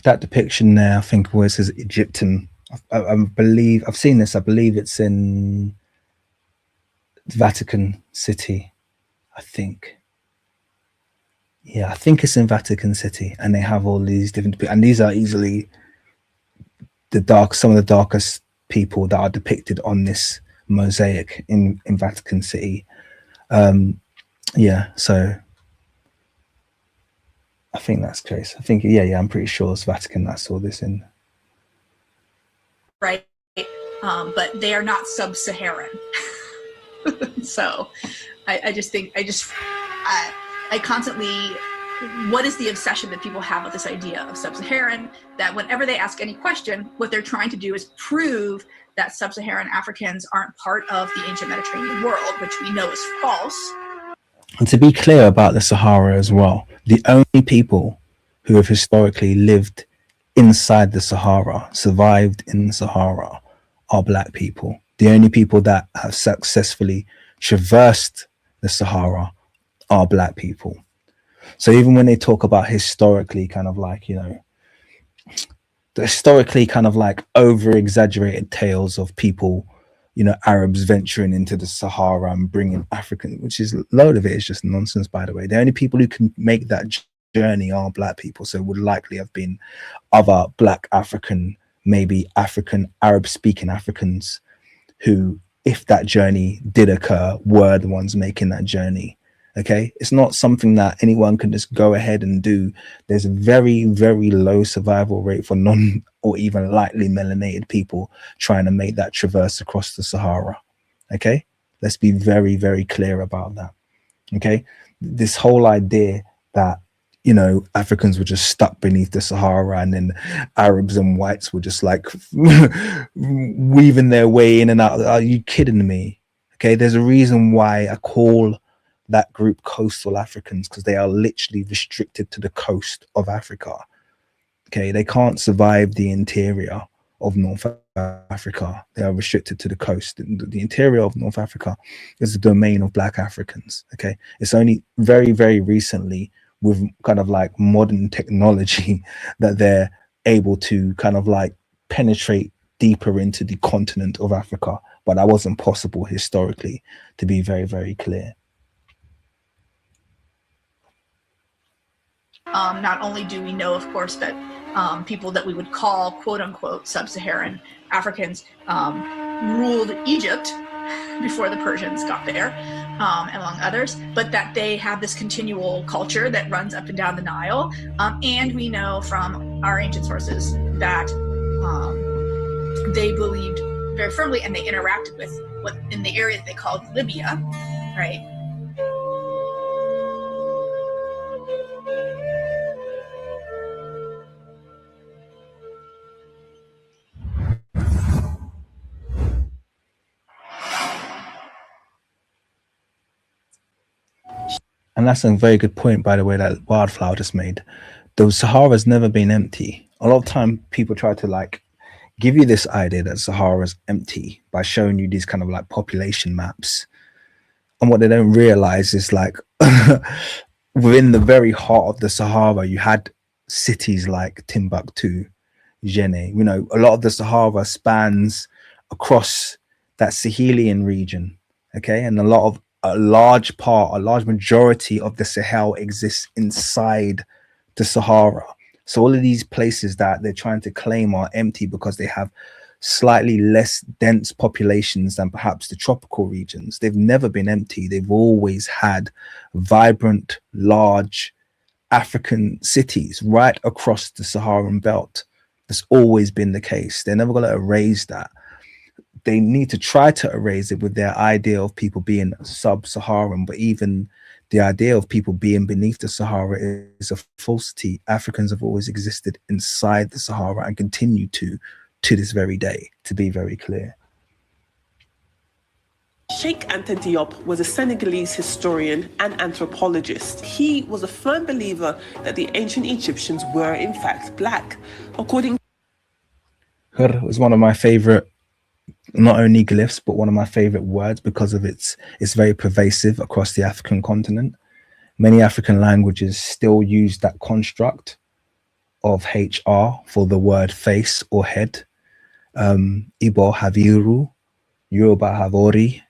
that depiction there, I think, was his Egyptian. I believe I've seen this. I believe it's in Vatican City. I think. Yeah, I think it's in Vatican City, and they have all these different, and these are easily some of the darkest people that are depicted on this mosaic in Vatican City. Yeah, so I think that's the case. I think, yeah, I'm pretty sure it's Vatican that saw this in. Right, but they are not sub-Saharan. So I constantly, what is the obsession that people have with this idea of sub-Saharan, that whenever they ask any question, what they're trying to do is prove that sub-Saharan Africans aren't part of the ancient Mediterranean world, which we know is false. And to be clear about the Sahara as well, the only people who have historically lived inside the Sahara, survived in the Sahara, are Black people. The only people that have successfully traversed the Sahara are Black people. So even when they talk about historically kind of like, the historically kind of like over-exaggerated tales of people, Arabs venturing into the Sahara and bringing African, which is a load of it is just nonsense, by the way. The only people who can make that journey are Black people. So it would likely have been other Black African, maybe African, Arab-speaking Africans who, if that journey did occur, were the ones making that journey. Okay, it's not something that anyone can just go ahead and do. There's a very, very low survival rate for non or even lightly melanated people trying to make that traverse across the Sahara. Okay, let's be very, very clear about that. Okay, this whole idea that, Africans were just stuck beneath the Sahara and then Arabs and whites were just like weaving their way in and out. Are you kidding me? Okay, there's a reason why I call that group coastal Africans, because they are literally restricted to the coast of Africa. Okay, they can't survive the interior of North Africa. They are restricted to the coast. The interior of North Africa is the domain of Black Africans. Okay, it's only very, very recently with kind of like modern technology that they're able to kind of like penetrate deeper into the continent of Africa. But that wasn't possible historically, to be very, very clear. Not only do we know, of course, that people that we would call quote unquote sub-Saharan Africans ruled Egypt before the Persians got there, among others, but that they have this continual culture that runs up and down the Nile. And we know from our ancient sources that they believed very firmly, and they interacted with what in the area that they called Libya, right? And that's a very good point, by the way, that Wildflower just made. The Sahara's never been empty. A lot of time people try to like give you this idea that Sahara's empty by showing you these kind of like population maps. And what they don't realize is like within the very heart of the Sahara, you had cities like Timbuktu, Jenne. You know, a lot of the Sahara spans across that Sahelian region. Okay. And a large majority of the Sahel exists inside the Sahara. So all of these places that they're trying to claim are empty because they have slightly less dense populations than perhaps the tropical regions. They've never been empty. They've always had vibrant, large African cities right across the Saharan belt. That's always been the case. They're never going to erase that. They need to try to erase it with their idea of people being sub-Saharan, but even the idea of people being beneath the Sahara is a falsity. Africans have always existed inside the Sahara and continue to this very day, to be very clear. Sheikh Anta Diop was a Senegalese historian and anthropologist. He was a firm believer that the ancient Egyptians were in fact black. According Hur was one of my favorite, not only glyphs, but one of my favorite words because of it's very pervasive across the African continent. Many African languages still use that construct of HR for the word face or head. Igbo have Iru, Yoruba have Ori.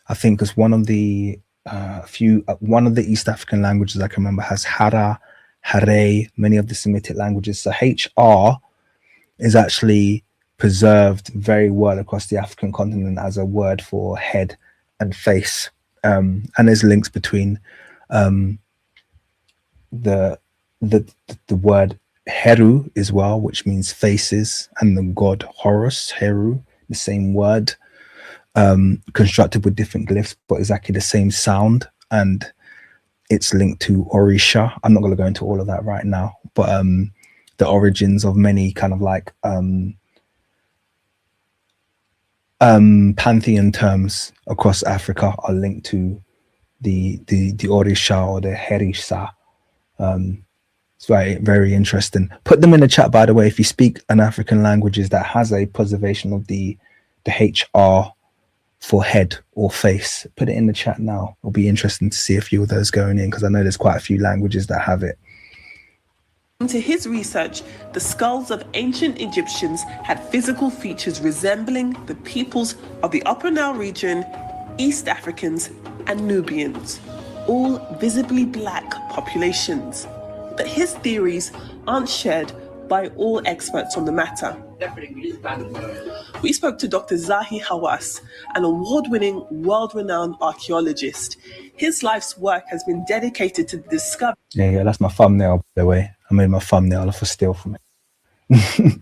I think it's one of the one of the East African languages I can remember has Hara, Hare, many of the Semitic languages. So HR is actually preserved very well across the African continent as a word for head and face. And there's links between the word Heru as well, which means faces, and the god Horus, Heru, the same word, constructed with different glyphs, but exactly the same sound, and it's linked to Orisha. I'm not going to go into all of that right now, but the origins of many kind of like pantheon terms across Africa are linked to the Orisha or the Herisha. It's very interesting. Put them in the chat, by the way, if you speak an African languages that has a preservation of the HR for head or face. Put it in the chat now. It'll be interesting to see a few of those going in, because I know there's quite a few languages that have it. to his research, the skulls of ancient Egyptians had physical features resembling the peoples of the Upper Nile region, East Africans, and Nubians, all visibly black populations. But his theories aren't shared by all experts on the matter. We spoke to Dr. Zahi Hawass, an award-winning, world-renowned archaeologist. His life's work has been dedicated to the discovery. Yeah, that's my thumbnail, by the way. I made my thumbnail off a steal from it.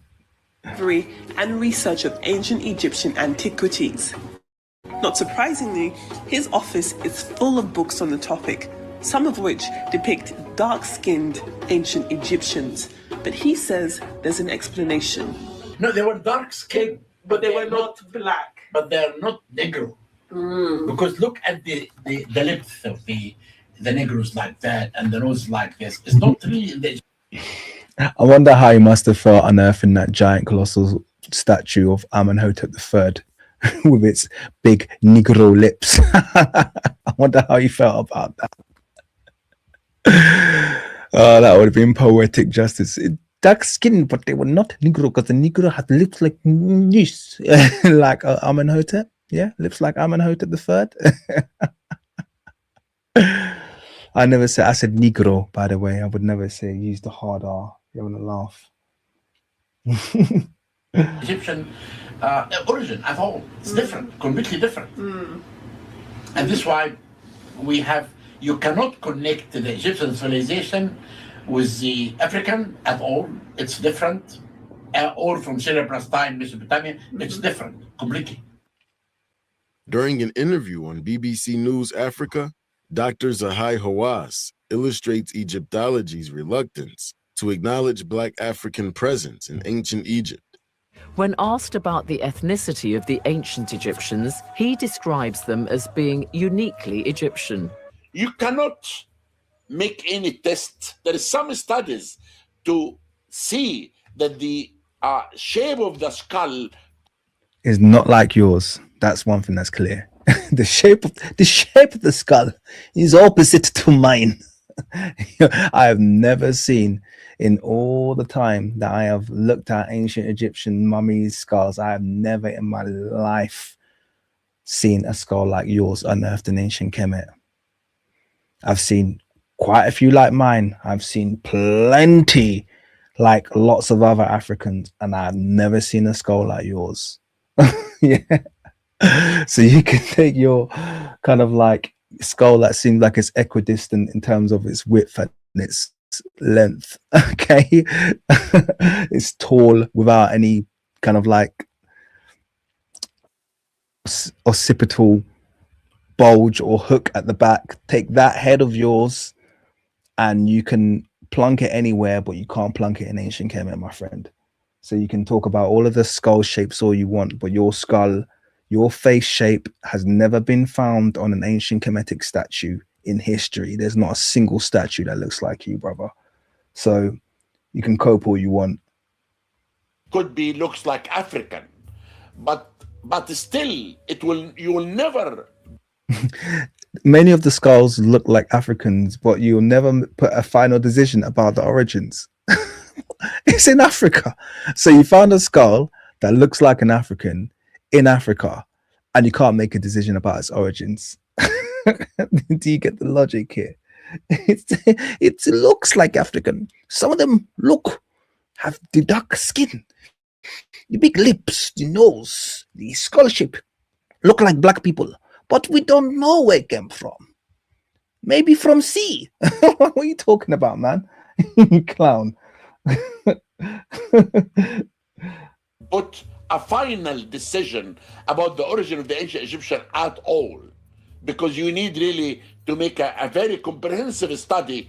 And research of ancient Egyptian antiquities. Not surprisingly, his office is full of books on the topic, some of which depict dark-skinned ancient Egyptians. But he says there's an explanation. No, they were dark-skinned, but they were not black. But they're not Negro. Because look at the lips of the Negroes like that, and the nose like this. It's not really. I wonder how he must have felt unearthing that giant colossal statue of Amenhotep III with its big Negro lips. I wonder how he felt about that. Oh, that would have been poetic justice. Dark skin, but they were not Negro because the Negro had lips like this, like Amenhotep. Yeah, lips like Amenhotep the Third. I never said. I said Negro. By the way, I would never say use the hard R. You're gonna laugh. Egyptian origin at all. It's different, completely different. And this is why you cannot connect the Egyptian civilization with the African at all. It's different. Or from Syria, Palestine, Mesopotamia, it's different completely. During an interview on BBC News Africa, Dr. Zahai Hawass illustrates Egyptology's reluctance to acknowledge Black African presence in ancient Egypt. When asked about the ethnicity of the ancient Egyptians, he describes them as being uniquely Egyptian. You cannot make any test. There is some studies to see that the shape of the skull is not like yours. That's one thing that's clear. the shape of the skull is opposite to mine. I have never seen, in all the time that I have looked at ancient Egyptian mummies' skulls, I have never in my life seen a skull like yours unearthed in ancient Kemet. I've seen quite a few like mine. I've seen plenty like lots of other Africans, and I've never seen a skull like yours. Yeah. So you can take your kind of like skull that seems like it's equidistant in terms of its width and its length. Okay. It's tall without any kind of like occipital bulge or hook at the back. Take that head of yours and you can plunk it anywhere, but you can't plunk it in ancient Kemet, my friend. So you can talk about all of the skull shapes all you want, but your skull, your face shape has never been found on an ancient Kemetic statue in history. There's not a single statue that looks like you, brother. So you can cope all you want. Could be looks like African, but still you will never. Many of the skulls look like Africans, but you'll never put a final decision about the origins. It's in Africa. So you found a skull that looks like an African in Africa, and you can't make a decision about its origins. Do you get the logic here? It looks like African. Some of them have the dark skin, the big lips, the nose, the skull shape, look like black people, but we don't know where it came from. Maybe from sea. What are you talking about, man? You clown. Put a final decision about the origin of the ancient Egyptian at all, because you need really to make a very comprehensive study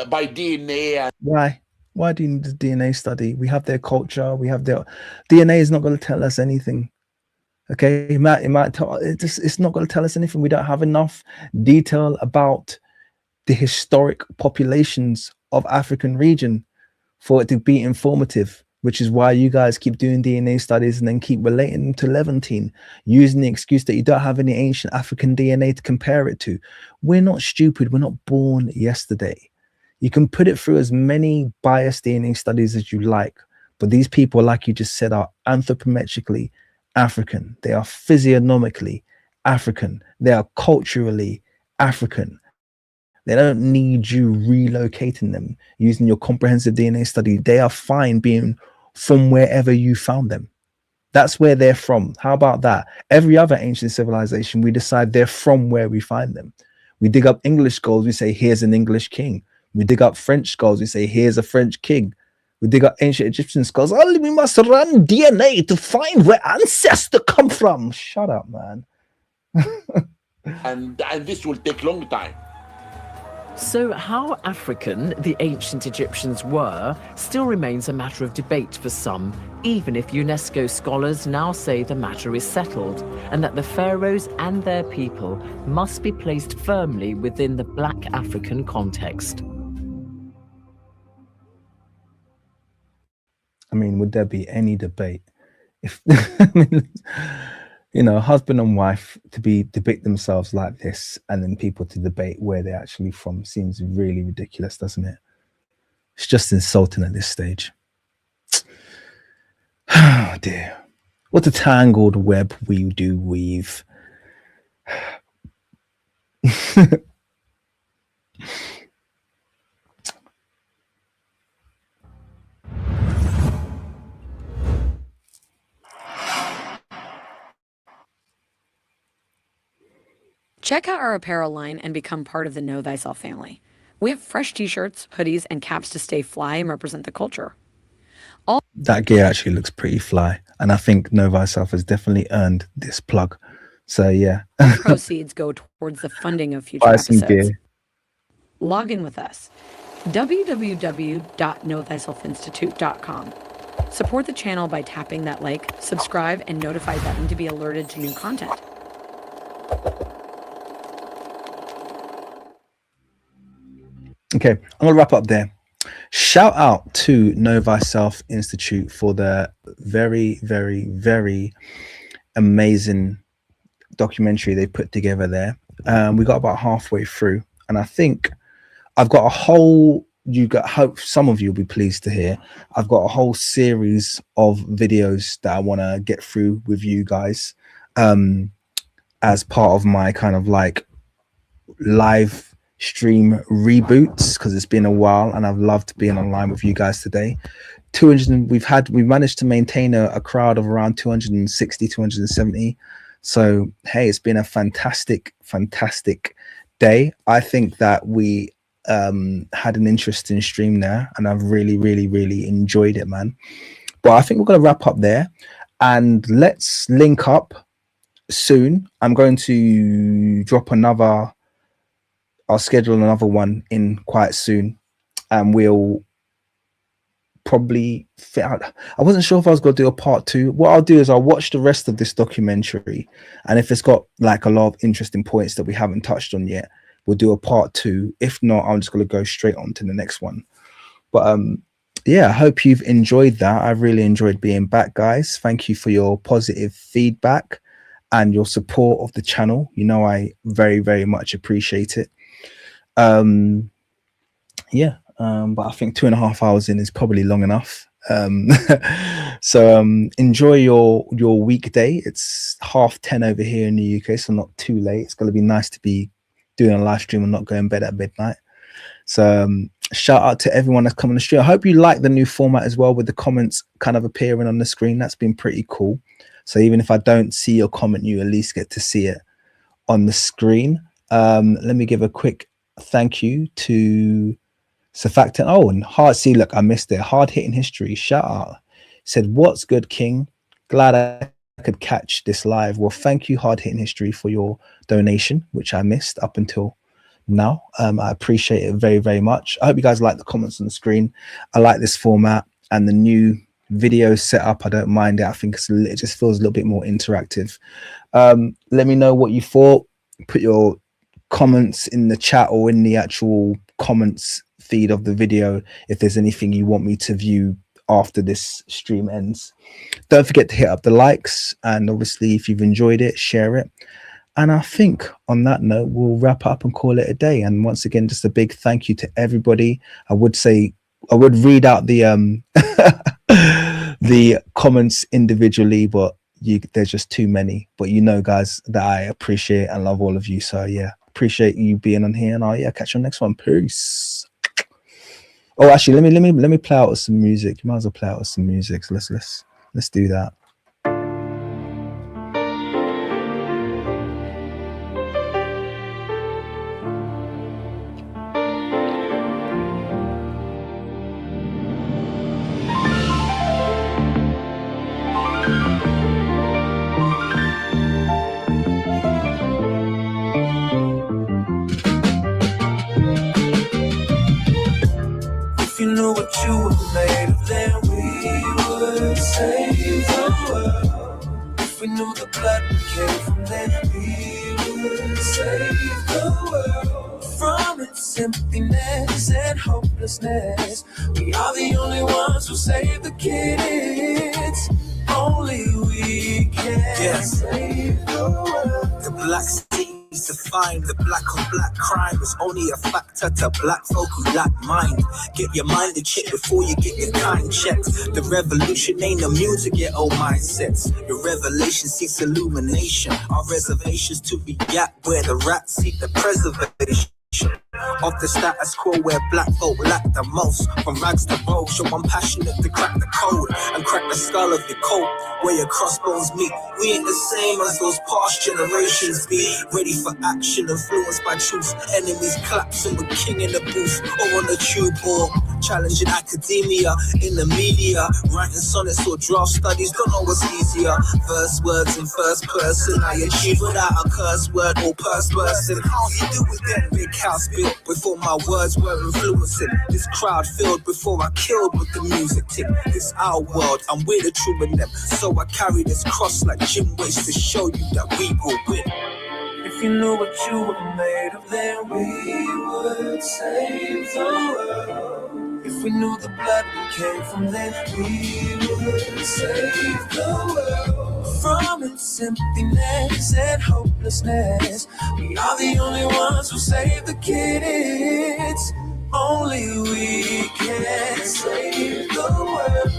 by DNA. Why do you need a DNA study? We have their culture. We have their DNA is not going to tell us anything. Okay, it might tell, it's not going to tell us anything. We don't have enough detail about the historic populations of African region for it to be informative, which is why you guys keep doing DNA studies and then keep relating them to Levantine, using the excuse that you don't have any ancient African DNA to compare it to. We're not stupid. We're not born yesterday. You can put it through as many biased DNA studies as you like, but these people, like you just said, are anthropometrically African. They are physiognomically African. They are culturally African. They don't need you relocating them using your comprehensive DNA study. They are fine being from wherever you found them. That's where they're from. How about that? Every other ancient civilization, we decide they're from where we find them. We dig up English skulls, we say, here's an English king. We dig up French skulls, we say, here's a French king. We dig up ancient Egyptian skulls. Oh, we must run DNA to find where ancestors come from. Shut up, man. and this will take long time. So how African the ancient Egyptians were still remains a matter of debate for some, even if UNESCO scholars now say the matter is settled and that the pharaohs and their people must be placed firmly within the Black African context. I mean, would there be any debate if, I mean, you know, husband and wife to depict themselves like this and then people to debate where they're actually from seems really ridiculous, doesn't it? It's just insulting at this stage. Oh dear. What a tangled web we do weave. Check out our apparel line and become part of the Know Thy Self family. We have fresh t-shirts, hoodies, and caps to stay fly and represent the culture. That gear actually looks pretty fly, and I think Know Thy Self has definitely earned this plug. So yeah. Proceeds go towards the funding of future Buy some episodes. gear. Log in with us. www.knowthyselfinstitute.com. Support the channel by tapping that like, subscribe, and notify button to be alerted to new content. Okay, I'm gonna wrap up there. Shout out to Know Thy Self Institute for the very, very, very amazing documentary they put together there. We got about halfway through, and I think I've got a whole, hope some of you will be pleased to hear, I've got a whole series of videos that I want to get through with you guys as part of my kind of like live stream reboots, because it's been a while and I've loved being online with you guys today. We've managed to maintain a crowd of around 260, 270. So hey, it's been a fantastic day. I think that we had an interesting stream there, and I've really enjoyed it, man. But I think we're going to wrap up there, and let's link up soon. I'm going to drop I'll schedule another one in quite soon, and we'll probably fit out. I wasn't sure if I was going to do a part 2. What I'll do is I'll watch the rest of this documentary, and if it's got like a lot of interesting points that we haven't touched on yet, we'll do a part 2. If not, I'm just going to go straight on to the next one. But yeah, I hope you've enjoyed that. I really enjoyed being back, guys. Thank you for your positive feedback and your support of the channel. You know, I very much appreciate it. But I think 2.5 hours in is probably long enough. So enjoy your weekday. It's 10:30 over here in the UK, so not too late. It's going to be nice to be doing a live stream and not going to bed at midnight. So shout out to everyone that's come on the stream. I hope you like the new format as well, with the comments kind of appearing on the screen. That's been pretty cool. So even if I don't see your comment, you at least get to see it on the screen. Let me give a quick thank you to Surfactant. Oh, and look, I missed it. Hard Hitting History, shout out. Said, what's good, King? Glad I could catch this live. Well, thank you, Hard Hitting History, for your donation, which I missed up until now. I appreciate it very much. I hope you guys like the comments on the screen. I like this format and the new video setup. I don't mind it. I think it just feels a little bit more interactive. Let me know what you thought. Put your comments in the chat or in the actual comments feed of the video if there's anything you want me to view after this stream ends. Don't forget to hit up the likes, and obviously if you've enjoyed it, share it. And I think on that note, we'll wrap up and call it a day. And once again, just a big thank you to everybody. I would read out the the comments individually, but there's just too many. But you know, guys, that I appreciate and love all of you. So yeah, appreciate you being on here, and I'll catch you on the next one. Peace. Oh, actually, let me play out with some music. You might as well play out with some music. So let's do that. If you knew what you were made of, then we would save the world. If we knew the blood we came from, then we would save the world. From its emptiness and hopelessness, we are the only ones who save the kids. Only we can save the world. The black sea is to find the black on black crime is only a factor to black folk who lack mind. Get your mind in check before you get your kind checked. The revolution ain't a music, yet old mindsets. Your revelation seeks illumination. Our reservations to react where the rats seek the preservation of the status quo where black folk lack the most. From rags to bold, show I'm passionate to crack the code and crack the skull of your coat where your crossbones meet. We ain't the same as those past generations be. Ready for action, influenced by truth. Enemies collapsing with king in the booth or on the tube or challenging academia in the media. Writing sonnets or draft studies, don't know what's easier. Verse words in first person, I achieve without a curse word or purse person. How you do it then? Big house built before my words were influencing. This crowd filled before I killed with the music tick. This our world, and we're the true in them. So I carry this cross like Jim Waste to show you that we will win. If you knew what you were made of, then we would save the world. If we knew the blood we came from, then we would save the world. From its emptiness and hopelessness, we are the only ones who save the kids. Only we can save the world.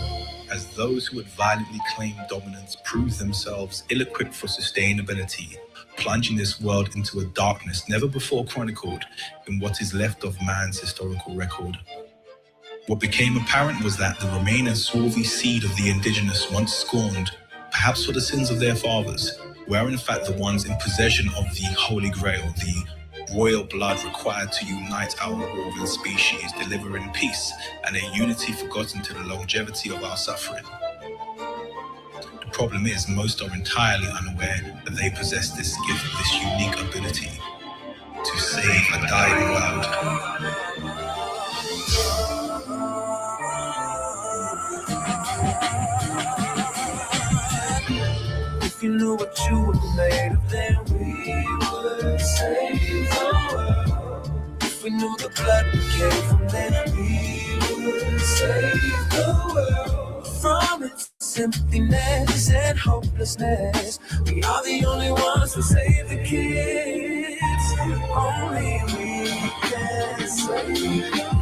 As those who would violently claim dominance prove themselves ill-equipped for sustainability, plunging this world into a darkness never before chronicled in what is left of man's historical record. What became apparent was that the remaining swarthy seed of the indigenous, once scorned, perhaps for the sins of their fathers, were in fact the ones in possession of the Holy Grail, the royal blood required to unite our warring species, delivering peace and a unity forgotten to the longevity of our suffering. The problem is, most are entirely unaware that they possess this gift, this unique ability to save a dying world. If you knew what you were made of, then we would save the world. If we knew the blood we came from, then we would save the world. From its emptiness and hopelessness, we are the only ones who save the kids. Only we can save the world.